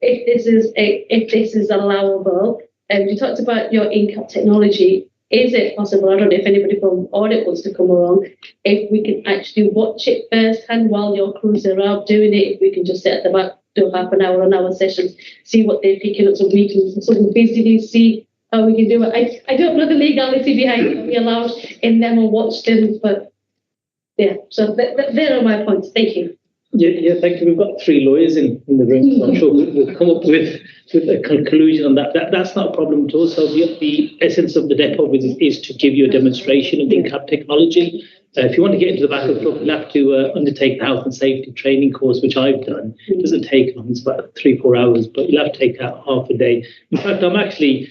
this is allowable. You talked about your in-cap technology. Is it possible? I don't know if anybody from Audit wants to come along. If we can actually watch it firsthand while your crews are out doing it, if we can just sit at the back, do half an hour, sessions, see what they're picking up, so we can sort of basically see how we can do it. I don't know the legality behind it. We allowed in them or watch them, but yeah. So there are my points. Thank you. Yeah, thank you. We've got 3 lawyers in the room, so I'm sure we'll come up with a conclusion on that. That's not a problem at all. So the essence of the depot visit is to give you a demonstration of the in-cap technology. If you want to get into the back of the club, you'll have to undertake the health and safety training course, which I've done. It doesn't take long, it's about 3-4 hours, but you'll have to take out half a day. In fact, I'm actually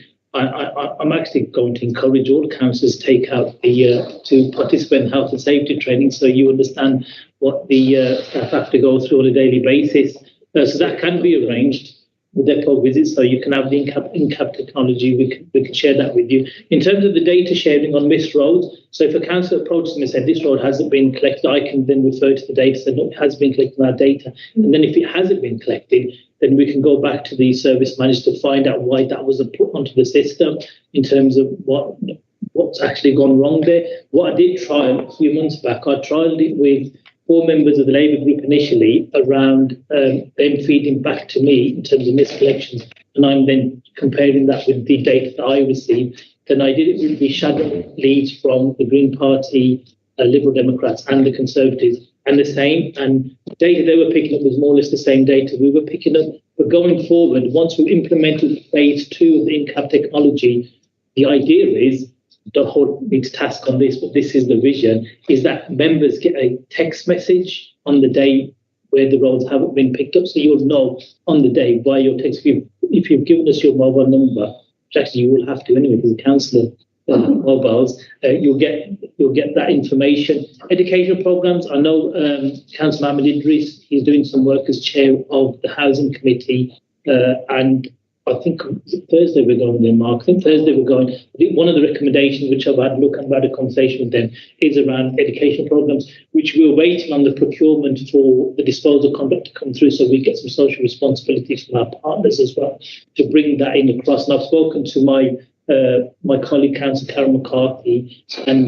going to encourage all councillors to take out to participate in health and safety training, so you understand what the staff have to go through on a daily basis. So that can be arranged with depot visits, so you can have the in-cap technology. We can share that with you. In terms of the data sharing on missed roads, so if a councillor approaches me and said this road hasn't been collected, I can then refer to the data, say no, it has been collected in our data. And then if it hasn't been collected, then we can go back to the service manager to find out why that wasn't put onto the system in terms of what's actually gone wrong there. What I did trial a few months back, I trialled it with 4 members of the Labour group initially around them feeding back to me in terms of miscollections, and I'm then comparing that with the data that I received. Then I did it with the shadow leads from the Green Party, Liberal Democrats and the Conservatives, and the same, and the data they were picking up was more or less the same data we were picking up. But going forward, once we implemented phase 2 of the in-cap technology, the idea is, don't hold me to task on this, but this is the vision, is that members get a text message on the day where the roads haven't been picked up, so you'll know on the day by your text. If you've given us your mobile number, which actually you will have to anyway because the councillor mobiles, you'll get that information. Educational programs, I know Councillor Mohammed Idris, he's doing some work as chair of the housing committee, and I think Thursday we're going there, Mark. I think Thursday we're going. I think one of the recommendations which I've had a look and had a conversation with them is around education programs, which we're waiting on the procurement for the disposal contract to come through, so we get some social responsibilities from our partners as well to bring that in across. And I've spoken to my colleague, Councillor Karen McCarthy, and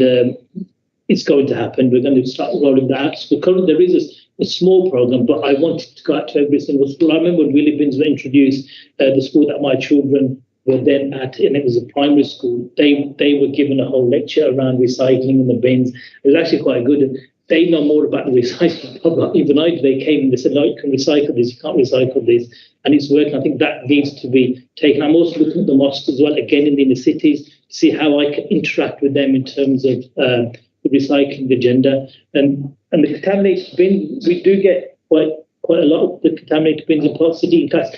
it's going to happen. We're going to start rolling that out. So currently there is a small program, but I wanted to go out to every single school. I remember when wheelie bins were introduced, the school that my children were then at, and it was a primary school, they were given a whole lecture around recycling in the bins. It was actually quite good. And they know more about the recycling problem. Even they came and they said, no, you can recycle this, you can't recycle this. And it's working. I think that needs to be taken. I'm also looking at the mosques as well, again in the inner cities, to see how I can interact with them in terms of the recycling agenda. And the contaminated bin, we do get quite a lot of the contaminated bins in Park City. In fact,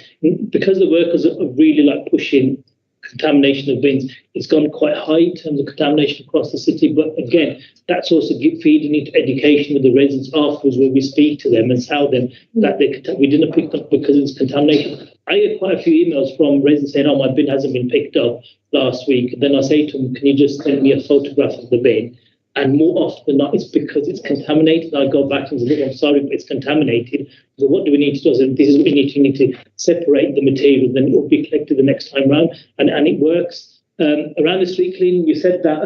because the workers are really pushing contamination of bins, it's gone quite high in terms of contamination across the city. But again, that's also feeding into education with the residents afterwards, where we speak to them and tell them that we didn't pick up because it's contamination. I get quite a few emails from residents saying, oh, my bin hasn't been picked up last week. And then I say to them, can you just send me a photograph of the bin? And more often than not, it's because it's contaminated. I go back and say, look, I'm sorry, but it's contaminated. So what do we need to do? So this is what we need to separate the material, then it will be collected the next time round. And it works. Around the street cleaning, you said that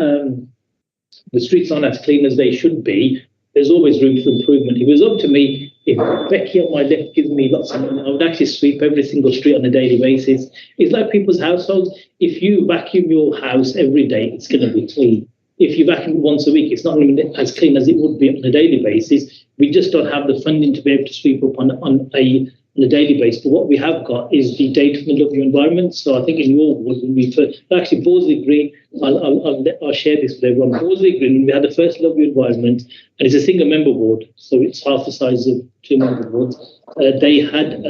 the streets aren't as clean as they should be. There's always room for improvement. It was up to me, if Becky on my left gives me lots of money, I would actually sweep every single street on a daily basis. It's like people's households. If you vacuum your house every day, it's going to be clean. If you vacuum once a week, it's not going to be as clean as it would be on a daily basis. We just don't have the funding to be able to sweep up on a daily basis. But what we have got is the data from the Love Your Environment. So I think in your ward, when we first, actually Borsley Green, I'll share this with everyone. Borsley Green, we had the first Love Your Environment, and it's a single member ward, so it's half the size of 2 member wards. They had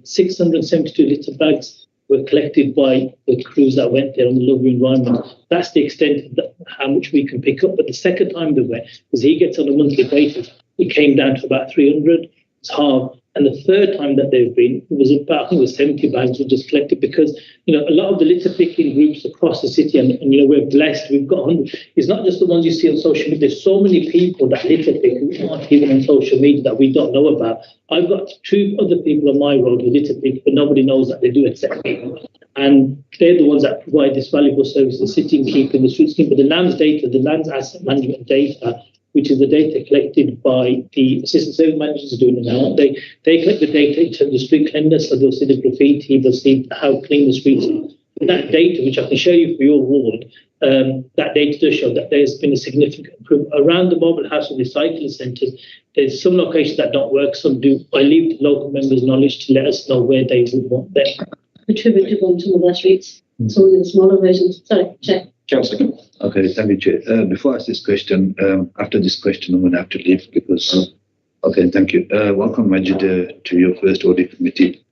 672 litter bags were collected by the crews that went there on the lovely environment. That's the extent of how much we can pick up. But the second time they went, because he gets on a monthly basis, it came down to about 300. It's half. And the third time that they've been, it was about, I think it was 70 bags were just collected because, a lot of the litter picking groups across the city, and we're blessed, we've got 100. It's not just the ones you see on social media. There's so many people that litter pick who aren't even on social media that we don't know about. I've got 2 other people on my road who litter pick, but nobody knows that they do except me. And they're the ones that provide this valuable service, the sitting, keeping, the street keeping, the land's data, the land's asset management data, which is the data collected by the assistant service managers doing it now. They collect the data in terms of street cleanliness, so they'll see the graffiti, they'll see how clean the streets are. And that data, which I can show you for your ward, that data does show that there's been a significant improvement. Around the mobile house and recycling centres, there's some locations that don't work, some do. I leave the local members' knowledge to let us know where they would want them. Contributed on some of their streets, some of the smaller versions. Sorry, Chair. Councillor. Okay, thank you, Chair. Before I ask this question, after this question, I'm going to have to leave because. Okay, thank you. Welcome, Majid, to your first audit committee.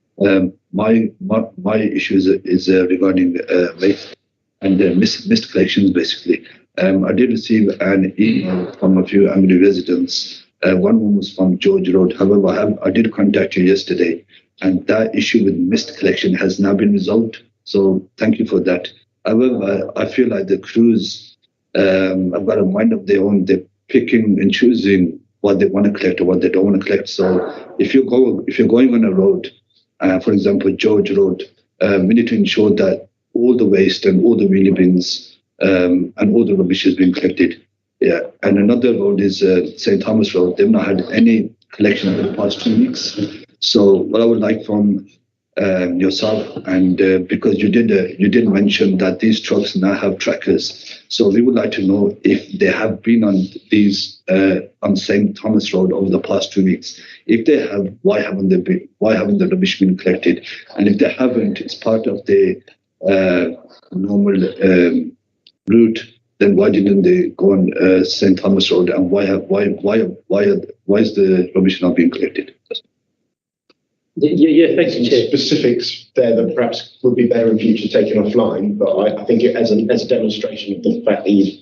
My issue is regarding waste and missed collections, basically. I did receive an email from a few angry residents. One was from George Road. However, I did contact you yesterday, and that issue with missed collection has now been resolved. So thank you for that. However, I feel like the crews have got a mind of their own. They're picking and choosing what they want to collect or what they don't want to collect. So if you're going on a road, for example, George Road, we need to ensure that all the waste and all the wheelie bins and all the rubbish is being collected. Yeah, and another road is St. Thomas Road. They've not had any collection over the past 2 weeks. So what I would like from yourself, and because you did mention that these trucks now have trackers, so we would like to know if they have been on these on St. Thomas Road over the past 2 weeks. If they have, why haven't the rubbish been collected? And if they haven't, it's part of the normal route. Then why didn't they go on St. Thomas Road? And why is the rubbish not being collected? Yeah, thanks, Chair. Specifics there that perhaps would be better in future taken offline, but I think as a demonstration of the fact that you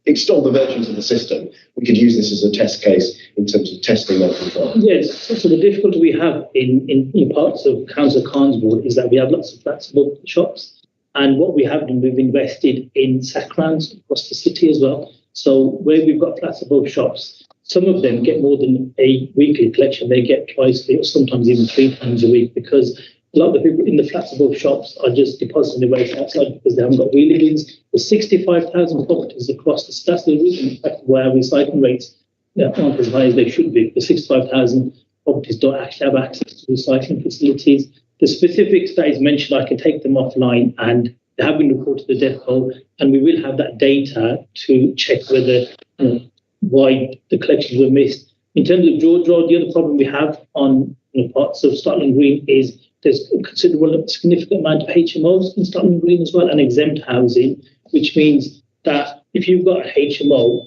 extol the virtues of the system, we could use this as a test case in terms of testing that control. Yes, so the difficulty we have in parts of Council Khan's ward is that we have lots of flexible shops, and what we have done, we've invested in sack rounds across the city as well. So where we've got flexible shops, some of them get more than a weekly collection. They get twice, or sometimes even 3 times a week, because a lot of the people in the flexible shops are just depositing their waste outside because they haven't got wheelie bins. There's 65,000 properties across the state. That's the reason why our recycling rates aren't as high as they should be. The 65,000 properties don't actually have access to recycling facilities. The specifics that is mentioned, I can take them offline, and they have been reported to the depot, and we will have that data to check whether why the collections were missed. In terms of George Road, the other problem we have on parts of Scotland Green is there's a significant amount of HMOs in Scotland Green as well, and exempt housing, which means that if you've got a HMO,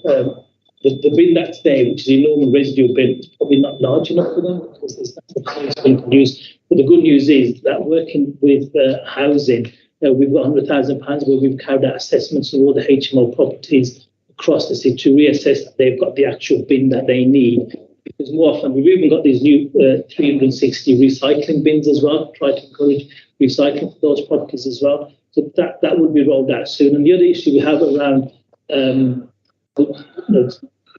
the bin that's there, which is a normal residual bin, is probably not large enough for them because there's nothing that's being produced. But the good news is that working with housing, we've got £100,000 where we've carried out assessments of all the HMO properties across the city to reassess that they've got the actual bin that they need. Because more often, we've even got these new 360 recycling bins as well, try to encourage recycling for those properties as well. So that would be rolled out soon. And the other issue we have around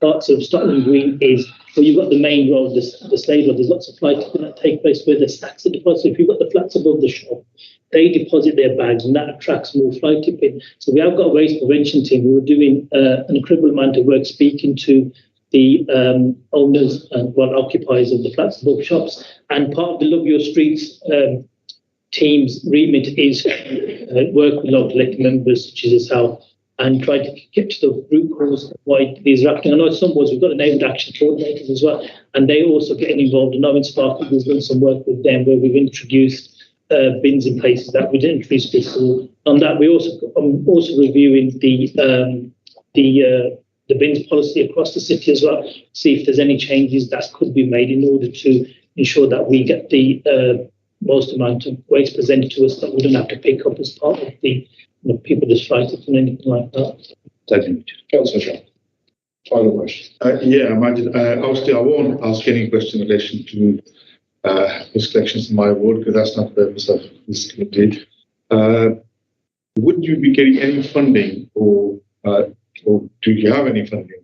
parts of Scotland Green is, well, you've got the main road, the slave road, there's lots of flights that take place where the stacks are deposited. If you've got the flats above the shop, they deposit their bags, and that attracts more fly tipping. So we have got a waste prevention team who are doing an incredible amount of work speaking to the owners and occupiers of the flats above shops. And part of the Love Your Streets team's remit is work with local elected members, such as yourself, and try to get to the root cause of why these are happening. I know at some boards we've got enabled action coordinators as well, and they also getting involved. And knowing Sparkle, we've done some work with them where we've introduced bins in places that we didn't introduce before. On that, I'm also reviewing the bins policy across the city as well, see if there's any changes that could be made in order to ensure that we get the most amount of waste presented to us that we don't have to pick up as part of the people just write it and anything like that. Thank you. Councillor Shaw, final question. Yeah, Majid, obviously I won't ask any question in relation to waste collections in my ward because that's not the purpose of this committee. Would you be getting any funding or do you have any funding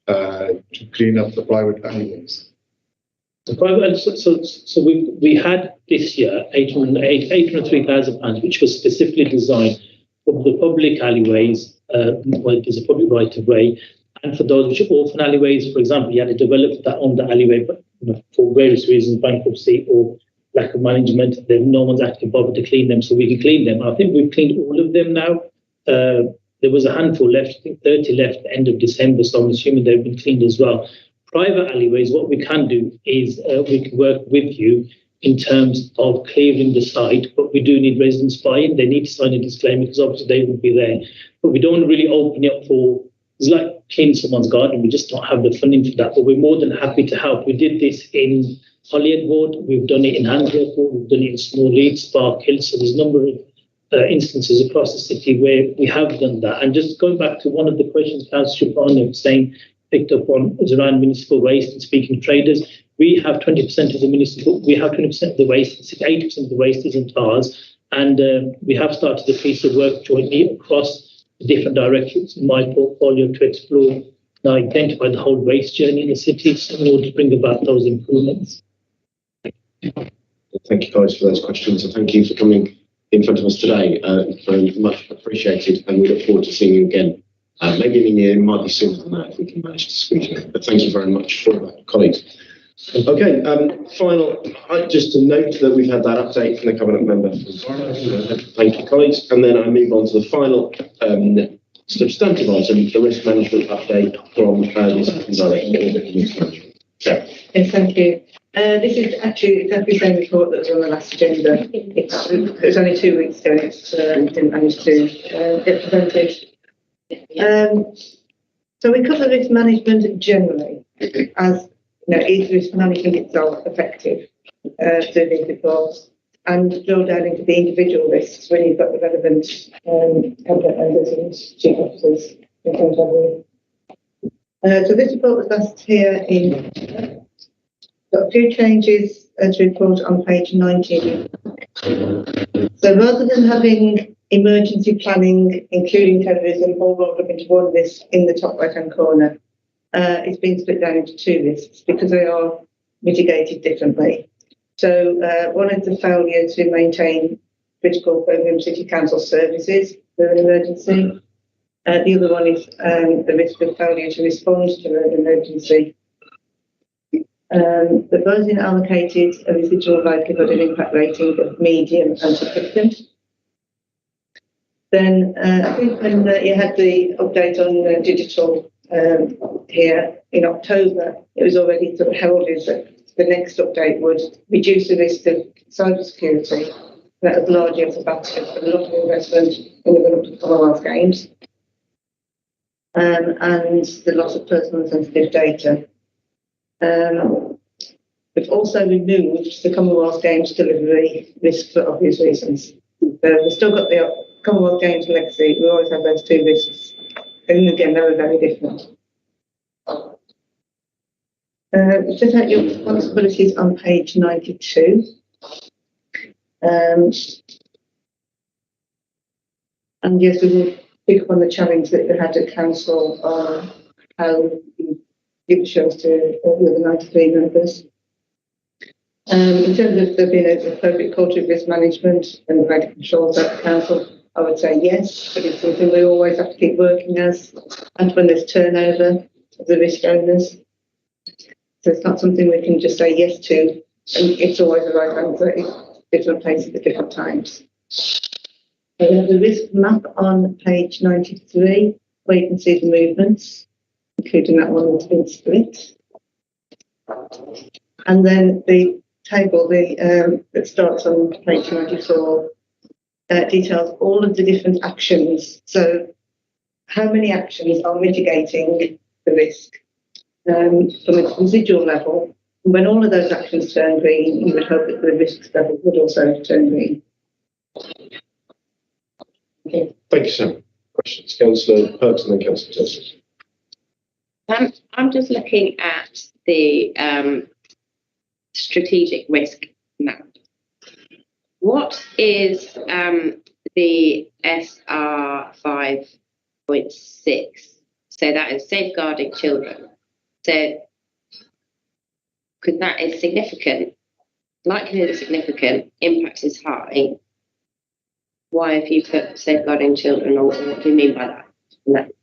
to clean up the private alleyways? So we had this year £803,000, which was specifically designed for the public alleyways, where there's a public right of way, and for those which are orphan alleyways. For example, you had to develop that on the alleyway, but for various reasons, bankruptcy or lack of management, then no one's actually bothered to clean them, so we can clean them. I think we've cleaned all of them now. There was a handful left, I think 30 left at the end of December, so I'm assuming they've been cleaned as well. Private alleyways, what we can do is we can work with you in terms of clearing the site, but we do need residents buy-in. They need to sign a disclaimer because obviously they will be there. But we don't really open it up for, it's like cleaning someone's garden. We just don't have the funding for that, but we're more than happy to help. We did this in Holyhead Ward, we've done it in Handsworth Ward, we've done it in Small Leeds, Spark Hill, so there's a number of instances across the city where we have done that. And just going back to one of the questions Councillor Shubhani was saying, picked up on, is around municipal waste and speaking of traders. We have 20% of the municipal, we have 20% of the waste, 80% of the waste isn't ours. And we have started a piece of work jointly across the different directions in my portfolio to explore and identify the whole waste journey in the city in order to bring about those improvements. Thank you guys for those questions, and thank you for coming in front of us today. Very much appreciated, and we look forward to seeing you again. Maybe in a year, it might be sooner than that if we can manage to squeeze you in. But thank you very much for that, colleagues. Okay, just to note that we've had that update from the Cabinet Member for Environment. Thank you, colleagues. And then I move on to the final substantive item, the risk management update from the Assistant Director of Audit and Risk Management. Yeah. Yes, thank you. This is actually exactly the same report that was on the last agenda. It was only 2 weeks ago, and it didn't manage to get presented. So we cover risk management generally as, is risk management itself effective through these reports, and drill down into the individual risks when you've got the relevant cabinet members and chief officers in front of you. So this report was last here in, got a few changes to report on page 19. So rather than having emergency planning, including terrorism, all rolled up into one list in the top right-hand corner, it's been split down into 2 lists because they are mitigated differently. So one is the failure to maintain critical programme city council services during an emergency. The other one is the risk of failure to respond to an emergency. The budget allocated a residual likelihood and impact rating of medium and significant. Then I think when you had the update on digital here in October, it was already sort of heralded that the next update would reduce the risk of cybersecurity. That was largely off the back of a lot of investment in the run-up to Commonwealth Games and the loss of personal and sensitive data. We've also removed the Commonwealth Games delivery risk for obvious reasons. We've still got the Commonwealth Games legacy. We always have those 2 risks. And again, they were very different. Set out your responsibilities on page 92. And yes, we will pick up on the challenge that we had at council on how you give shows to the other 93 members. In terms of there being an appropriate culture of risk management and the right controls at the council, I would say yes, but it's something we always have to keep working as, and when there's turnover of the risk owners. So it's not something we can just say yes to, and it's always the right answer in different places at different times. So we have the risk map on page 93, where you can see the movements, including that one that's been split. And then the table that starts on page 94 details all of the different actions. So how many actions are mitigating the risk from a residual level, When all of those actions turn green, you would hope that the risk level would also turn green. Thank you, Sam. Questions? Councillor Perks and then Councillor Tilson. I'm just looking at the strategic risk map. What is the SR 5.6? So that is safeguarding children. So, because that is significant, likelihood is significant, impact is high. Why have you put safeguarding children, or what do you mean by that?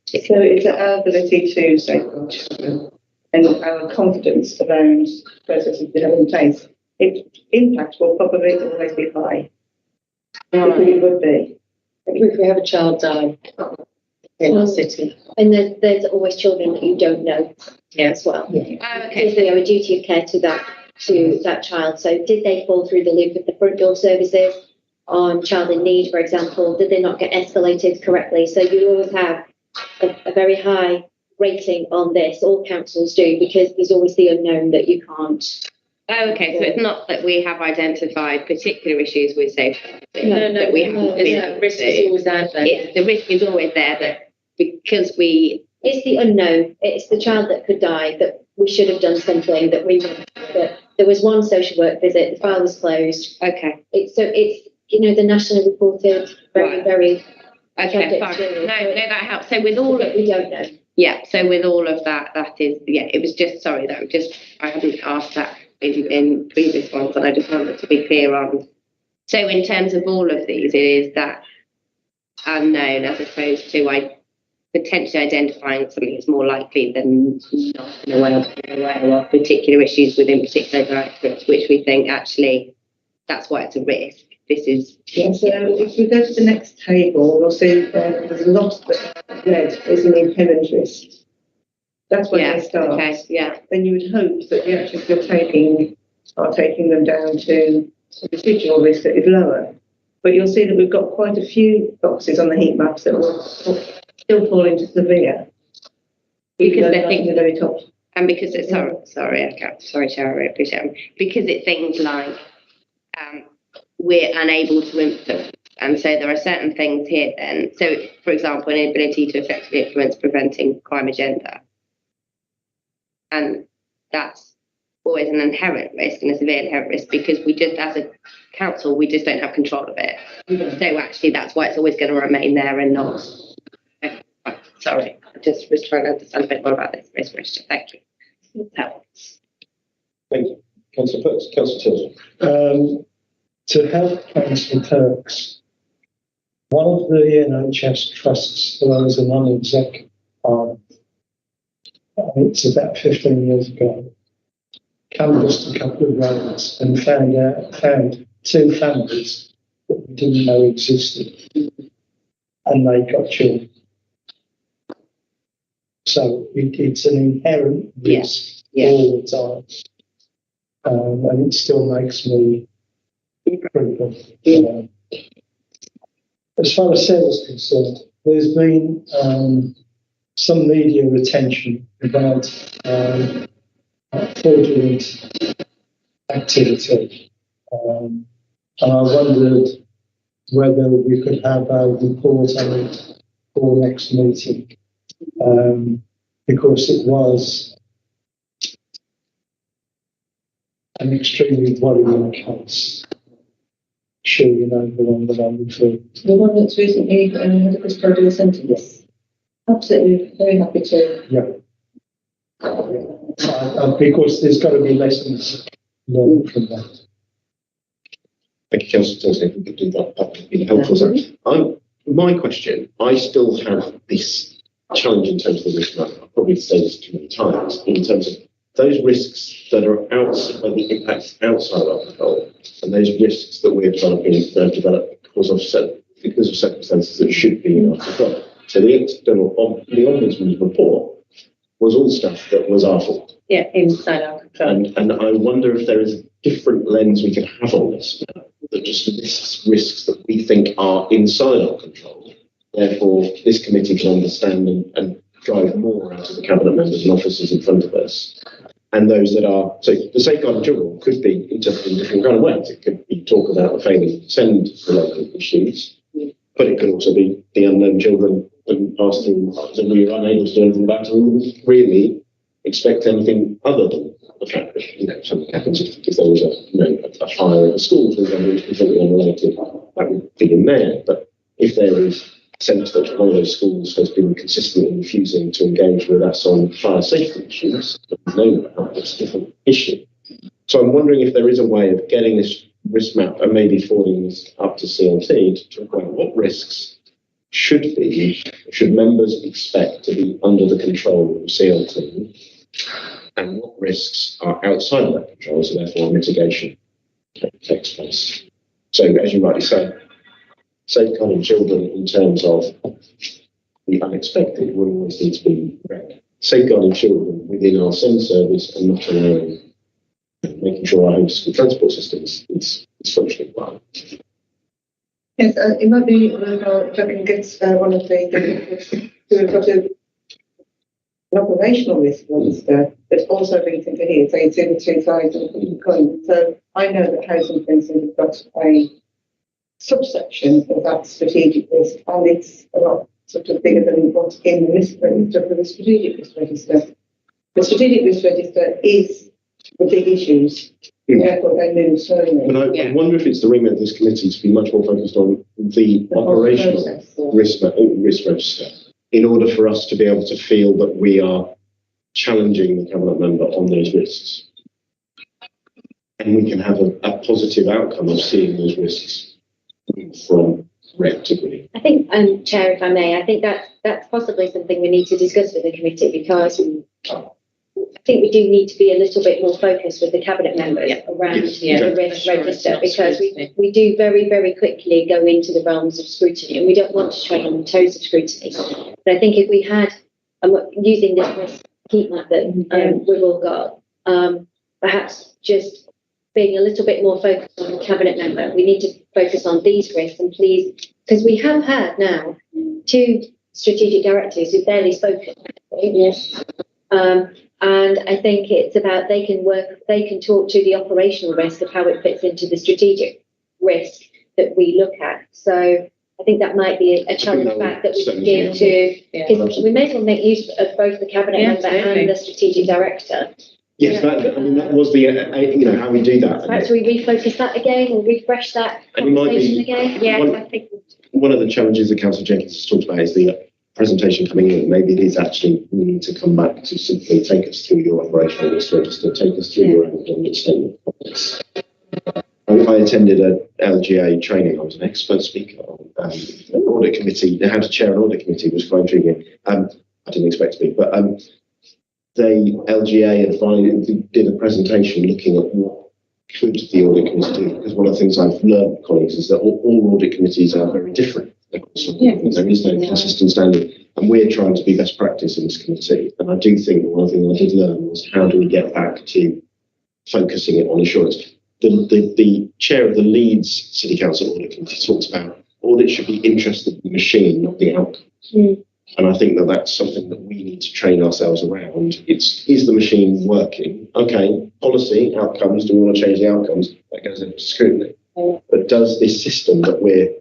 So it's our ability to safeguard children and our confidence around processes we have in place. Impact will probably always be high. I think it would be. If we have a child die in our city. And there's always children that you don't know as well. Okay. Is there a duty of care to that child? So did they fall through the loop of the front door services on child in need, for example? Did they not get escalated correctly? So you always have a very high rating on this. All councils do, because there's always the unknown that you can't. Oh, okay. So it's not that we have identified particular issues with safety. No, that we have. the risk is always out there. The risk is always there, but because it's the unknown. It's the child that could die, that we should have done something, that there was one social work visit, the file was closed. Okay. It's the nationally reported very Okay, fine. No, that helps. So with all of we don't know. Yeah, so with all of that, it was just, sorry, I hadn't asked that in previous ones, and I just wanted to be clear on. So in terms of all of these, it is that unknown as opposed to potentially identifying something that's more likely than not in a way of particular issues within particular directorates, which we think actually that's why it's a risk. This is. Yeah, so if we go to the next table, we'll see there's a lot that red is an inherent risk. That's where they start. Okay, yeah. Then you would hope that the actions you're taking are taking them down to a residual risk that is lower. But you'll see that we've got quite a few boxes on the heat maps that will still fall into severe. Because they're at the very top. And because it's sorry, Sharon, I appreciate it. Because it's things like we're unable to influence. And so there are certain things here then. So, for example, an inability to effectively influence preventing crime agenda. And that's always an inherent risk and a severe inherent risk, because we just, as a council, we just don't have control of it. So actually that's why it's always going to remain there and not. Sorry, I just was trying to understand a bit more about this risk register. Thank you. That Thank you. Councillor Perks, Councillor Tilson. To help Councillor Perks, one of the NHS trusts that I was a non-exec on, it's about 15 years ago, canvassed a couple of roads and found two families that we didn't know existed, and they got children. So it's an inherent risk all the time, and it still makes me critical. As far as Sarah's concerned, there's been some media attention about fraudulent activity, and I wondered whether we could have a report on it for next meeting, because it was an extremely worrying case. Sure, you know the one that I'm referring to. The one that's recently had a custodial sentence. Yes. Absolutely, very happy to. Yeah. Because there's got to be lessons learned from that. Thank you, Councillor Tilson. If we could do that, that would be helpful. My question, I still have this challenge in terms of the risk map. I've probably said this too many times, in terms of those risks that are outside, where the impacts outside our control, and those risks that we're developing because of circumstances that should be in our control. So the Ombudsman's report was all stuff that was our fault. Yeah, inside our control. And I wonder if there is a different lens we can have on this, that just lists risks that we think are inside our control. Therefore, this committee can understand and drive more out of the cabinet members and officers in front of us. and those that are, so the safeguarding children could be interpreted in different kind of ways. It could be talk about the failing to send related issues, but it could also be the unknown children and asking that we are unable to do anything about it, and we really expect anything other than the fact that, you know, something happens if there was a fire at a school, for example, which is completely unrelated, that would be in there. But if there is a sense that one of those schools has been consistently refusing to engage with us on fire safety issues, we know about this different issue. So I'm wondering if there is a way of getting this risk map and maybe forwarding this up to CLT to talk about what risks should members expect to be under the control of CLT, and what risks are outside of that control, so therefore mitigation takes place. So, as you rightly say, safeguarding children in terms of the unexpected will always need to be read. Safeguarding children within our SEND service and not allowing, making sure our home school transport system is functioning well. Yes, it might be worthwhile if I can get one of the who have got an operational risk register, but also linked into here, so it's in the two sides of the coin. So I know that housing, for instance, has got a subsection of that strategic risk, and it's a lot sort of bigger than what's in the risk register for the strategic risk register. The strategic risk register is the big issues. Therefore, they move slowly. But I wonder if it's the remit of this committee to be much more focused on the operational risk register, in order for us to be able to feel that we are challenging the cabinet member on those risks, and we can have a positive outcome of seeing those risks from red to green. I think, Chair, if I may, I think that's possibly something we need to discuss with the committee, because I think we do need to be a little bit more focused with the cabinet members around the risk register, because we do very, very quickly go into the realms of scrutiny, and we don't want to tread on the toes of scrutiny. But I think if we had, using this risk heat map that we've all got, perhaps just being a little bit more focused on the cabinet member, we need to focus on these risks, and please, because we have had now 2 strategic directors who've barely spoken. Yes. And I think it's about they can talk to the operational risk of how it fits into the strategic risk that we look at. So I think that might be a challenge back that we can give to, because we may as well make use of both the cabinet member and the strategic director. Yes, that was the, how we do that. Perhaps we refocus that again, or refresh that conversation again. Yeah, I think one of the challenges that Councillor Jenkins has talked about is the presentation coming in. Maybe it is actually, we need to come back to simply take us through your operational risk register, take us through your own statement of this. I attended a LGA training. I was an expert speaker on an audit committee. How to chair an audit committee was quite intriguing. I didn't expect to be, but the LGA did a presentation looking at what could the audit committee do. Because one of the things I've learned, colleagues, is that all audit committees are very different. There is no consistent standard, and we're trying to be best practice in this committee. And I do think one of the things I did learn was how do we get back to focusing it on assurance. The chair of the Leeds City Council Audit Committee talks about audit should be interested in the machine, not the outcome. And I think that that's something that we need to train ourselves around. Is the machine working? Okay, policy, outcomes, do we want to change the outcomes? That goes into scrutiny. But does this system that we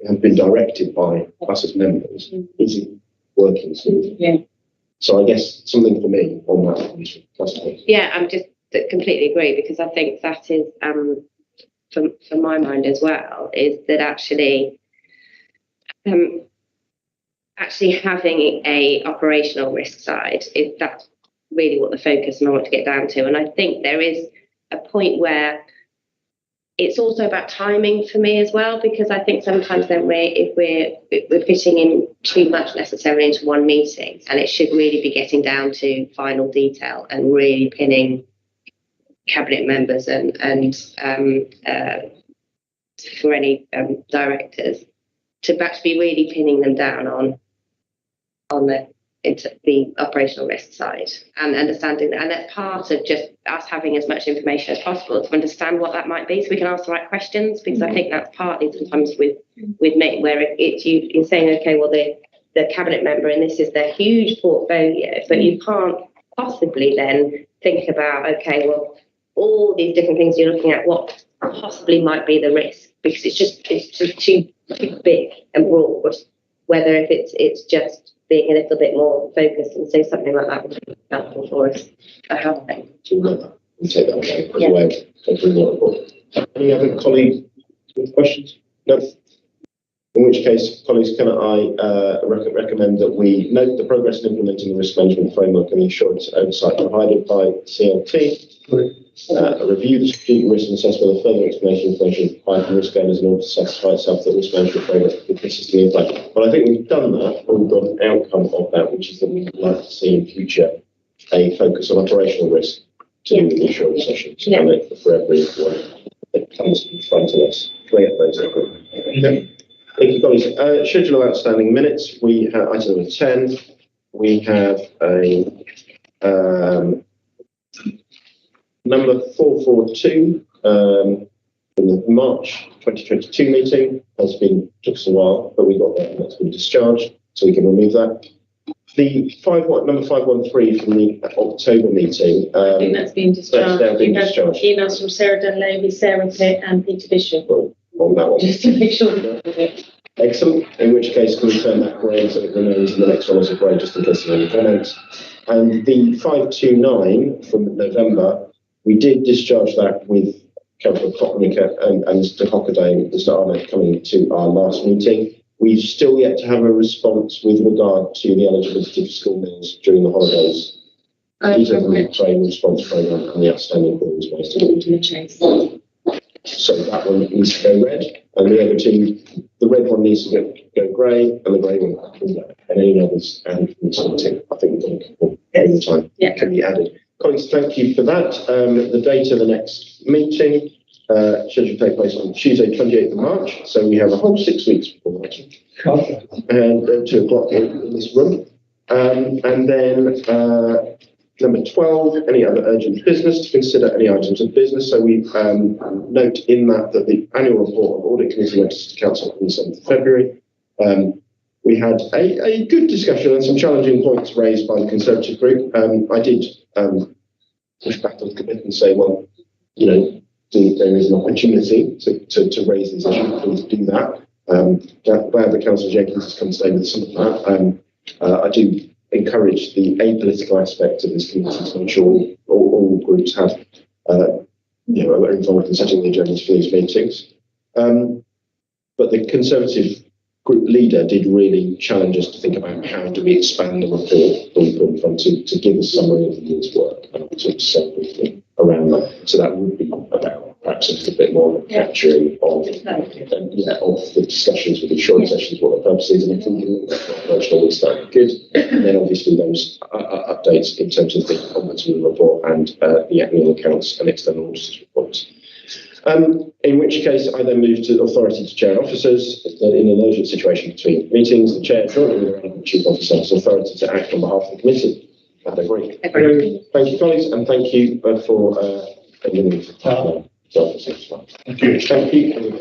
have been directed by us as members, is it working smoothly? Yeah. So I guess something for me on that. Yeah, I'm just completely agree, because I think that is, from my mind as well, is that actually having a operational risk side, that's really what the focus and I want to get down to. And I think there is a point where it's also about timing for me as well, because I think sometimes then if we're fitting in too much necessarily into one meeting, and it should really be getting down to final detail and really pinning cabinet members and for any directors to actually be really pinning them down on the operational risk side and understanding that. And that's part of just us having as much information as possible to understand what that might be, so we can ask the right questions, because I think that's partly sometimes with me, where it's you're saying, okay, well, the cabinet member, and this is their huge portfolio, but you can't possibly then think about, okay, well, all these different things you're looking at, what possibly might be the risk, because it's just too big and broad. Whether if it's just being a little bit more focused, and so something like that would be helpful for us. We'll take that away as well. Any other colleague with questions? No. In which case, colleagues, can I recommend that we note the progress in implementing the risk management framework and the assurance oversight provided by CLT, review the strategic risk and assess whether further explanation information required from risk owners in order to satisfy itself that risk management framework is consistently in place. Well, I think we've done that, or we've got an outcome of that, which is that we would like to see in future a focus on operational risk to do with the assurance sessions and for everyone that comes in front of us. Can I get those? Okay. Thank you, colleagues. Schedule of outstanding minutes. We have item number 10. We have a number 442 in the March 2022 meeting took us a while, but we got that and that's been discharged, so we can remove that. The number 513 from the October meeting. I think that's been discharged. That's now been discharged. Emails from Sarah Dunleavy, Sarah Pitt, and Peter Bishop. On that one. Just to make sure we got it. Excellent. In which case, can we turn that grey so it remains in the next one as a grey, just in case there are any comments. And the 529 from November, we did discharge that with Councillor Kottnicker and Mr. Hockaday, Mr. Arnott coming to our last meeting. We've still yet to have a response with regard to the eligibility for school meals during the holidays. These are the training response programme and the outstanding queries based on. So that one needs to go red, and the other two, the red one needs to go grey, and the grey one can go. And any others added from something. I think we've got a couple every time can be added. Colleagues, thank you for that. The date of the next meeting scheduled to take place on Tuesday, 28th of March. So we have a whole 6 weeks before that. And 2 o'clock in this room. And then number 12, any other urgent business, to consider any items of business. So we note in that the annual report of Audit Committee went to Council on the 7th of February. We had a good discussion and some challenging points raised by the Conservative group. I did push back a little bit and say, well, you know, there is an opportunity to raise these issues, please do that. Glad that Councillor Jenkins has come today with some of that. I do encourage the apolitical aspect of this committee to ensure all groups have, are involved in setting the agendas for these meetings. But the Conservative group leader did really challenge us to think about how do we expand the report that we put in front to give a summary of the year's work, and I'll talk separately around that. So that would be about perhaps a little bit more of a capturing of the discussions with the assurance sessions, what the purpose is, and I think virtual is that good. And then obviously those updates in terms of the ombudsman report and the annual accounts and external auditors reports. In which case, I then move to authority to chair officers. In an urgent situation between meetings, the chair, jointly with the relevant chief officer, has authority to act on behalf of the committee. I agree. Thank you, colleagues, and thank you for Thank you. Thank you.